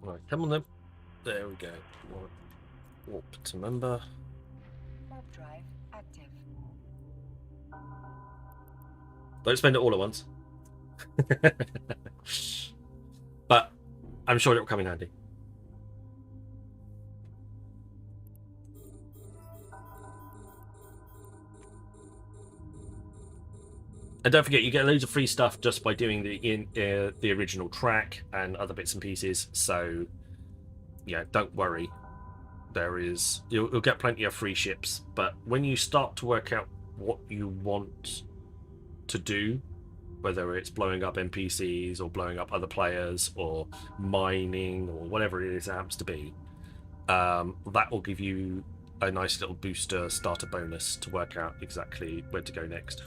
Right, come on then. There we go. Warp to member. Warp drive active. Don't spend it all at once. But I'm sure it will come in handy. And don't forget, you get loads of free stuff just by doing the original track and other bits and pieces. So, yeah, don't worry. You'll get plenty of free ships. But when you start to work out what you want to do, whether it's blowing up NPCs or blowing up other players or mining or whatever it is it happens to be, that will give you a nice little booster starter bonus to work out exactly where to go next.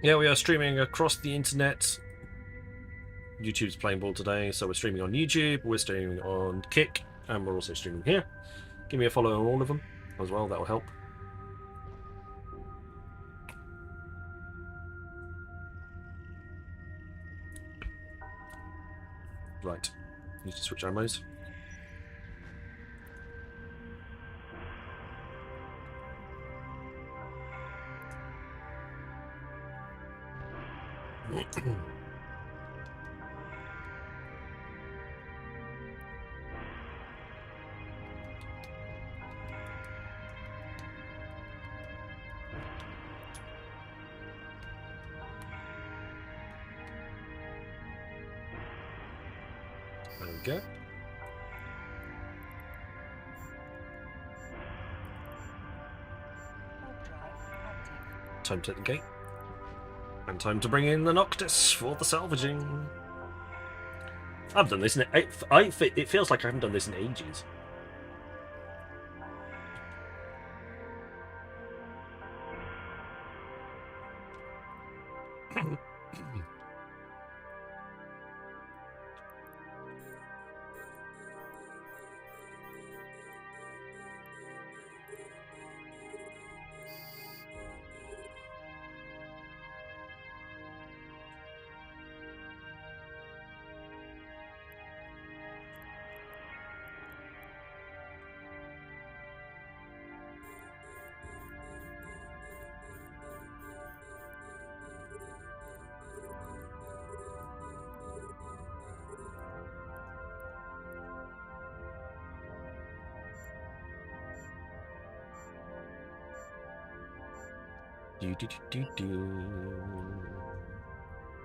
Yeah, we are streaming across the internet. YouTube's playing ball today, so we're streaming on YouTube, we're streaming on Kick, and we're also streaming here. Give me a follow on all of them as well, that will help. Right, need to switch ammos. There we go. Warp drive active. Time to hit the gate. And time to bring in the Noctis for the salvaging. I've done this in it feels like I haven't done this in ages.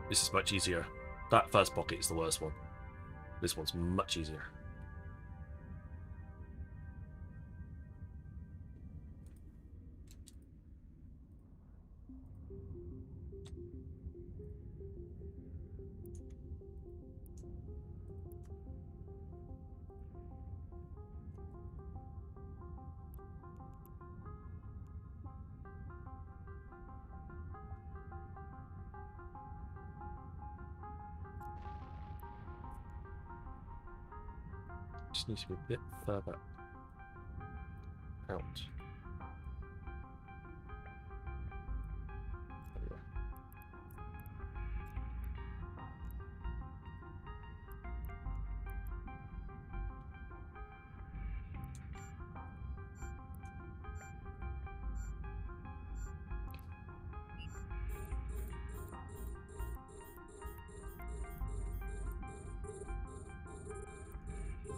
This is much easier. That first pocket is the worst one. This one's much easier. Just needs to be a bit further out. There we go.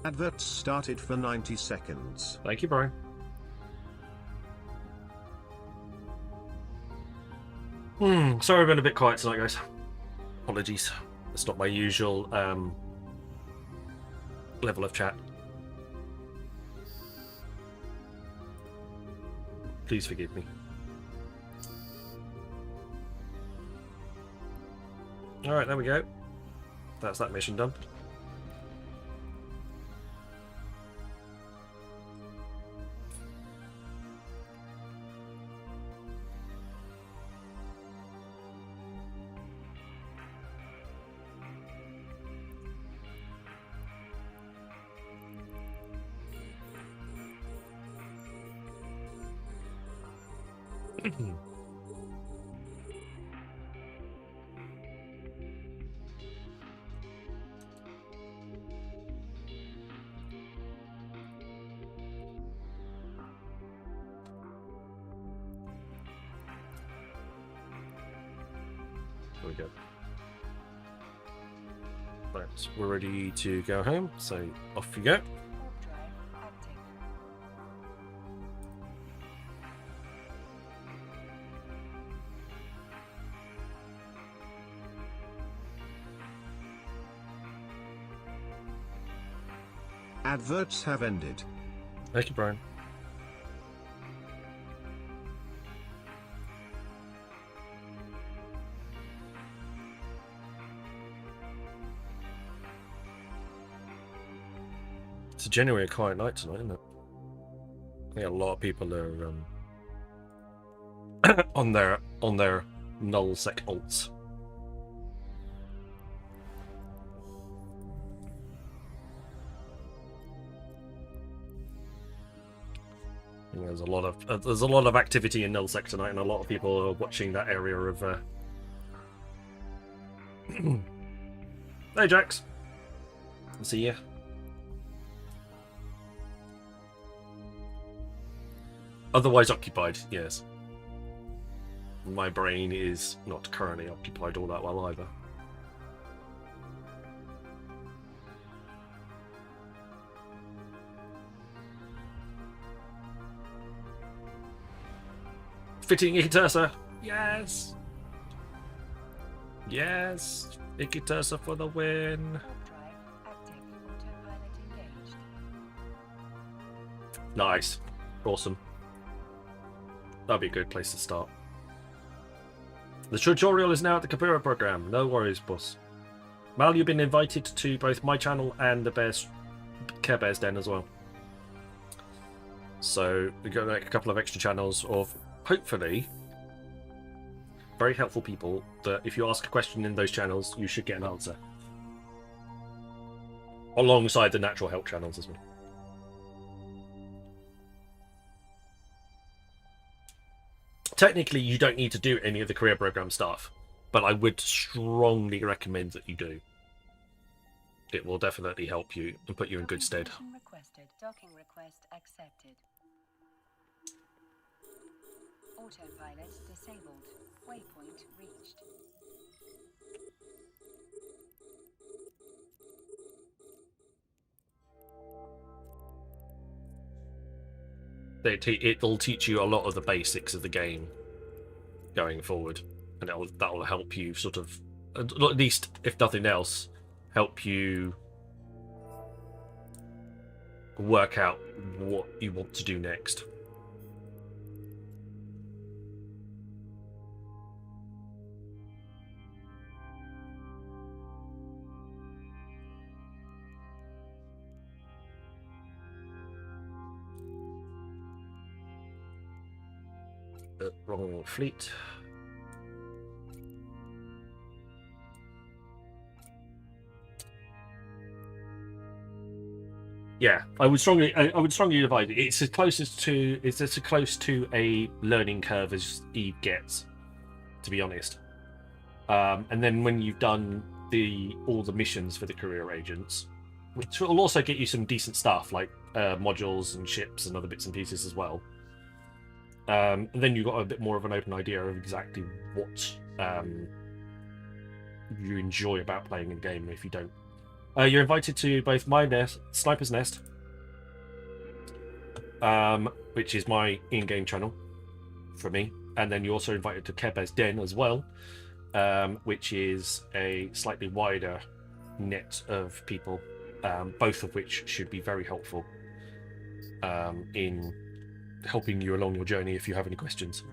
Adverts started for 90 seconds. Thank you, Brian. Sorry I've been a bit quiet tonight, guys. Apologies. It's not my usual level of chat. Please forgive me. Alright, there we go. That's that mission done. There we go. Right, we're ready to go home, so off you go. Warp drive active. Adverts have ended. Thank you, Brian. It's genuinely a quiet night tonight, isn't it? I think a lot of people are on their nullsec alts. I think there's a lot of activity in nullsec tonight, and a lot of people are watching that area of. Hey, Jax. See ya. Otherwise occupied, yes. My brain is not currently occupied all that well either. Fitting Ikitursa! Yes! Yes! Ikitursa for the win! Warp drive active. Autopilot engaged. Nice. Awesome. That'd be a good place to start. The tutorial is now at the Kapura program. No worries, boss. Mal, you've been invited to both my channel and the Care Bears Den as well. So we're going to make a couple of extra channels of, hopefully, very helpful people that if you ask a question in those channels, you should get an answer. Alongside the natural help channels as well. Technically, you don't need to do any of the career program stuff, but I would strongly recommend that you do. It will definitely help you and put you in good stead. Documentation requested. Docking request accepted. Autopilot disabled. Waypoint reached. It'll teach you a lot of the basics of the game going forward, and that'll help you sort of, at least if nothing else, help you work out what you want to do next. Wrong fleet. Yeah, I would strongly advise it. It's as close to a learning curve as Eve gets, to be honest. And then when you've done all the missions for the career agents, which will also get you some decent stuff like modules and ships and other bits and pieces as well. And then you've got a bit more of an open idea of exactly what you enjoy about playing in the game. If you don't, you're invited to both my nest, Sniper's Nest, which is my in-game channel for me, and then you're also invited to Kebe's Den as well, which is a slightly wider net of people, both of which should be very helpful in helping you along your journey if you have any questions.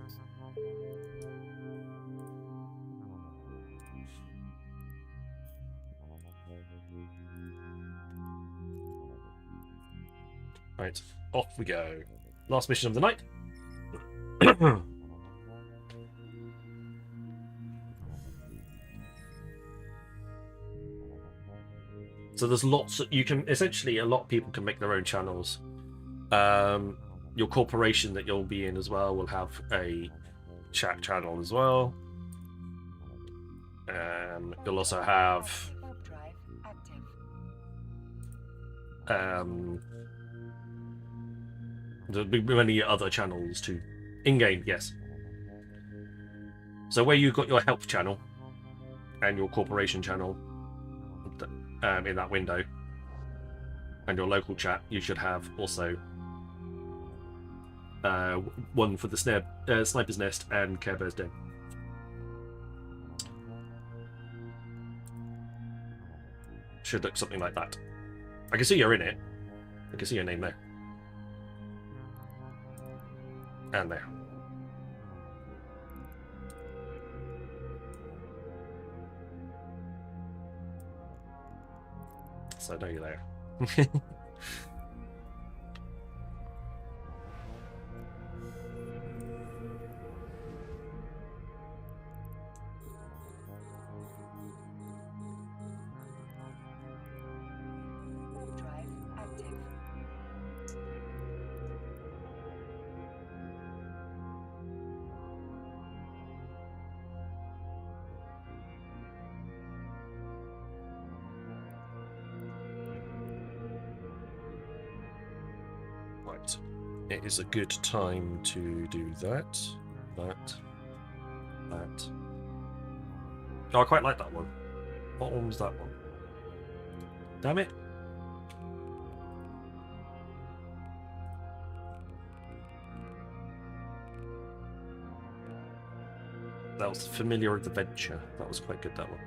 Right, off we go. Last mission of the night. So there's lots you can essentially a lot of people can make their own channels. Your corporation that you'll be in as well will have a chat channel as well. You'll also have there'll be many other channels too. In-game, yes. So where you've got your help channel and your corporation channel in that window, and your local chat, you should have also one for the Sniper's Nest and Care Bear's Den. Should look something like that. I can see you're in it. I can see your name there. And there. So I know you're there. Right. It is a good time to do that. That. Oh, I quite like that one. What one was that one? Damn it. That was Familiar Adventure. That was quite good, that one.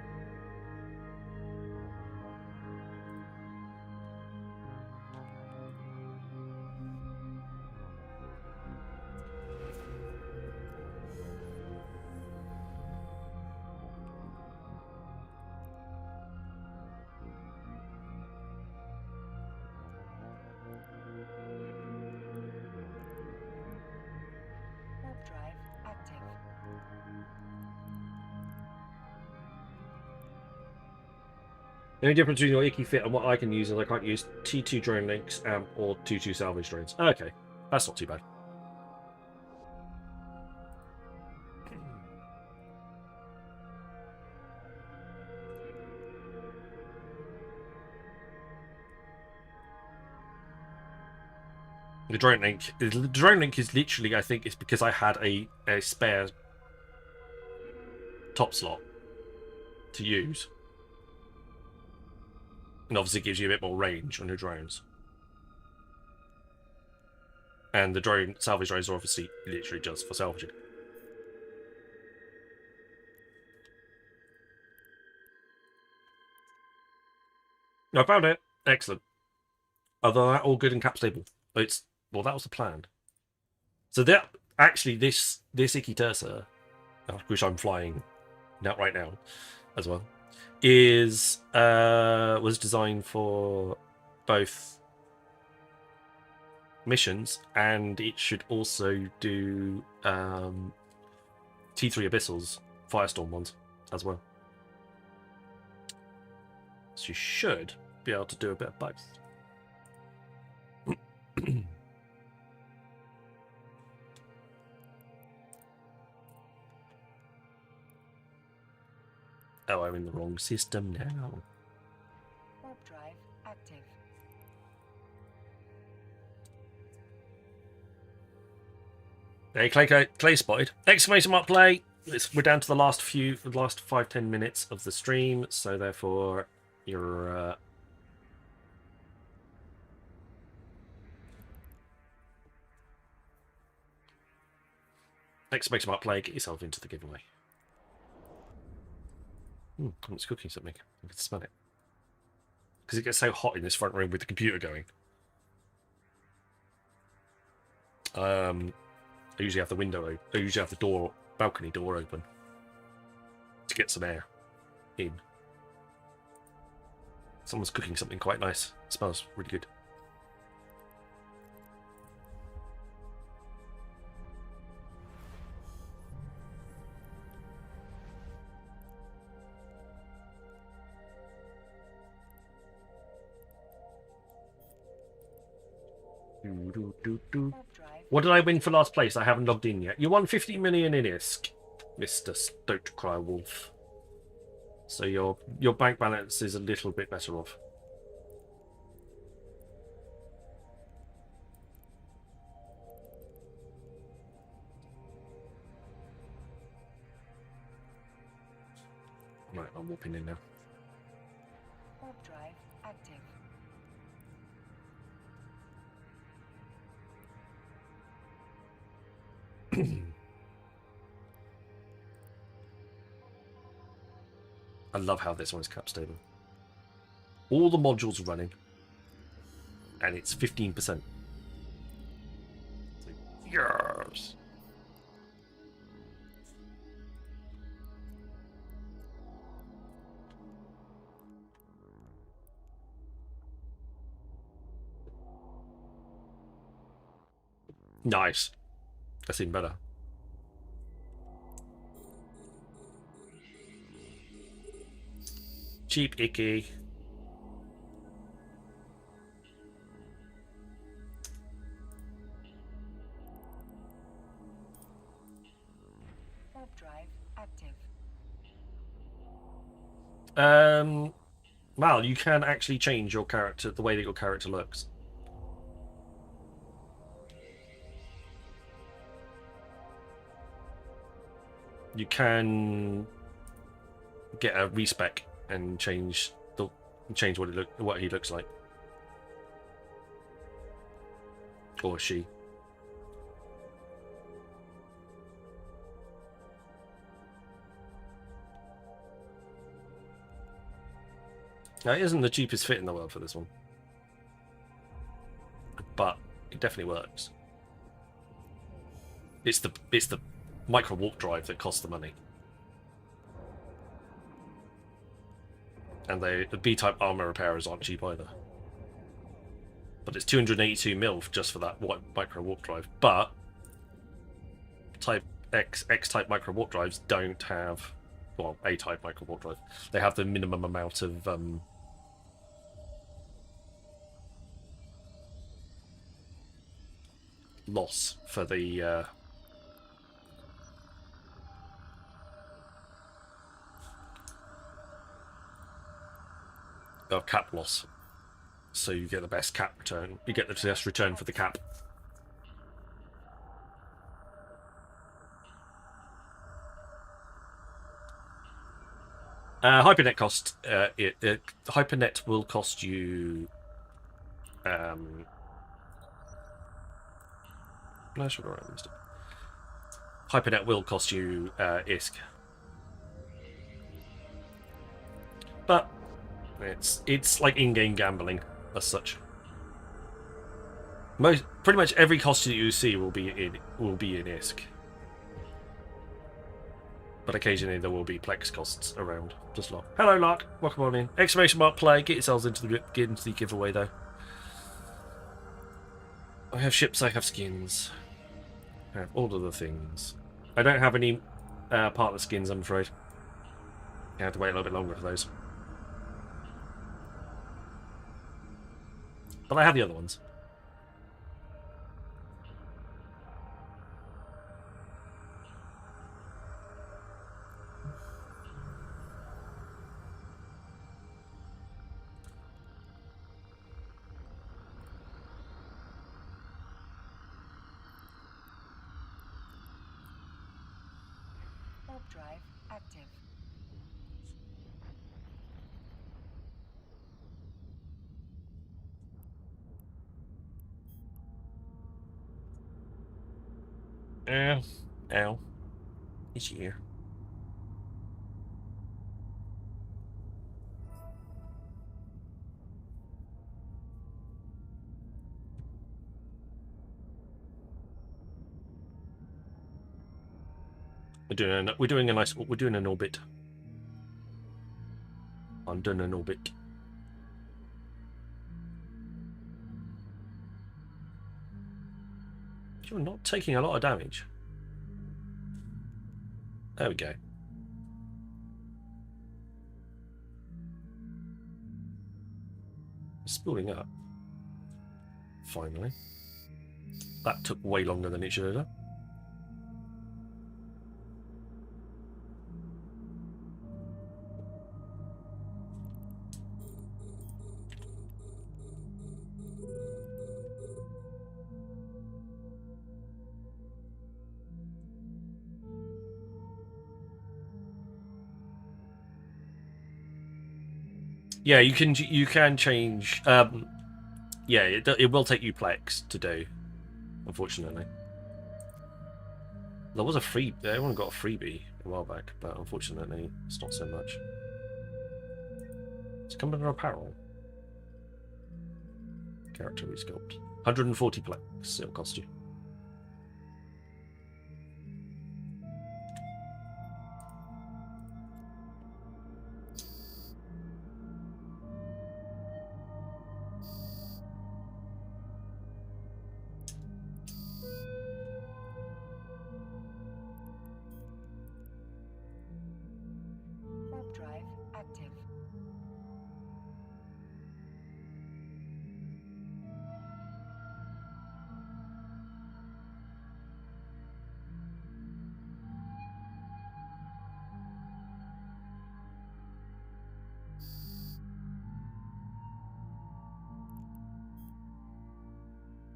The only difference between your icky fit and what I can use is I can't use T2 drone links or T2 salvage drones. Okay, that's not too bad. The drone link is literally, I think, it's because I had a spare top slot to use. And obviously it gives you a bit more range on your drones. And the salvage drones are obviously literally just for salvaging. I found it. Excellent. Other than that, all good and cap stable. Well, that was the plan. So that actually this Icky Tersa, which I'm flying right now as well, was designed for both missions, and it should also do T3 Abyssals, Firestorm ones as well. So you should be able to do a bit of both. Oh, I'm in the wrong system now. Warp drive active. Hey, Clay spotted. Exclamation mark play. We're down to the last 5-10 minutes of the stream, so therefore you're exclamation mark play. Get yourself into the giveaway. It's cooking something. I can smell it because it gets so hot in this front room with the computer going. I usually have the window open. I usually have the balcony door open to get some air in. Someone's cooking something quite nice. It smells really good. What did I win for last place? I haven't logged in yet. You won 50 million in ISK, Mr. Stoatcry Wolf. So your bank balance is a little bit better off. Right, I'm warping in now. Warp drive active. I love how this one's cap stable. All the modules are running, and it's 15%. Yes. Nice. That's even better. Cheap icky. Warp drive active. Well, you can actually change your character, the way that your character looks. You can get a respec and change what he looks like, or she. Now, it isn't the cheapest fit in the world for this one, but it definitely works. It's the micro warp drive that costs the money. And the B-type armor repairers aren't cheap either. But it's 282 mil just for that micro warp drive. But type X-type micro warp drives don't have, well, A-type micro warp drive. They have the minimum amount of loss for the cap loss, so you get the best cap return. You get the best return for the cap. Hypernet cost. Hypernet will cost you. No, should go around. Hypernet will cost you ISK, but it's like in-game gambling as such. Pretty much every cost that you see will be in ISK, but occasionally there will be Plex costs around. Just Lark. Hello, Lark. Welcome on in. Exclamation mark play. Get yourselves into the giveaway though. I have ships. I have skins. I have all of the things. I don't have any partner skins, I'm afraid. I have to wait a little bit longer for those. But I have the other ones. Warp drive active. Ow. It's here. We're doing an orbit. I'm doing an orbit. You're not taking a lot of damage. There we go. It's spooling up. Finally. That took way longer than it should have done. Yeah, you can change. Yeah, it will take you Plex to do, unfortunately. There was a free. Everyone got a freebie a while back, but unfortunately, it's not so much. It's coming under apparel. Character resculpt. 140 Plex. It'll cost you. Warp drive active.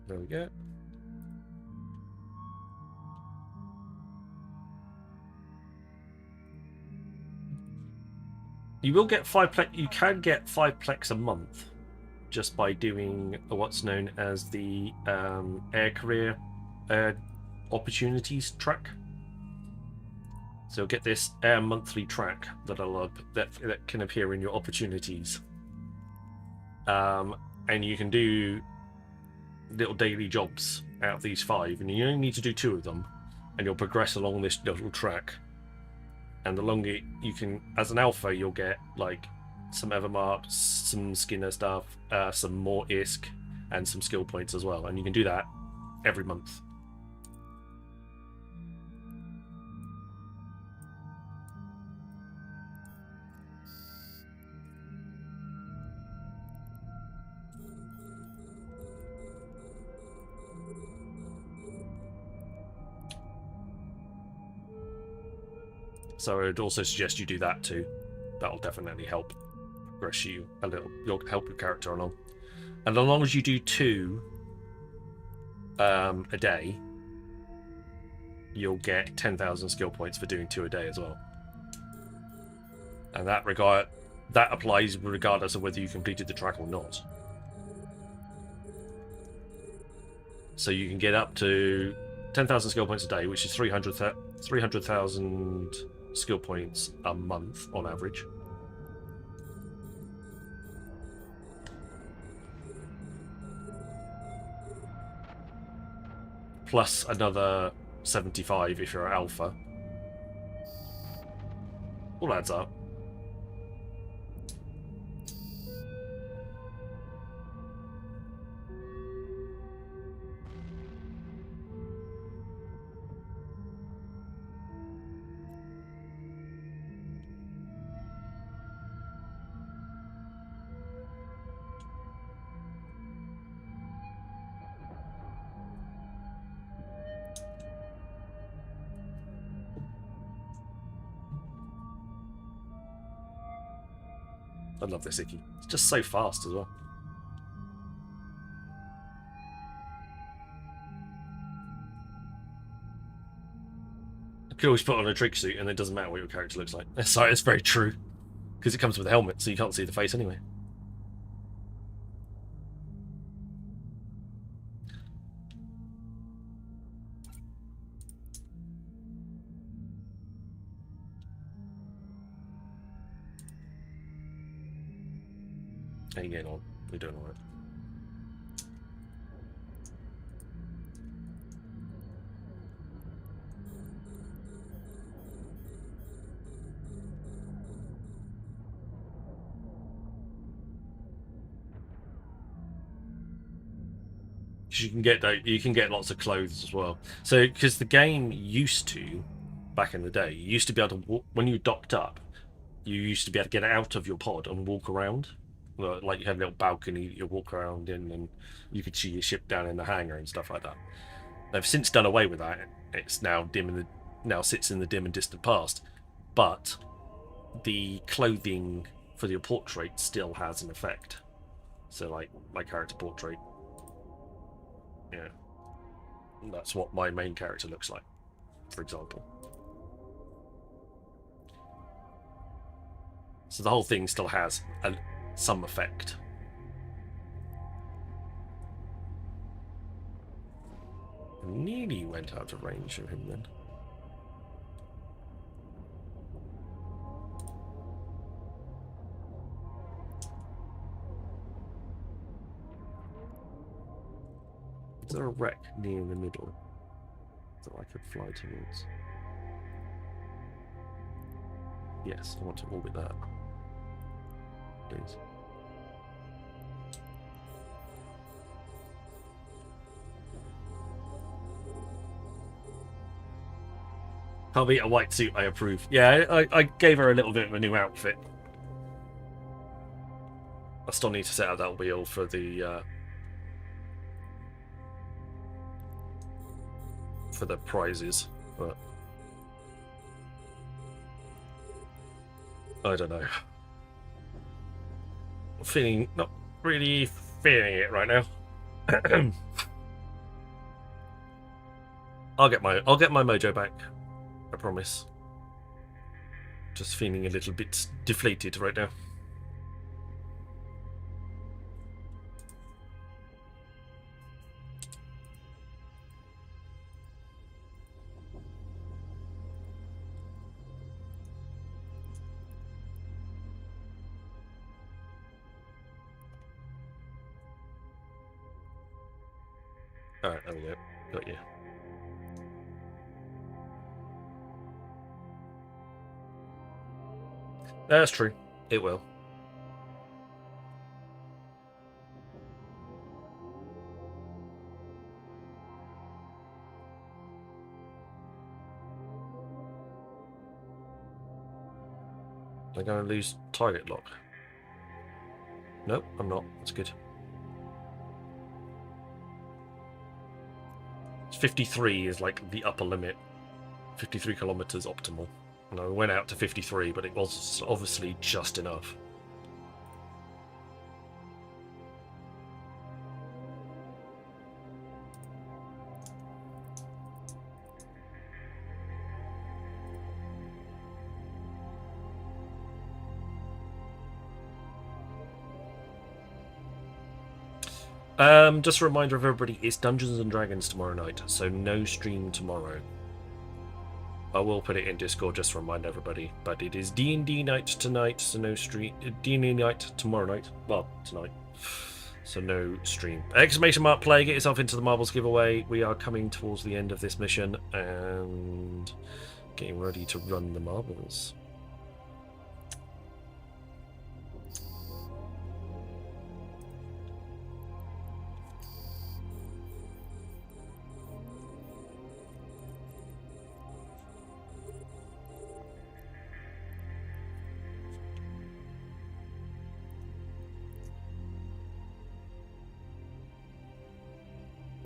There we go. You will get 5 Plex. You can get 5 Plex a month just by doing what's known as the air career opportunities track. So you'll get this air monthly track that can appear in your opportunities, and you can do little daily jobs out of these 5, and you only need to do 2 of them, and you'll progress along this little track. And the longer you can, as an alpha, you'll get like some Evermarks, some Skinner stuff, some more ISK, and some skill points as well. And you can do that every month. So I'd also suggest you do that too. That'll definitely help progress you a little. You'll help your character along. And as long as you do 2 a day, you'll get 10,000 skill points for doing 2 a day as well. And that applies regardless of whether you completed the track or not. So you can get up to 10,000 skill points a day, which is 300,000 skill points a month on average. Plus another 75 if you're an alpha. All adds up. I love this Icky. It's just so fast as well. could always put on a trick suit and it doesn't matter what your character looks like. Sorry, it's very true. Because it comes with a helmet, so you can't see the face anyway. How you getting on? You're doing alright. You can get lots of clothes as well. So because the game used to, back in the day, you used to be able to walk, when you docked up, you used to be able to get out of your pod and walk around. Like you had a little balcony that you walk around in, and you could see your ship down in the hangar and stuff like that. They've since done away with that. It's now now sits in the dim and distant past. But the clothing for your portrait still has an effect. So like my character portrait. Yeah, that's what my main character looks like, for example. So the whole thing still has some effect. Nearly went out of range of him then. Is there a wreck near the middle that I could fly towards? Yes, I want to orbit that. Please. Can't beat a white suit, I approve. Yeah, I gave her a little bit of a new outfit. I still need to set out that wheel for the prizes, but I don't know. Not really feeling it right now. I'll get my mojo back. I promise. Just feeling a little bit deflated right now. Alright, there we go. Got you. That's true. It will. Am I going to lose target lock? Nope, I'm not. That's good. 53 is like the upper limit. 53 kilometers optimal. And I went out to 53, but it was obviously just enough. Just a reminder of everybody, it's Dungeons and Dragons tomorrow night, so no stream tomorrow. I will put it in Discord just to remind everybody, but it is D&D night tonight, so no stream. D&D night tomorrow night. Well, tonight. So no stream. Exclamation mark play, get yourself into the marbles giveaway. We are coming towards the end of this mission and getting ready to run the marbles.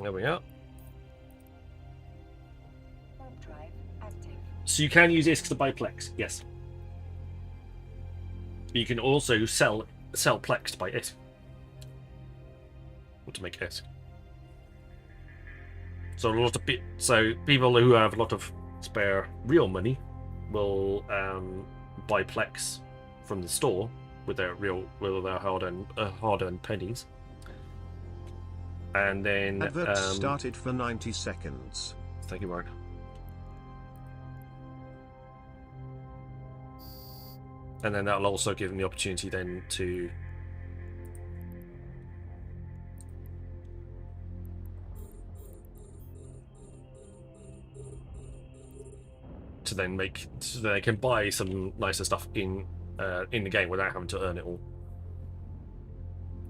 There we are. Drive active. So you can use ISK to buy Plex, yes. But you can also sell Plex to buy ISK. Or to make ISK. So people who have a lot of spare real money will buy Plex from the store with their hard-earned pennies, and then Adverts started for 90 seconds. thank you, Mark. And then that'll also give them the opportunity then to then make, so they can buy some nicer stuff in the game without having to earn it all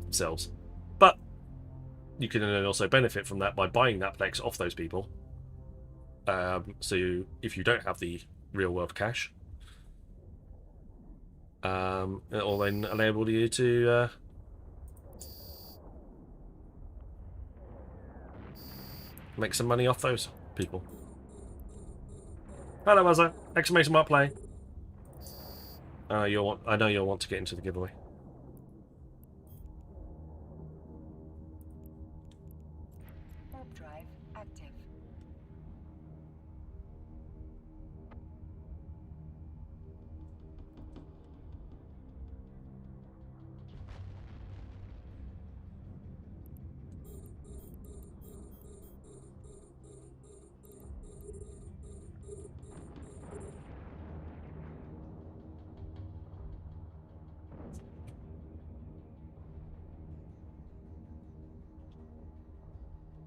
themselves. But you can then also benefit from that by buying that Plex off those people. So if you don't have the real world cash, it will then enable you to make some money off those people. Hello, Azza! Exclamation mark play. I know you'll want to get into the giveaway. Warp drive active.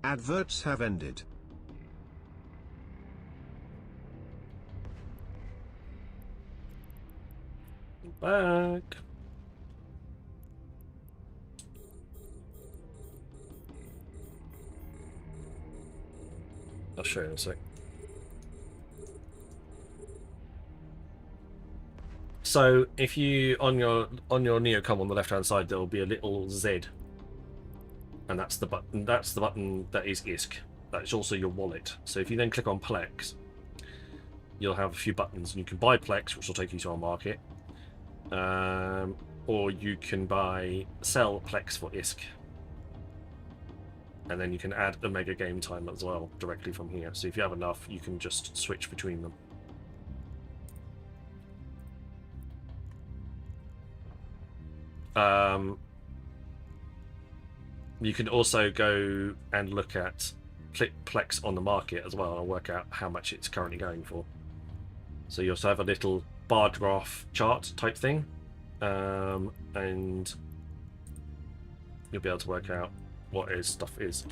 Adverts have ended. Back. I'll show you in a sec. So if you on your Neocom on the left hand side, there will be a little Z, and that's the button. That's the button that is ISK. That's also your wallet. So if you then click on Plex, you'll have a few buttons, and you can buy Plex, which will take you to our market, or you can sell Plex for ISK, and then you can add a mega game time as well directly from here. So if you have enough, you can just switch between them. You can also go and look at Plex on the market as well and work out how much it's currently going for. So you also have a little bar graph chart type thing, and you'll be able to work out what stuff is.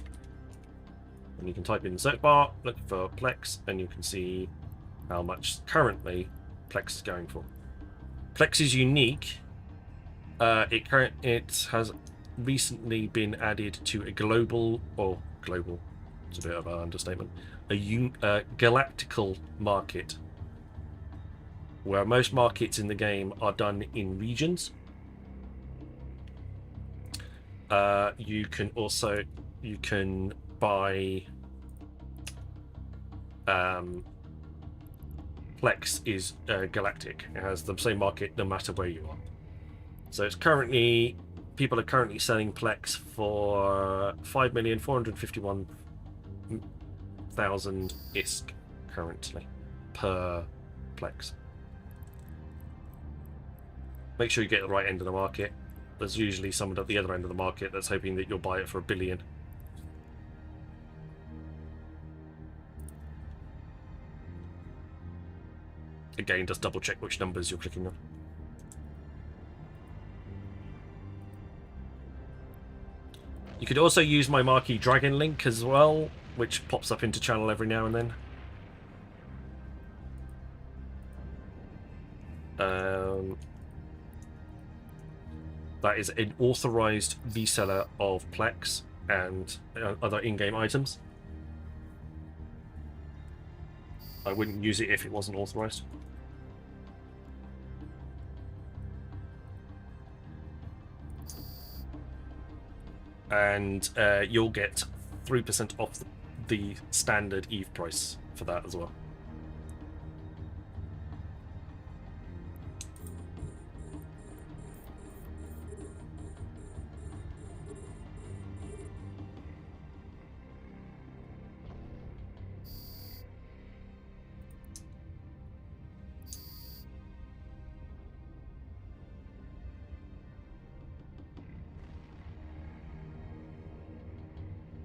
And you can type in the search bar, look for Plex, and you can see how much currently Plex is going for. Plex is unique. It has recently been added to a global, it's a bit of an understatement, a galactical market, where most markets in the game are done in regions. You can buy Plex is galactic. It has the same market no matter where you are. So it's currently, people are currently selling Plex for 5,451,000 ISK currently per Plex. Make sure you get the right end of the market. There's usually someone at the other end of the market that's hoping that you'll buy it for $1 billion. Again, just double check which numbers you're clicking on. You could also use my marquee dragon link as well, which pops up into channel every now and then. That is an authorized reseller of Plex and other in-game items. I wouldn't use it if it wasn't authorized. And you'll get 3% off the standard EVE price for that as well.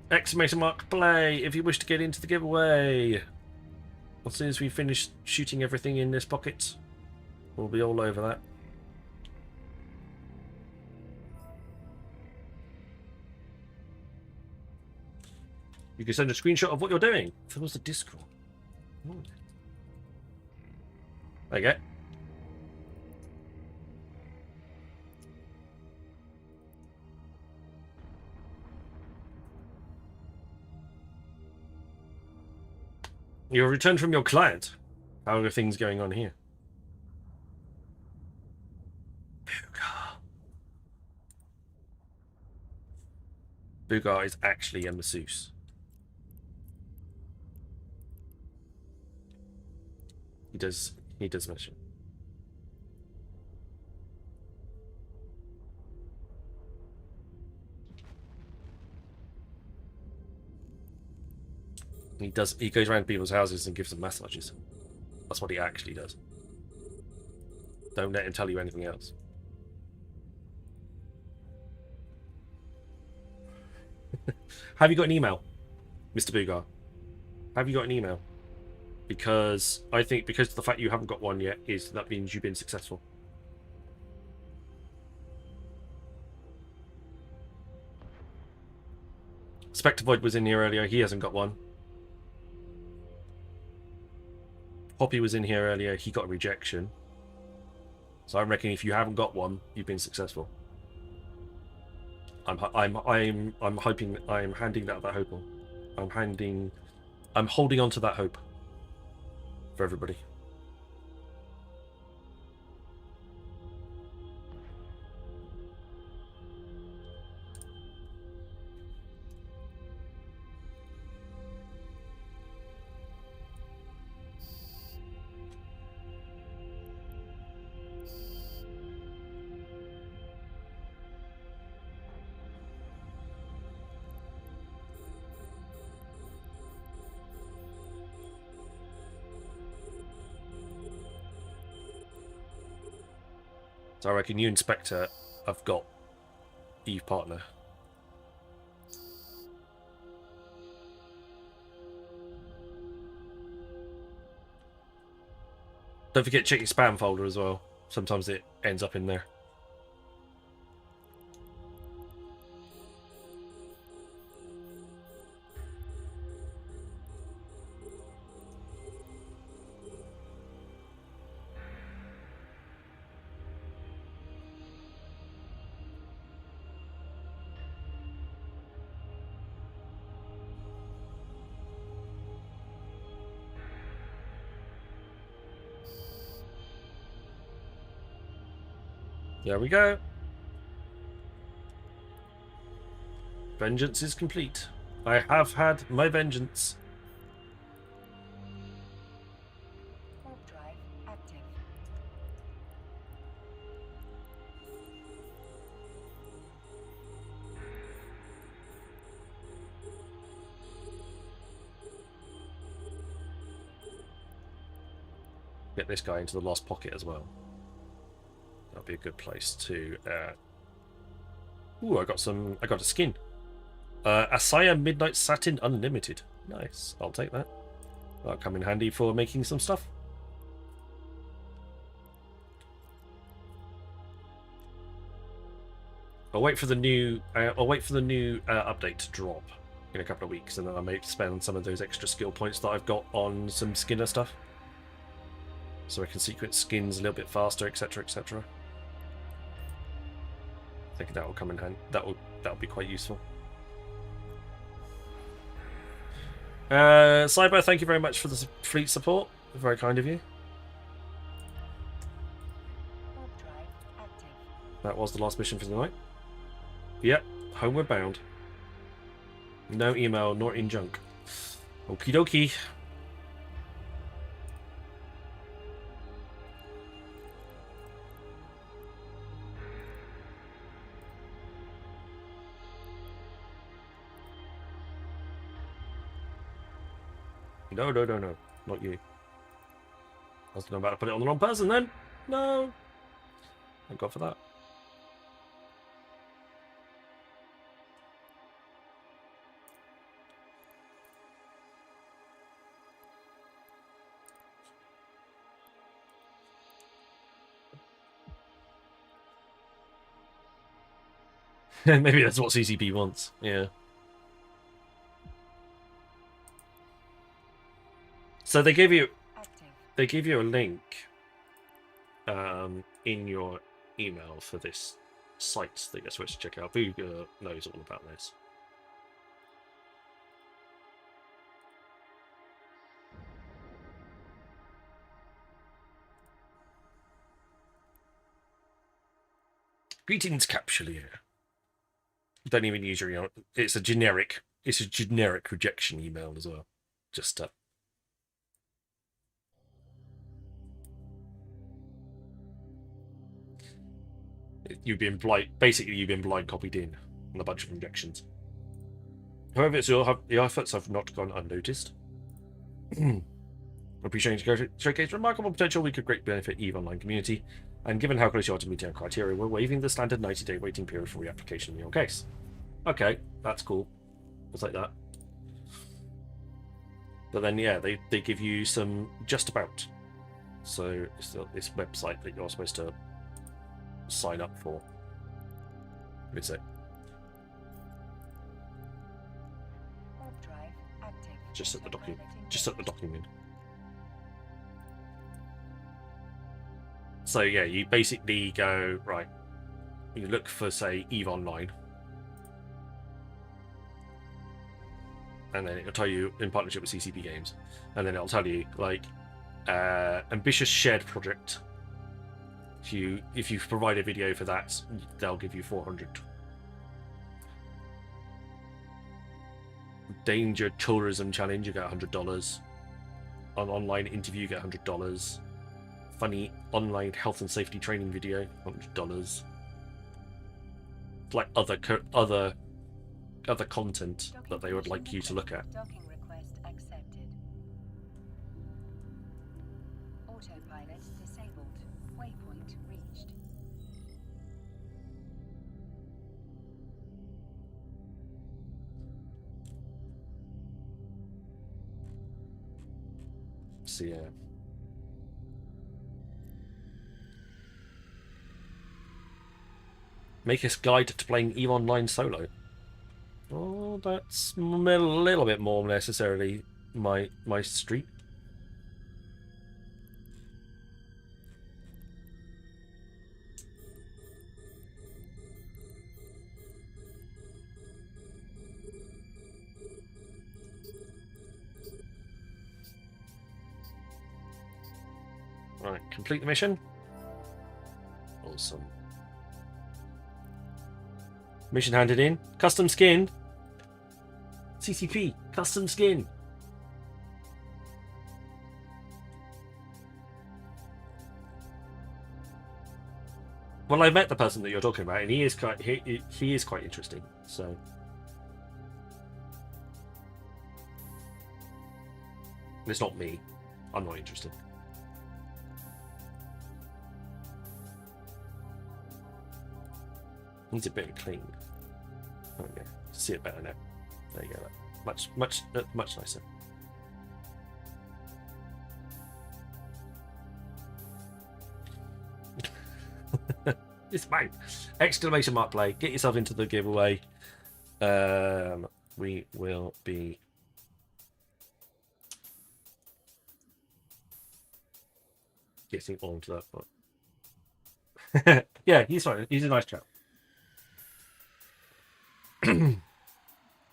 Exclamation mark play if you wish to get into the giveaway. As soon as we finish shooting everything in this pocket, we'll be all over that. You can send a screenshot of what you're doing. If it was the Discord. Ooh. Okay. You've returned from your client. How are things going on here? Boogar is actually a masseuse. He does mission. He goes around people's houses and gives them massages. That's what he actually does. Don't let him tell you anything else. Have you got an email, Mr. Boogar? Have you got an email? Because I think because the fact you haven't got one yet that means you've been successful. Spectre Void was in here earlier. He hasn't got one. Poppy was in here earlier. He got a rejection. So I'm reckoning if you haven't got one, you've been successful. I'm hoping. I'm handing that hope on. I'm holding on to that hope for everybody. So I reckon you and Spectre have got Eve partner. Don't forget to check your spam folder as well. Sometimes it ends up in there. There we go. Vengeance is complete. I have had my vengeance. Warp drive active. Get this guy into the lost pocket as well. That'll be a good place to. Ooh, I got a skin. Asaya Midnight Satin Unlimited. Nice. I'll take that. That'll come in handy for making some stuff. I'll wait for the new. Update to drop in a couple of weeks, and then I may spend some of those extra skill points that I've got on some Skinner stuff, so I can sequence skins a little bit faster, etc., etc. I think that will come in hand. That'll be quite useful. Cyber, thank you very much for the fleet support. Very kind of you. Warp drive active. That was the last mission for the night. Yep, homeward bound. No email, nor in junk. Okie dokie. No, not you. I was about to put it on the wrong person then. No. Thank God for that. Maybe that's what CCP wants. Yeah. So they give you a link in your email for this site that you're supposed to check out. Booga knows all about this. Greetings, Capsulier. Don't even use your email. It's a generic rejection email as well. Just you've been blind copied in on a bunch of rejections. However, your efforts have not gone unnoticed. Appreciating to showcase remarkable potential, we could greatly benefit EVE Online community, and given how close you are to meeting our criteria, we're waiving the standard 90-day waiting period for reapplication in your case. Okay, that's cool. It's like that. But then, yeah, they give you some just about. So it's this website that you're supposed to sign up for. It's it. Just at the document. So yeah, you basically go right. You look for, say, EVE Online, and then it'll tell you in partnership with CCP Games, and then it'll tell you like ambitious shared project. If you provide a video for that, they'll give you 400. Danger tourism challenge, you get $100. An online interview, you get $100. Funny online health and safety training video, $100. Like other content that they would like you to look at. Docking request accepted. Autopilot disabled. Waypoint reached. So yeah. Make us guide to playing EVE Online solo. Oh, that's a little bit more necessarily my street. Right, complete the mission. Awesome. Mission handed in. Custom skin. CCP. Custom skin. Well, I met the person that you're talking about, and he is quite interesting. So, it's not me. I'm not interested. Needs a bit of clean. Okay, see it better now. There you go. Much nicer. It's fine. Exclamation mark play. Get yourself into the giveaway. We will be getting on to that. Yeah, he's fine. He's a nice chap.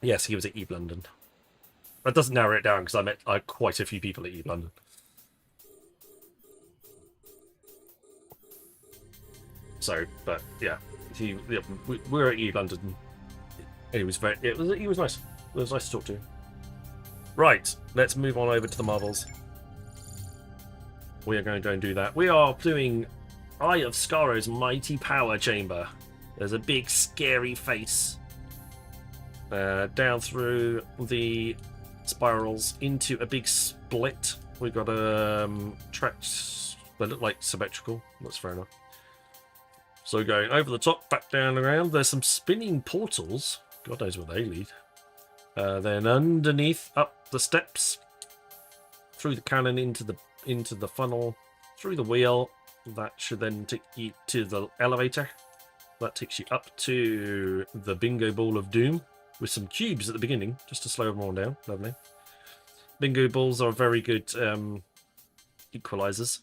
Yes, he was at EVE London. That doesn't narrow it down because I met quite a few people at EVE London. So, but yeah, we were at EVE London. He was nice. It was nice to talk to. Right, let's move on over to the marbles. We are going to go and do that. We are doing Eye of Scaro's Mighty Power Chamber. There's a big scary face. Down through the spirals into a big split. We've got tracks that look like symmetrical. That's fair enough. So going over the top, back down around. There's some spinning portals. God knows where they lead. Then underneath, up the steps, through the cannon into the funnel, through the wheel. That should then take you to the elevator. That takes you up to the bingo ball of doom with some cubes at the beginning, just to slow everyone down. Lovely. Bingo balls are very good equalizers.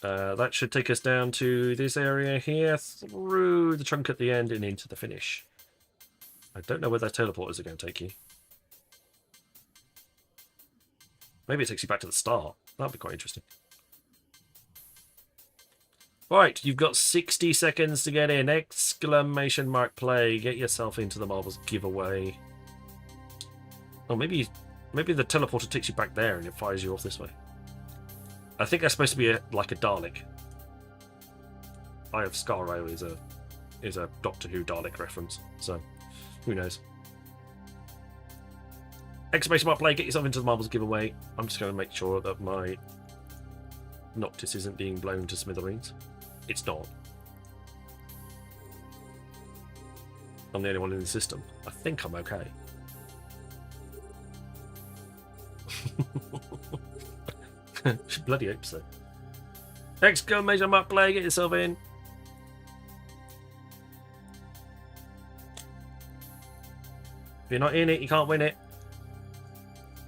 That should take us down to this area here, through the trunk at the end and into the finish. I don't know where their teleporters are going to take you. Maybe it takes you back to the start. That'd be quite interesting. Right, you've got 60 seconds to get in. Exclamation mark play. Get yourself into the marbles giveaway. Oh, maybe the teleporter takes you back there and it fires you off this way. I think that's supposed to be like a Dalek. Eye of Skaro is a Doctor Who Dalek reference, so who knows. Exclamation mark play, get yourself into the marbles giveaway. I'm just going to make sure that my Noctis isn't being blown to smithereens. It's not. I'm the only one in the system. I think I'm okay. Bloody hope so. Exclamation mark play, get yourself in. If you're not in it, you can't win it.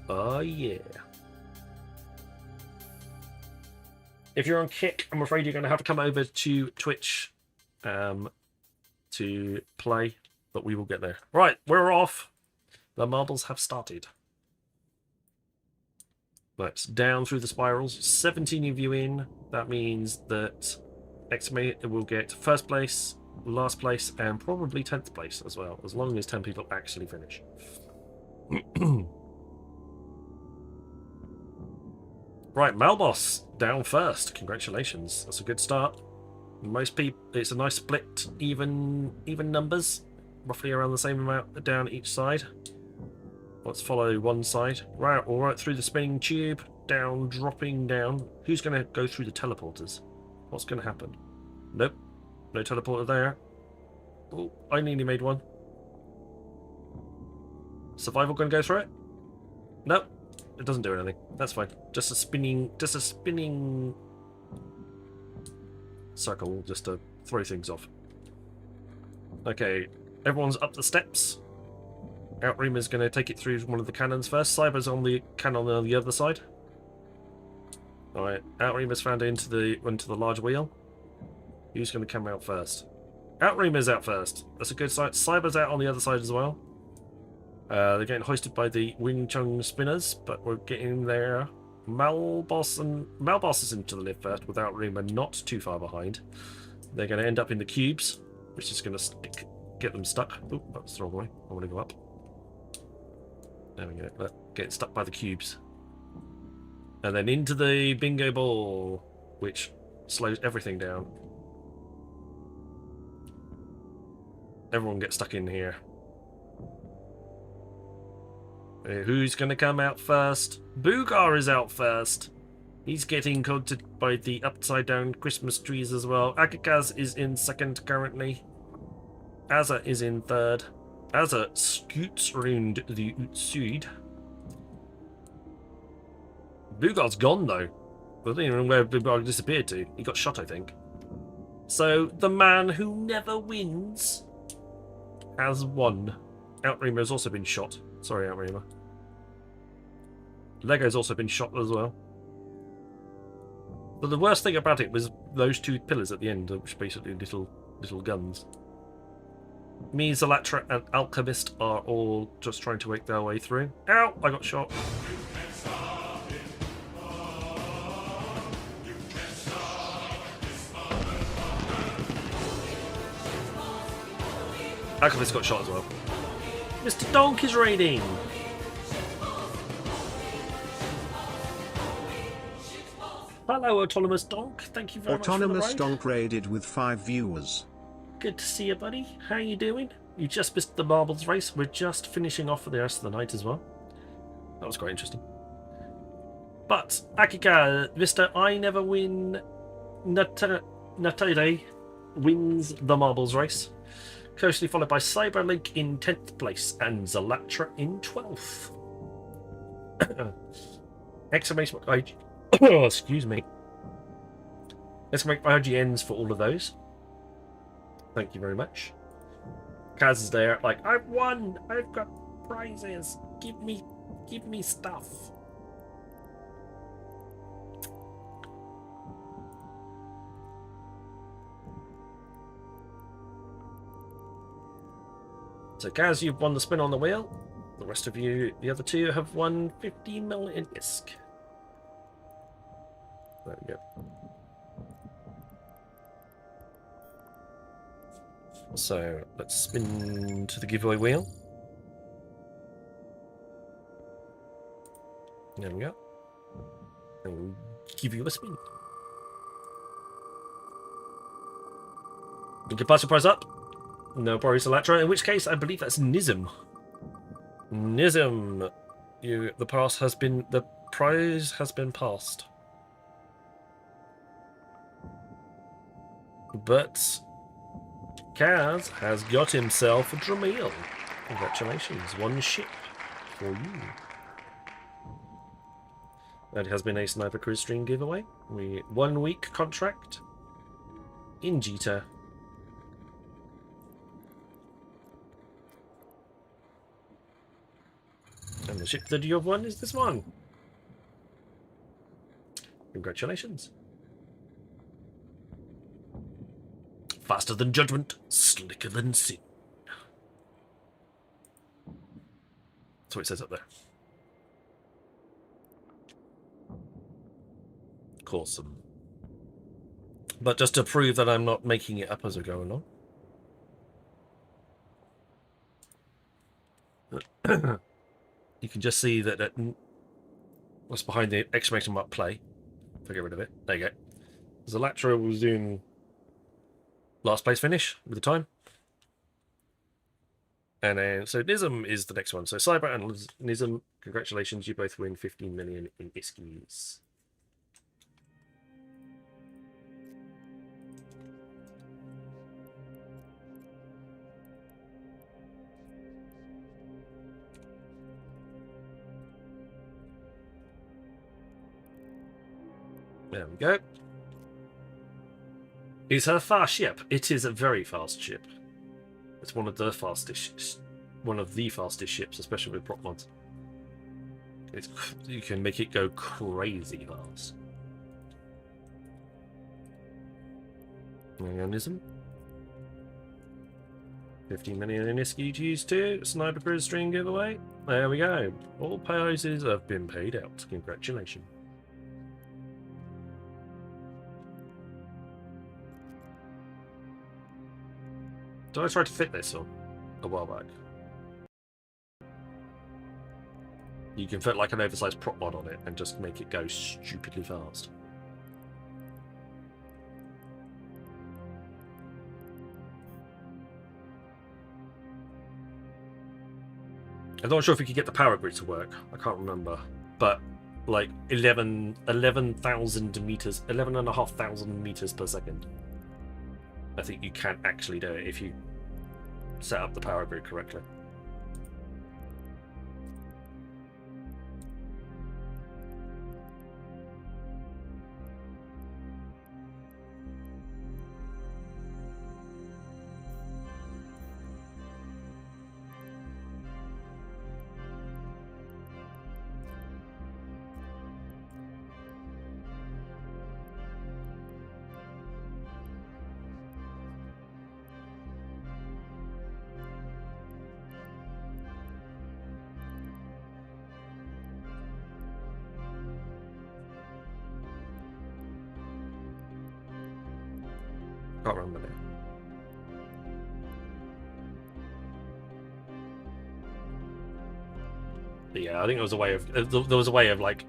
Oh yeah. If you're on Kick, I'm afraid you're going to have to come over to Twitch to play, but we will get there. Right, we're off. The marbles have started. Right, down through the spirals. 17 of you in. That means that Exclamation will get first place, last place, and probably 10th place as well, as long as 10 people actually finish. Right, Malboss down first. Congratulations. That's a good start. Most people, it's a nice split, even numbers, roughly around the same amount down each side. Let's follow one side. Right, all right, through the spinning tube, down, dropping down. Who's going to go through the teleporters? What's going to happen? Nope, no teleporter there. Oh, I nearly made one. Survival going to go through it? Nope, it doesn't do anything. That's fine. Just a spinning circle, just to throw things off. Okay, everyone's up the steps. Outreamer's going to take it through one of the cannons first. Cyber's on the cannon on the other side. Alright, Outreamer's found into the large wheel. Who's going to come out first? Outreamer's out first. That's a good sight. Cyber's out on the other side as well. They're getting hoisted by the Wing Chun spinners, but we're getting there. Malboss is into the lift first, with Outreamer not too far behind. They're going to end up in the cubes, which is going to get them stuck. Oh, that's the wrong way. I want to go up. There we go. Get stuck by the cubes. And then into the bingo ball, which slows everything down. Everyone gets stuck in here. Who's going to come out first? Boogar is out first. He's getting coated by the upside down Christmas trees as well. Akikaz is in second currently. Azza is in third. Azza scoots around the outside. Boogar's gone though. I don't even know where Boogar disappeared to. He got shot, I think. So the man who never wins has won. Outreamer has also been shot. Sorry, Outreamer. Lego's also been shot as well. But the worst thing about it was those two pillars at the end, which are basically little guns. Me, Zalatra, and Alchemist are all just trying to make their way through. Ow! I got shot. Alchemist got shot as well. Mr. Donk is raiding! Hello, Autonomous Donk. Thank you very much for the Autonomous raid. Donk raided with 5 viewers. Good to see you, buddy. How you doing? You just missed the marbles race. We're just finishing off for the rest of the night as well. That was quite interesting. But, Akika, Mr. I Never Win Natare wins the marbles race. Closely followed by Cyberlink in 10th place and Zalatra in 12th. Exclamation mark IG. Oh, excuse me. Exclamation mark IGNs for all of those. Thank you very much. Kaz is there, like, I've won! I've got prizes! Give me stuff! So Kaz, you've won the spin on the wheel. The rest of you, the other two, have won 50 million ISK. There we go. So let's spin to the giveaway wheel. There we go. And we'll give you a spin. You can pass your prize up. No worries, Electra. In which case, I believe that's Nism. Nism, the prize has been passed. But Kaz has got himself a Drameel. Congratulations, one ship for you. That has been a Sniper Cruise Stream giveaway. 1 week contract in Jita. And the ship that you have won is this one. Congratulations. Faster than judgment, slicker than sin. That's what it says up there. Awesome. But just to prove that I'm not making it up as I go along. You can just see that what's behind the exclamation mark play. If I get rid of it. There you go. Zalatra was doing last place finish with the time. And then, so Nism is the next one. So Cyber and Nism, congratulations, you both win 15 million in ISKs. There we go. Is her fast ship? It is a very fast ship. It's one of the fastest ships, especially with prop mods. You can make it go crazy fast. Nism. 15 million in ISK to use too. Sniper Cruise Stream giveaway. There we go. All prizes have been paid out. Congratulations. Did I try to fit this on a while back? You can fit like an oversized prop mod on it and just make it go stupidly fast. I'm not sure if we could get the power grid to work. I can't remember. But like 11,000 meters, 11,500 meters per second. I think you can actually do it if you set up the power grid correctly. Can't remember now. But yeah, I think there was a way of like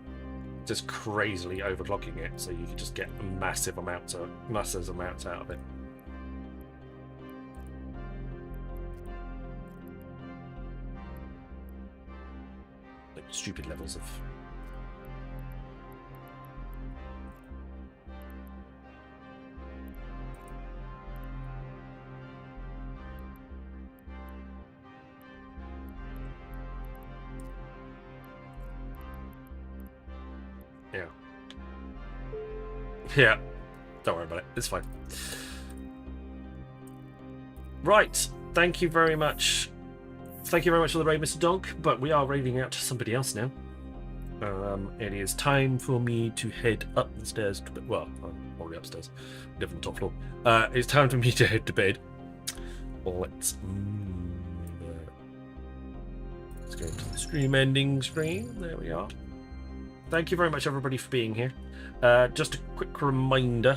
just crazily overclocking it, so you could just get massive amounts out of it. Like stupid levels of. Yeah. Yeah. Don't worry about it. It's fine. Right. Thank you very much. Thank you very much for the raid, Mr. Dog. But we are raiding out to somebody else now. It is time for me to head up the stairs. Well, I'm already upstairs. I live on the top floor. It's time for me to head to bed. Let's go into the stream ending screen. There we are. Thank you very much, everybody, for being here. Just a quick reminder.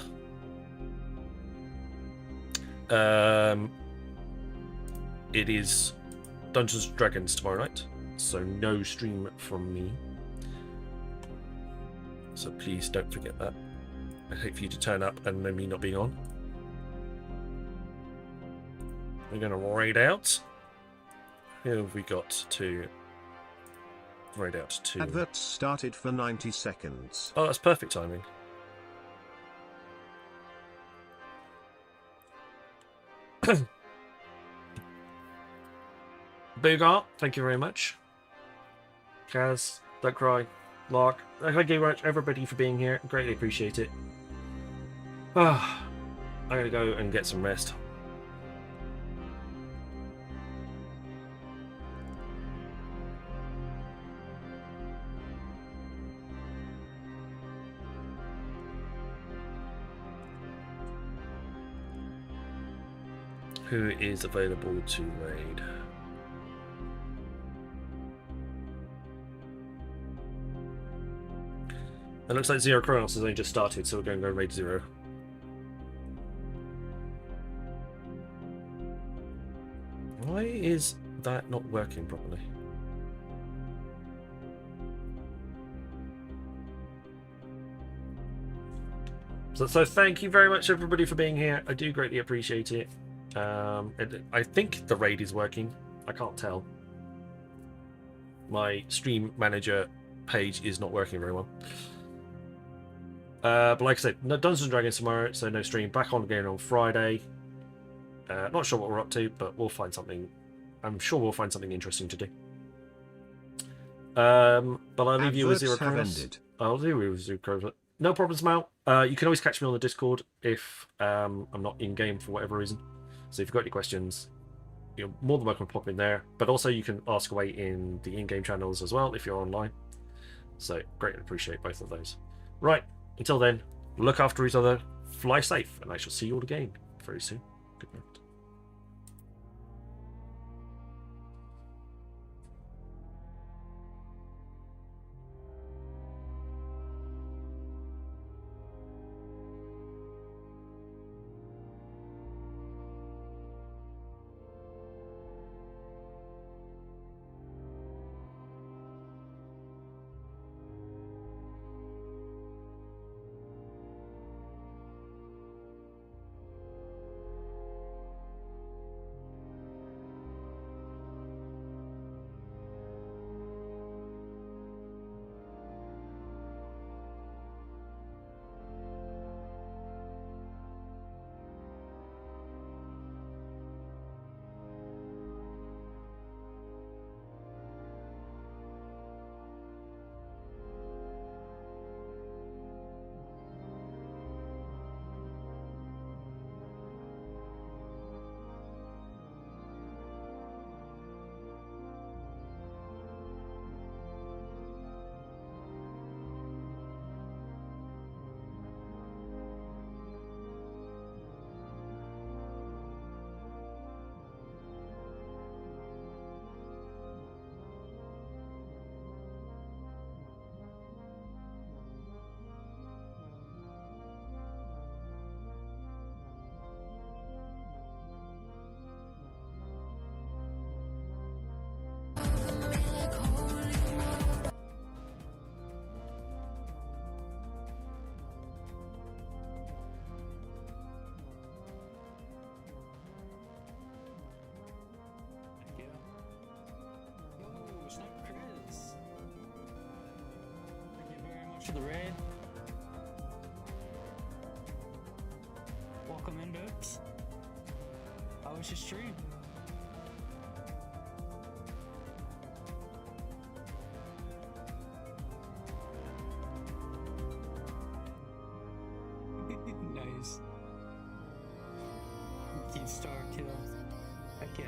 It is Dungeons & Dragons tomorrow night, so no stream from me. So please don't forget that. I'd hate for you to turn up and then me not being on. We're going to raid out. Who have we got to raid out to? Adverts started for 90 seconds. Oh, that's perfect timing. Boogar, thank you very much. Kaz, don't cry. Lark, thank you very much, everybody, for being here. Greatly appreciate it. I'm gonna go and get some rest. Who is available to raid? It looks like Zero Chronos has only just started, so we're going to go raid Zero. Why is that not working properly? So thank you very much, everybody, for being here. I do greatly appreciate it. I think the raid is working. I can't tell. My stream manager page is not working very well. But like I said, no Dungeons & Dragons tomorrow, so no stream. Back on again on Friday. Not sure what we're up to, but we'll find something. I'm sure we'll find something interesting to do. But I'll leave you with Zero Chronos. I'll leave you with Zero Chronos. No problems, Mal. You can always catch me on the Discord if I'm not in game for whatever reason. So if you've got any questions, you're more than welcome to pop in there. But also you can ask away in the in-game channels as well if you're online. So greatly appreciate both of those. Right. Until then, look after each other, fly safe, and I shall see you all again very soon. Good night. For the raid. Welcome in, Dukes. How was your stream? Nice. Keep star kill. Yeah.